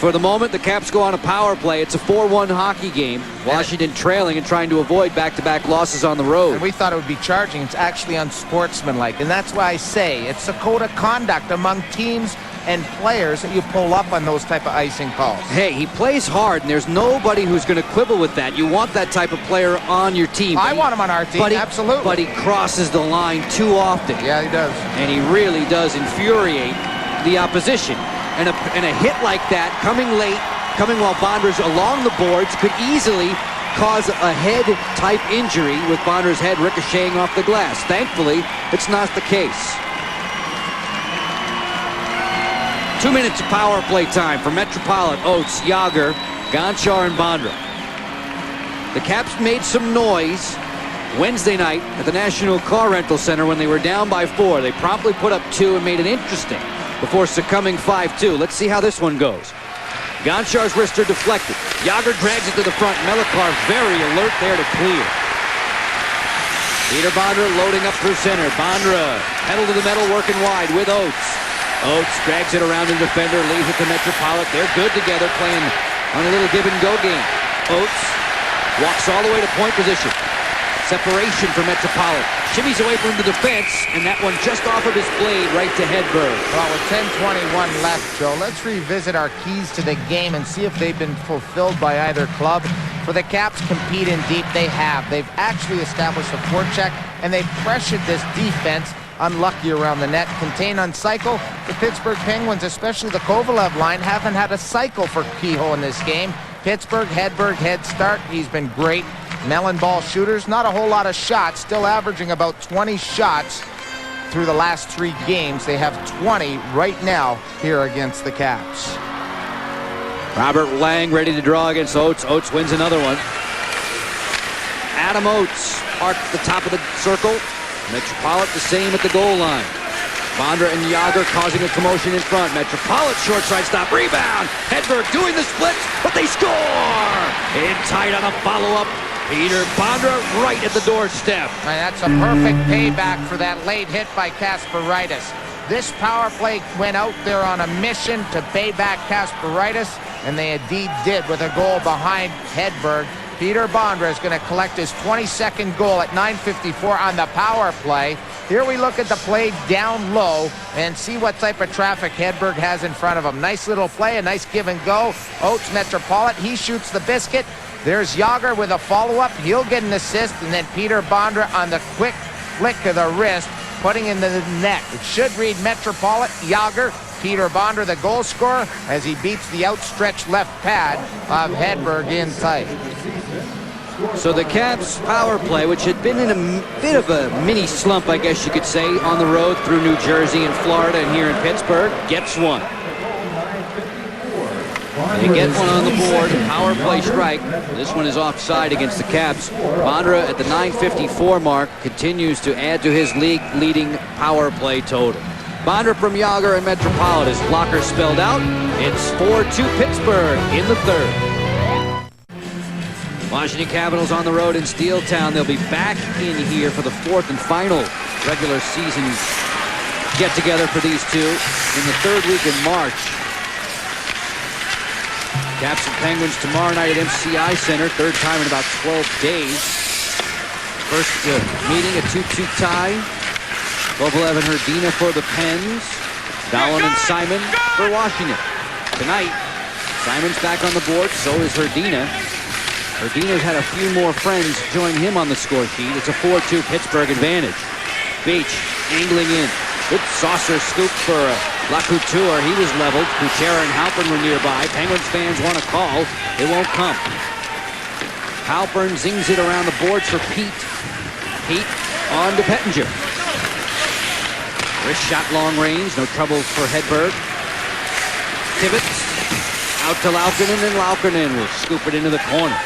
For the moment, the Caps go on a power play. It's a 4-1 hockey game. Washington trailing and trying to avoid back-to-back losses on the road. And we thought it would be charging. It's actually unsportsmanlike. And that's why I say it's a code of conduct among teams and players that you pull up on those type of icing calls. Hey, he plays hard, and there's nobody who's going to quibble with that. You want that type of player on your team. I want him on our team, absolutely. But he crosses the line too often. Yeah, he does. And he really does infuriate the opposition. And a hit like that, coming late, coming while Bondra's along the boards, could easily cause a head-type injury with Bondra's head ricocheting off the glass. Thankfully, it's not the case. 2 minutes of power play time for Metropolitan, Oates, Yager, Gonchar, and Bondra. The Caps made some noise Wednesday night at the National Car Rental Center when they were down by 4. They promptly put up 2 and made it interesting before succumbing 5-2. Let's see how this one goes. Gonchar's wrister deflected. Yager drags it to the front. Melikar very alert there to clear. Peter Bondra loading up through center. Bondra pedal to the metal, working wide with Oates. Oates drags it around the defender, leaves it to Metropolitan. They're good together, playing on a little give-and-go game. Oates walks all the way to point position. Separation for Metropolitan. Shimmies away from the defense, and that one just off of his blade right to Hedberg. Well, with 10:21 left, Joe, let's revisit our keys to the game and see if they've been fulfilled by either club. For the Caps, compete in deep, they have. They've actually established a forecheck, and they've pressured this defense. Unlucky around the net. Contain on cycle. The Pittsburgh Penguins, especially the Kovalev line, haven't had a cycle for Kehoe in this game. Pittsburgh, Hedberg, head start. He's been great. Melon ball shooters, not a whole lot of shots, still averaging about 20 shots through the last 3 games. They have 20 right now here against the Caps. Robert Lang ready to draw against Oates. Oates wins another one. Adam Oates parked at the top of the circle. Metropolitan the same at the goal line. Bondra and Yager causing a commotion in front. Metropolitan short side stop, rebound. Hedberg doing the splits, but they score! In tight on a follow-up. Peter Bondra right at the doorstep. And that's a perfect payback for that late hit by Kasparaitis. This power play went out there on a mission to pay back Kasparaitis, and they indeed did with a goal behind Hedberg. Peter Bondra is going to collect his 22nd goal at 9:54 on the power play. Here we look at the play down low and see what type of traffic Hedberg has in front of him. Nice little play, a nice give and go. Oates, Metropolitan, he shoots the biscuit. There's Yager with a follow-up. He'll get an assist, and then Peter Bondra on the quick flick of the wrist, putting into the net. It should read Metropolitan, Yager, Peter Bondra, the goal scorer, as he beats the outstretched left pad of Hedberg in tight. So the Caps power play, which had been in a bit of a mini slump, I guess you could say, on the road through New Jersey and Florida and here in Pittsburgh, gets one. They get one on the board, power play strike. This one is offside against the Caps. Bondra at the 9:54 mark continues to add to his league-leading power play total. Bondra from Yager and Metropolitan. His blocker spelled out. It's 4-2 Pittsburgh in the third. Washington Capitals on the road in Steeltown. They'll be back in here for the 4th and final regular season get-together for these two in the 3rd week in March. Caps and Penguins tomorrow night at MCI Center. 3rd time in about 12 days. First meeting, a 2-2 tie. Kovalev and Hrdina for the Pens. Dallin and Simon for Washington. Tonight, Simon's back on the board, so is Hrdina. Hrdina's had a few more friends join him on the score sheet. It's a 4-2 Pittsburgh advantage. Beach angling in. Good saucer scoop for Lacouture. He was leveled. Kuchera and Halpern were nearby. Penguins fans want a call. It won't come. Halpern zings it around the boards for Pete. Pete on to Pettinger. Wrist shot long range. No trouble for Hedberg. Tibbetts out to Laukkonen, and Laukkonen will scoop it into the corner.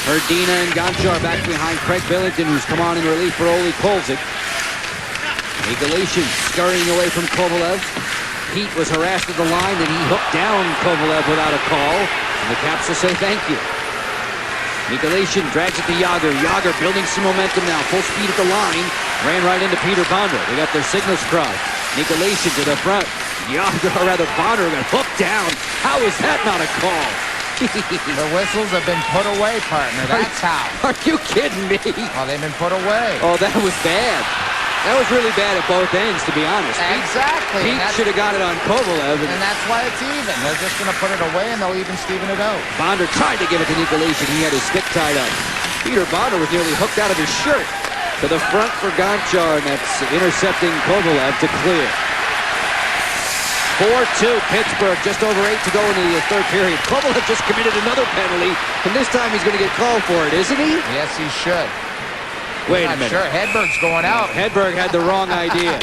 Hrdina and Gonchar back behind Craig Billington, who's come on in relief for Ole Kolzig. Nikolation scurrying away from Kovalev. Pete was harassed at the line, and he hooked down Kovalev without a call. And the Caps will say thank you. Nikolation drags it to Yager. Yager building some momentum now. Full speed at the line. Ran right into Peter Bondra. They got their signals crossed. Nikolation to the front. Bonner got hooked down. How is that not a call? The whistles have been put away, partner. That's how. Are you kidding me? Well, they've been put away. Oh, that was bad. That was really bad at both ends, to be honest. Exactly. Pete should have got it on Kovalev. And that's why it's even. They're just going to put it away, and they'll even Steven it out. Bonder tried to give it to Nikolation. He had his stick tied up. Peter Bonder was nearly hooked out of his shirt. To the front for Gonchar, and that's intercepting Kovalev to clear. 4-2 Pittsburgh, just over 8 to go in the third period. Kovalev just committed another penalty, and this time he's going to get called for it, isn't he? Yes, he should. Wait a minute. Sure, Hedberg's going out. Hedberg had the wrong idea.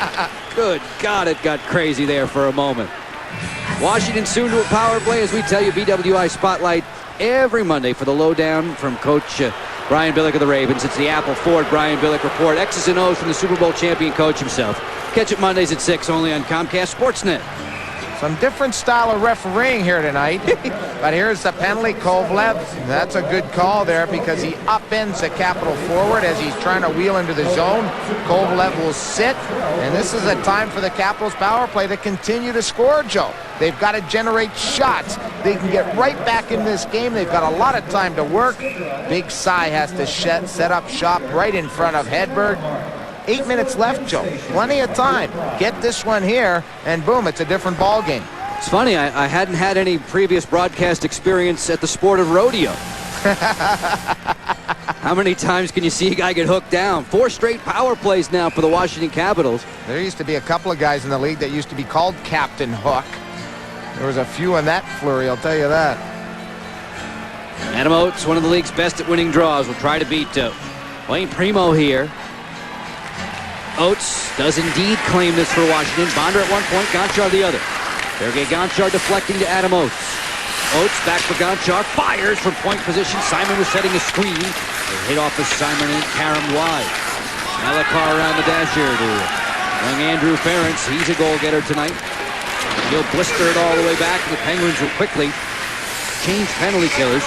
Good God, it got crazy there for a moment. Washington soon to a power play as we tell you BWI Spotlight every Monday for the lowdown from Coach Brian Billick of the Ravens. It's the Apple Ford Brian Billick Report. X's and O's from the Super Bowl champion coach himself. Catch it Mondays at 6 only on Comcast Sportsnet. Some different style of refereeing here tonight. But here's the penalty, Kovalev. That's a good call there because he upends the Capital forward as he's trying to wheel into the zone. Kovalev will sit, and this is a time for the Capitals power play to continue to score, Joe. They've got to generate shots. They can get right back in this game. They've got a lot of time to work. Big Cy has to set up shop right in front of Hedberg. 8 minutes left, Joe. Plenty of time. Get this one here, and boom, it's a different ball game. It's funny, I hadn't had any previous broadcast experience at the sport of rodeo. How many times can you see a guy get hooked down? 4 straight power plays now for the Washington Capitals. There used to be a couple of guys in the league that used to be called Captain Hook. There was a few in that flurry, I'll tell you that. Adam Oates, one of the league's best at winning draws, will try to beat Wayne Primo here. Oates does indeed claim this for Washington. Bonder at one point, Gonchar the other. Sergei Gonchar deflecting to Adam Oates. Oates back for Gonchar, fires from point position. Simon was setting a screen. They hit off of Simon and caromed wide. Malakar around the dash here to young Andrew Ferentz. He's a goal-getter tonight. He'll blister it all the way back. The Penguins will quickly change penalty killers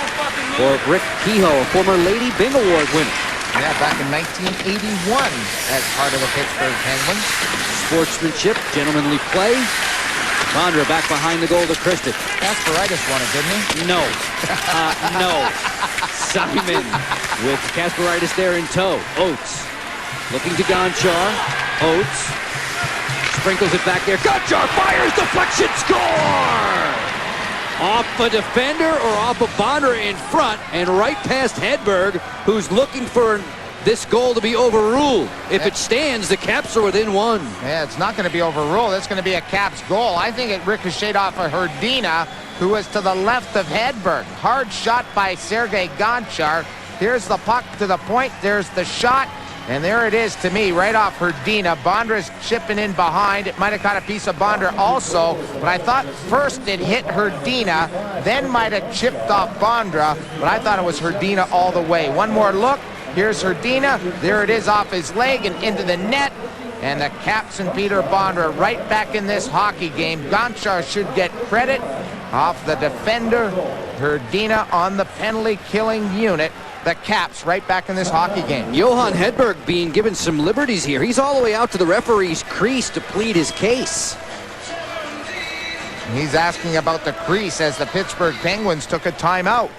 for Rick Kehoe, a former Lady Byng Award winner. Yeah, back in 1981 as part of the Pittsburgh Penguins. Sportsmanship, gentlemanly play. Bondra back behind the goal to Christie. Kasparaitis won it, didn't he? No. No. Simon with Kasparaitis there in tow. Oates looking to Gonchar. Oates sprinkles it back there. Gonchar fires, deflection, score! Off a defender or off a Bonder in front and right past Hedberg, who's looking for this goal to be overruled. If it stands, the Caps are within 1. Yeah, it's not going to be overruled. It's going to be a Caps goal. I think it ricocheted off of Hrdina, who was to the left of Hedberg. Hard shot by Sergei Gonchar. Here's the puck to the point. There's the shot. And there it is to me, right off Hrdina. Bondra's chipping in behind. It might have caught a piece of Bondra also, but I thought first it hit Hrdina, then might have chipped off Bondra, but I thought it was Hrdina all the way. One more look. Here's Hrdina. There it is off his leg and into the net. And the Caps and Peter Bondra right back in this hockey game. Gonchar should get credit off the defender. Hrdina on the penalty-killing unit. The Caps right back in this hockey game. Johan Hedberg being given some liberties here. He's all the way out to the referee's crease to plead his case. He's asking about the crease as the Pittsburgh Penguins took a timeout.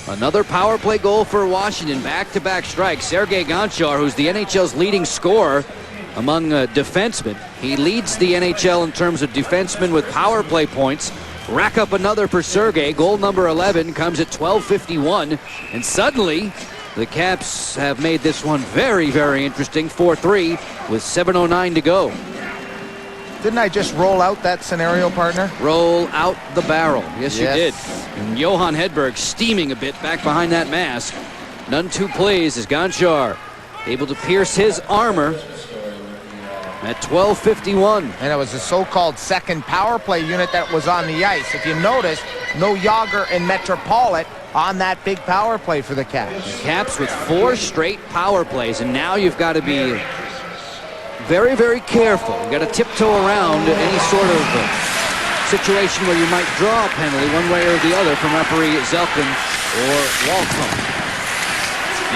Another power play goal for Washington. Back-to-back strikes. Sergei Gonchar, who's the NHL's leading scorer among defensemen. He leads the NHL in terms of defensemen with power play points. Rack up another for Sergei. Goal number 11 comes at 12:51. And suddenly, the Caps have made this one very, very interesting. 4-3 with 7:09 to go. Didn't I just roll out that scenario, partner? Roll out the barrel. Yes, you did. Yes. And Johan Hedberg steaming a bit back behind that mask. None too pleased as Gonchar able to pierce his armor at 12:51. And it was the so-called second power play unit that was on the ice. If you notice, no Yager and Metropole on that big power play for the Caps. The Caps with 4 straight power plays, and now you've got to be very, very careful. You've got to tiptoe around any sort of situation where you might draw a penalty one way or the other from referee Zelkin or Walcombe.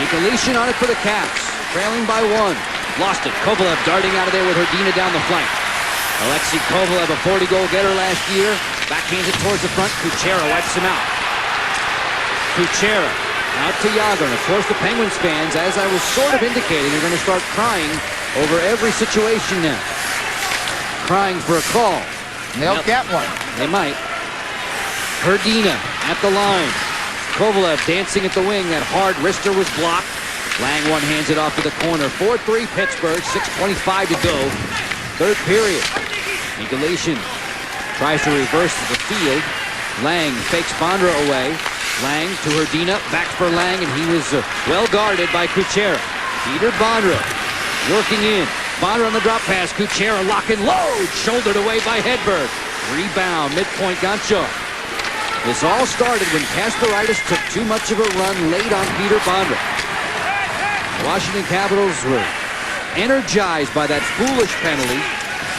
Nikolation on it for the Caps, trailing by 1. Lost it. Kovalev darting out of there with Hrdina down the flank. Alexei Kovalev, a 40-goal getter last year. Backhands it towards the front. Kuchera wipes him out. Kuchera out to Yager. And of course, the Penguins fans, as I was sort of indicating, are going to start crying over every situation now. Crying for a call. They'll get one. They might. Herdina at the line. Kovalev dancing at the wing. That hard wrister was blocked. Lang one-hands it off to the corner. 4-3 Pittsburgh. 6:25 to go. Third period. Nikolation tries to reverse the field. Lang fakes Bondra away. Lang to Herdina. Back for Lang, and he was well guarded by Kuchera. Peter Bondra working in. Bondra on the drop pass. Kuchera lock and load. Shouldered away by Hedberg. Rebound. Midpoint Gonchar. This all started when Kasparaitis took too much of a run late on Peter Bondra. The Washington Capitals were energized by that foolish penalty.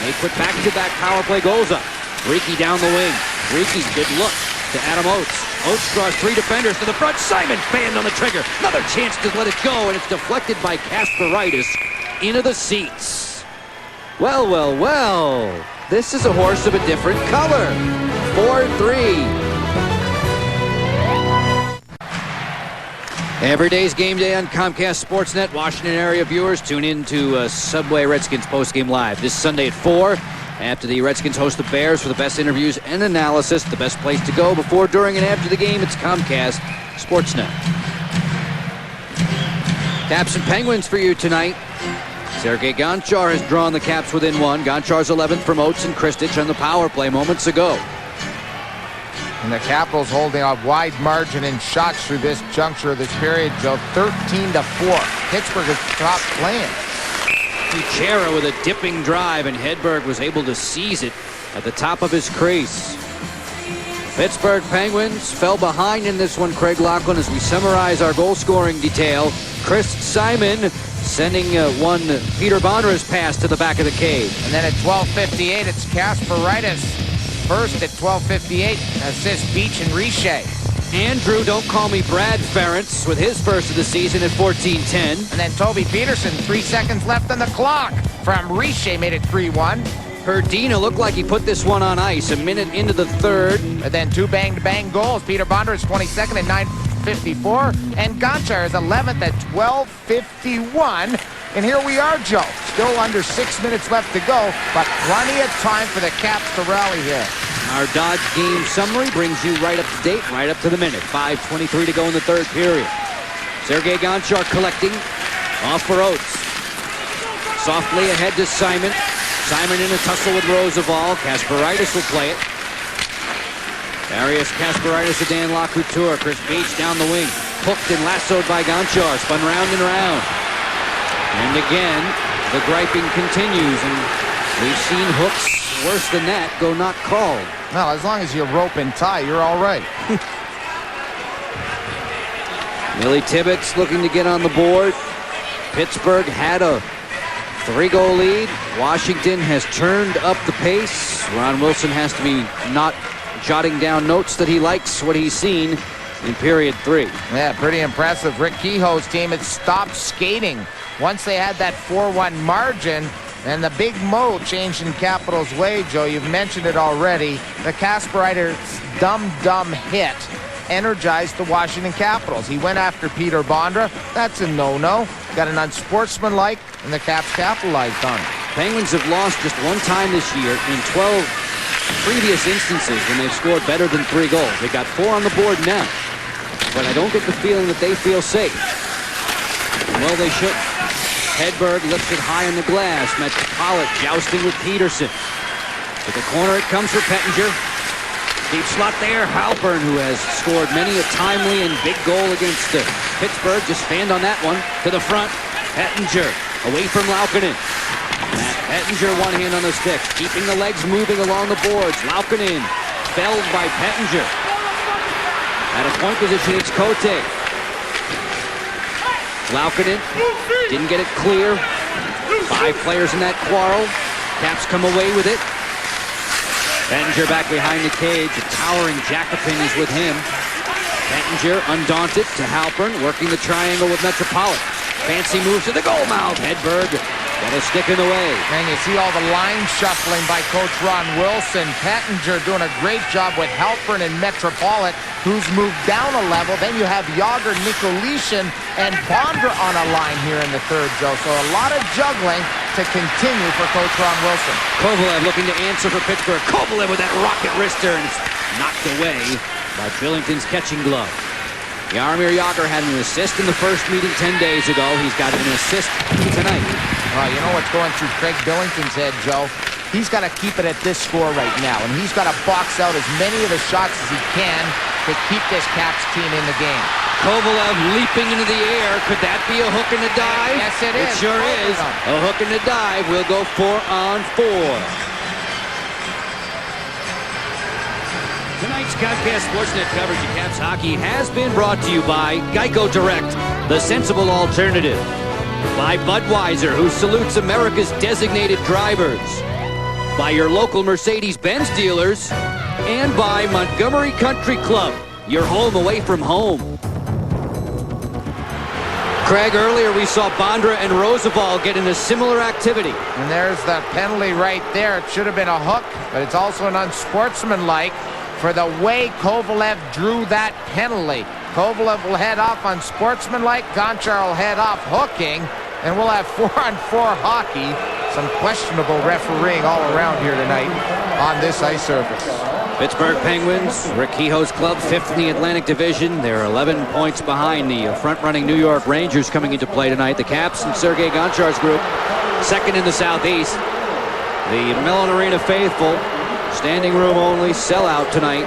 They put back-to-back power play goals up. Ricky down the wing. Ricky, good look to Adam Oates. Oates draws 3 defenders to the front. Simon banned on the trigger. Another chance to let it go, and it's deflected by Kasparaitis into the seats. Well, well, well. This is a horse of a different color. 4-3. Every day's game day on Comcast Sportsnet. Washington area viewers tune in to Subway Redskins postgame live this Sunday at 4. After the Redskins host the Bears for the best interviews and analysis, the best place to go before, during, and after the game, it's Comcast Sportsnet. Caps and Penguins for you tonight. Sergei Gonchar has drawn the Caps within 1. Gonchar's 11th from Oates and Kristich on the power play moments ago. And the Capitals holding a wide margin in shots through this juncture of this period, Joe. 13-4. Pittsburgh is top playing. Kuchera with a dipping drive, and Hedberg was able to seize it at the top of his crease. Pittsburgh Penguins fell behind in this one, Craig Laughlin, as we summarize our goal-scoring detail. Chris Simon sending one Peter Bondra's pass to the back of the cage. And then at 12:58, it's Kasparaitis. First at 12:58, assist Beach and Richer. Andrew, don't call me Brad Ferentz with his first of the season at 14:10. And then Toby Peterson, 3 seconds left on the clock. From Richer made it 3-1. Herdina looked like he put this one on ice a minute into the third. And then 2 bang-to-bang goals. Peter Bondra is 22nd at 9:54. And Gonchar is 11th at 12:51. And here we are, Joe. Still under 6 minutes left to go, but plenty of time for the Caps to rally here. Our Dodge game summary brings you right up to date, right up to the minute. 5:23 to go in the third period. Sergei Gonchar collecting. Off for Oates. Softly ahead to Simon. Simon in a tussle with Roosevelt. Kasparaitis will play it. Darius Kasparaitis to Dan LaCouture. Chris Beach down the wing. Hooked and lassoed by Gonchar. Spun round and round. And again, the griping continues, and we've seen hooks worse than that go not called. Well, as long as you rope and tie, you're all right. Millie Tibbetts looking to get on the board. Pittsburgh had a 3-goal lead. Washington has turned up the pace. Ron Wilson has to be not jotting down notes that he likes what he's seen in period 3. Yeah, pretty impressive. Rick Kehoe's team had stopped skating once they had that 4-1 margin, and the big mo changed in Capitals' way, Joe. You've mentioned it already. The Kasparaitis dumb hit energized the Washington Capitals. He went after Peter Bondra. That's a no-no. Got an unsportsmanlike, and the Caps capitalized on it. Penguins have lost just one time this year in 12 previous instances when they've scored better than 3 goals. They got 4 on the board now, but I don't get the feeling that they feel safe. Well, they shouldn't. Hedberg lifted high on the glass. Metropolitan jousting with Peterson. To the corner it comes for Pettinger. Deep slot there. Halpern, who has scored many a timely and big goal against Pittsburgh, just fanned on that one. To the front. Pettinger away from Laukkonen. Matt Pettinger, one hand on the stick, keeping the legs moving along the boards. Laukkonen felled by Pettinger. At a point position, it's Cote. Laukkonen didn't get it clear. 5 players in that quarrel. Caps come away with it. Pettinger back behind the cage. A towering Jacopin is with him. Pettinger undaunted to Halpern, working the triangle with Metropolitan. Fancy move to the goal mouth. Hedberg Got a stick in the way. And you see all the line shuffling by Coach Ron Wilson. Pettinger doing a great job with Halpern and Metropolitan, who's moved down a level. Then you have Yager, Nikolishin, and Bondra on a line here in the third, Joe. So a lot of juggling to continue for Coach Ron Wilson. Kovalev looking to answer for Pittsburgh. Kovalev with that rocket wrister, and it's knocked away by Billington's catching glove. Jaromir Jagr had an assist in the first meeting 10 days ago. He's got an assist tonight. Well, you know what's going through Craig Billington's head, Joe? He's got to keep it at this score right now, and he's got to box out as many of the shots as he can to keep this Caps team in the game. Kovalev leaping into the air. Could that be a hook and a dive? Yes, it is. It sure is. A hook and a dive. We'll go 4-on-4. Tonight's Comcast Sportsnet coverage of Caps hockey has been brought to you by Geico Direct, the sensible alternative. By Budweiser, who salutes America's designated drivers. By your local Mercedes-Benz dealers. And by Montgomery Country Club, your home away from home. Craig, earlier we saw Bondra and Roosevelt get into similar activity. And there's the penalty right there. It should have been a hook, but it's also an unsportsmanlike for the way Kovalev drew that penalty. Kovalev will head off unsportsmanlike. Gonchar will head off hooking. And we'll have 4-on-4 hockey. Some questionable refereeing all around here tonight on this ice surface. Pittsburgh Penguins, Rick Kehoe's club, 5th in the Atlantic Division. They're 11 points behind the front-running New York Rangers coming into play tonight. The Caps and Sergei Gonchar's group, 2nd in the Southeast. The Mellon Arena faithful, standing room only, sellout tonight.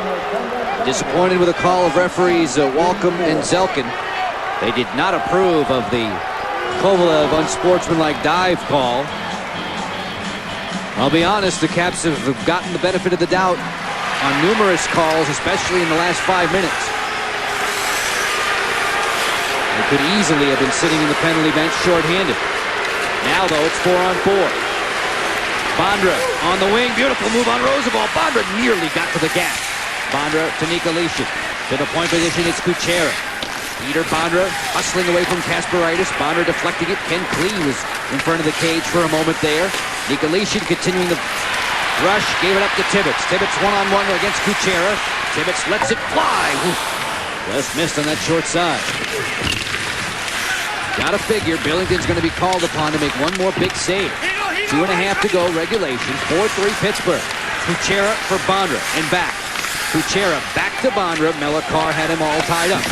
Disappointed with a call of referees Walcom and Zelkin. They did not approve of the Kovalev unsportsmanlike dive call. I'll be honest, the Caps have gotten the benefit of the doubt on numerous calls, especially in the last 5 minutes. They could easily have been sitting in the penalty bench shorthanded. Now, though, it's 4-on-4. Bondra on the wing. Beautiful move on Roosevelt. Bondra nearly got to the gap. Bondra to Nikolishin. To the point position, it's Kuchera. Peter Bondra hustling away from Kasparaitis. Bondra deflecting it. Ken Klee was in front of the cage for a moment there. Nikolishin continuing the rush. Gave it up to Tibbets. Tibbets one-on-one against Kuchera. Tibbets lets it fly. Just missed on that short side. Gotta figure Billington's going to be called upon to make one more big save. 2.5 to go, regulation. 4-3 Pittsburgh. Kuchera for Bondra and back. Kuchera back to Bondra. Melakar had him all tied up.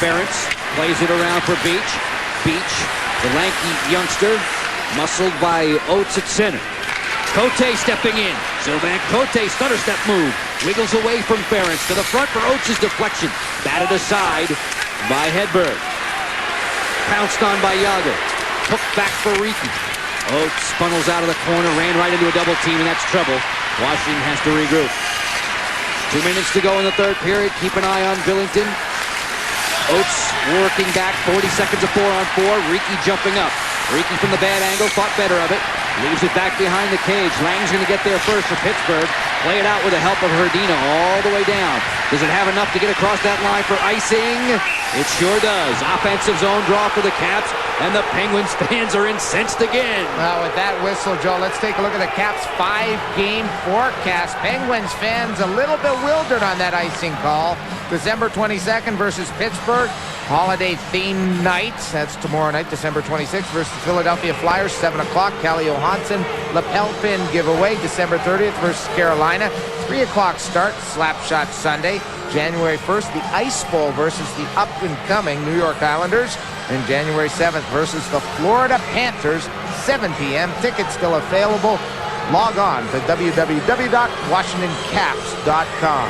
Ferentz plays it around for Beach. Beach, the lanky youngster, muscled by Oates at center. Cote stepping in. Sylvain Cote, stutter step move. Wiggles away from Ferentz to the front for Oates' deflection. Batted aside by Hedberg. Pounced on by Jagr. Hooked back for Ricky. Oates funnels out of the corner, ran right into a double team, and that's trouble. Washington has to regroup. 2 minutes to go in the third period. Keep an eye on Billington. Oates working back, 40 seconds of 4-on-4. Ricky jumping up. Ricky from the bad angle, thought better of it. Leaves it back behind the cage. Lang's going to get there first for Pittsburgh. Play it out with the help of Herdina all the way down. Does it have enough to get across that line for icing? It sure does. Offensive zone draw for the Caps, and the Penguins fans are incensed again. Well, with that whistle, Joe, let's take a look at the Caps' 5-game forecast. Penguins fans a little bewildered on that icing call. December 22nd versus Pittsburgh. Holiday-themed night. That's tomorrow night, December 26th versus Philadelphia Flyers, 7 o'clock. Callie Johansson, lapel pin giveaway, December 30th versus Carolina. 3 o'clock start, Slapshot Sunday. January 1st, the Ice Bowl versus the up-and-coming New York Islanders. And January 7th versus the Florida Panthers, 7 p.m. Tickets still available. Log on to www.washingtoncaps.com.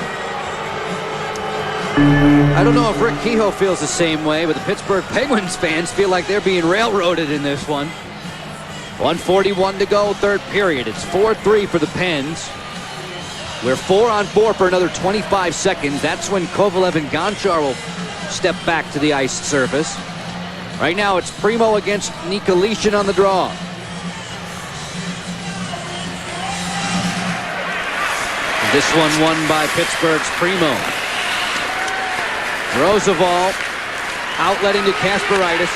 I don't know if Rick Kehoe feels the same way, but the Pittsburgh Penguins fans feel like they're being railroaded in this one. 1:41 to go, third period. It's 4-3 for the Pens. We're 4-on-4 for another 25 seconds. That's when Kovalev and Gonchar will step back to the ice surface. Right now, it's Primo against Nikolishin on the draw. This one won by Pittsburgh's Primo. Roosevelt outletting to Kasparaitis.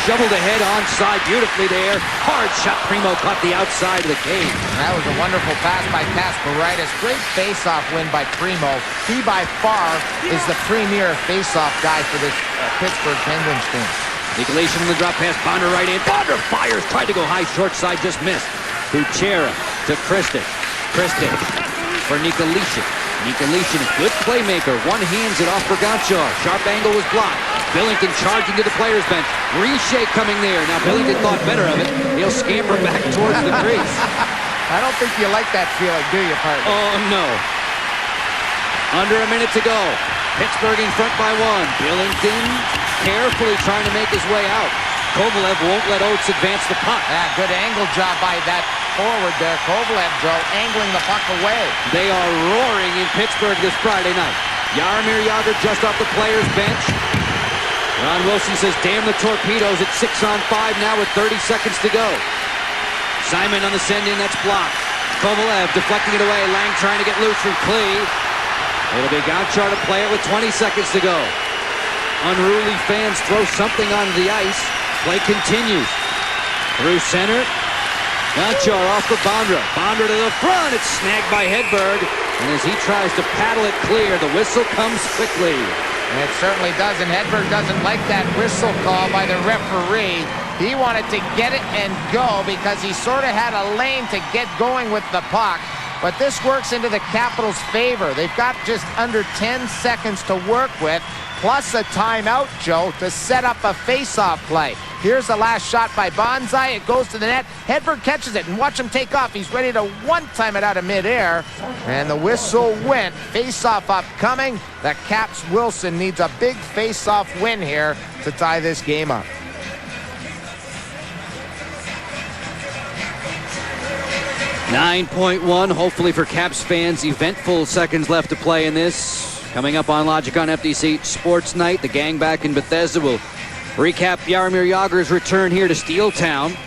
Shoveled ahead onside beautifully there. Hard shot. Primo caught the outside of the cage. That was a wonderful pass by Kasparaitis. Great face-off win by Primo. He by far is the premier face-off guy for this Pittsburgh Penguins team. Nicolation on the drop pass. Bonder right in. Bonder fires. Tried to go high short side. Just missed. Kuchera to Kristen. Kristen for Nicolation. Nicolation, good playmaker. One hands it off for Gonchar. Sharp angle was blocked. Billington charging to the players' bench. Richer coming there. Now Billington thought better of it. He'll scamper back towards the crease. I don't think you like that feeling, do you, partner? Oh, no. Under a minute to go. Pittsburgh in front by one. Billington carefully trying to make his way out. Kovalev won't let Oates advance the puck. Yeah, good angle job by that forward there. Kovalev, Joe, angling the puck away. They are roaring in Pittsburgh this Friday night. Jaromir Jagr just off the players' bench. Ron Wilson says, damn the torpedoes at 6-on-5 now with 30 seconds to go. Simon on the send-in, that's blocked. Kovalev deflecting it away. Lang trying to get loose from Klee. It'll be Gonchar to play it with 20 seconds to go. Unruly fans throw something onto the ice. Play continues. Through center. Gonchar off for Bondra. Bondra to the front. It's snagged by Hedberg. And as he tries to paddle it clear, the whistle comes quickly. And it certainly does, and Hedberg doesn't like that whistle call by the referee. He wanted to get it and go because he sort of had a lane to get going with the puck. But this works into the Capitals' favor. They've got just under 10 seconds to work with, plus a timeout, Joe, to set up a face-off play. Here's the last shot by Bonsai. It goes to the net. Hedberg catches it, and watch him take off. He's ready to one-time it out of midair. And the whistle went. Face-off upcoming. The Caps' Wilson needs a big face-off win here to tie this game up. .1, hopefully for Caps fans. Eventful seconds left to play in this. Coming up on Logic on FDC Sports Night. The gang back in Bethesda will recap Jaromir Jagr's return here to Steeltown.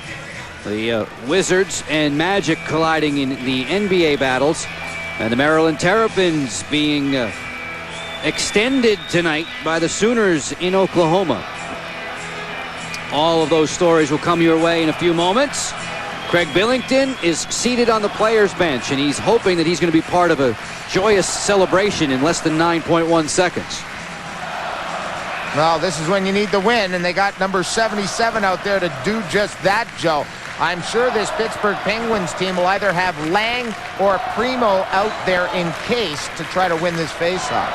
The Wizards and Magic colliding in the NBA battles. And the Maryland Terrapins being extended tonight by the Sooners in Oklahoma. All of those stories will come your way in a few moments. Craig Billington is seated on the players' bench, and he's hoping that he's going to be part of a joyous celebration in less than 9.1 seconds. Well, this is when you need the win, and they got number 77 out there to do just that, Joe. I'm sure this Pittsburgh Penguins team will either have Lang or Primo out there in case to try to win this faceoff.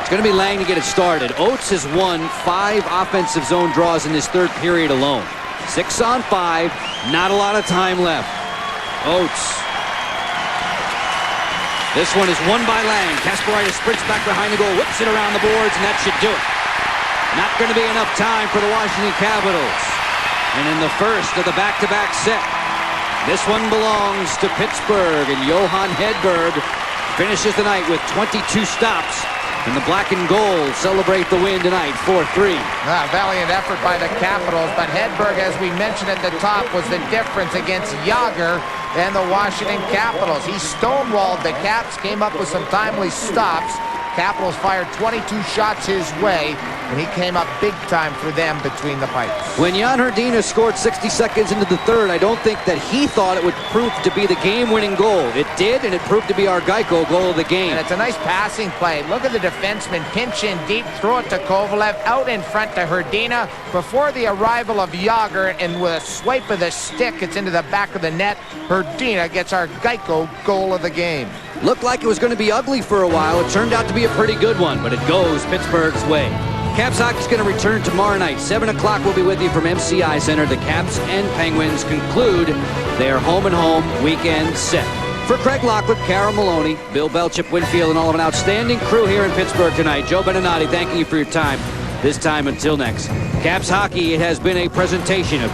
It's going to be Lang to get it started. Oates has won 5 offensive zone draws in this third period alone. 6-on-5, not a lot of time left. Oates. This one is won by Lang. Kasparaitis sprints back behind the goal, whips it around the boards, and that should do it. Not going to be enough time for the Washington Capitals. And in the first of the back-to-back set, this one belongs to Pittsburgh, and Johan Hedberg finishes the night with 22 stops. And the black and gold celebrate the win tonight, 4-3. Valiant effort by the Capitals, but Hedberg, as we mentioned at the top, was the difference against Jagr and the Washington Capitals. He stonewalled the Caps, came up with some timely stops. Capitals fired 22 shots his way, and he came up big time for them between the pipes. When Jan Hrdina scored 60 seconds into the third, I don't think that he thought it would prove to be the game-winning goal. It did, and it proved to be our Geico goal of the game. And it's a nice passing play. Look at the defenseman pinch in deep, throw it to Kovalev, out in front to Hrdina before the arrival of Jagr, and with a swipe of the stick, it's into the back of the net. Hrdina gets our Geico goal of the game. Looked like it was going to be ugly for a while. It turned out to be a pretty good one, but it goes Pittsburgh's way. Caps hockey's going to return tomorrow night. 7 o'clock we'll be with you from MCI Center. The Caps and Penguins conclude their home-and-home weekend set. For Craig Lockwood, Carol Maloney, Bill Belchip, Winfield, and all of an outstanding crew here in Pittsburgh tonight, Joe Beninati, thanking you for your time. This time until next. Caps hockey, it has been a presentation of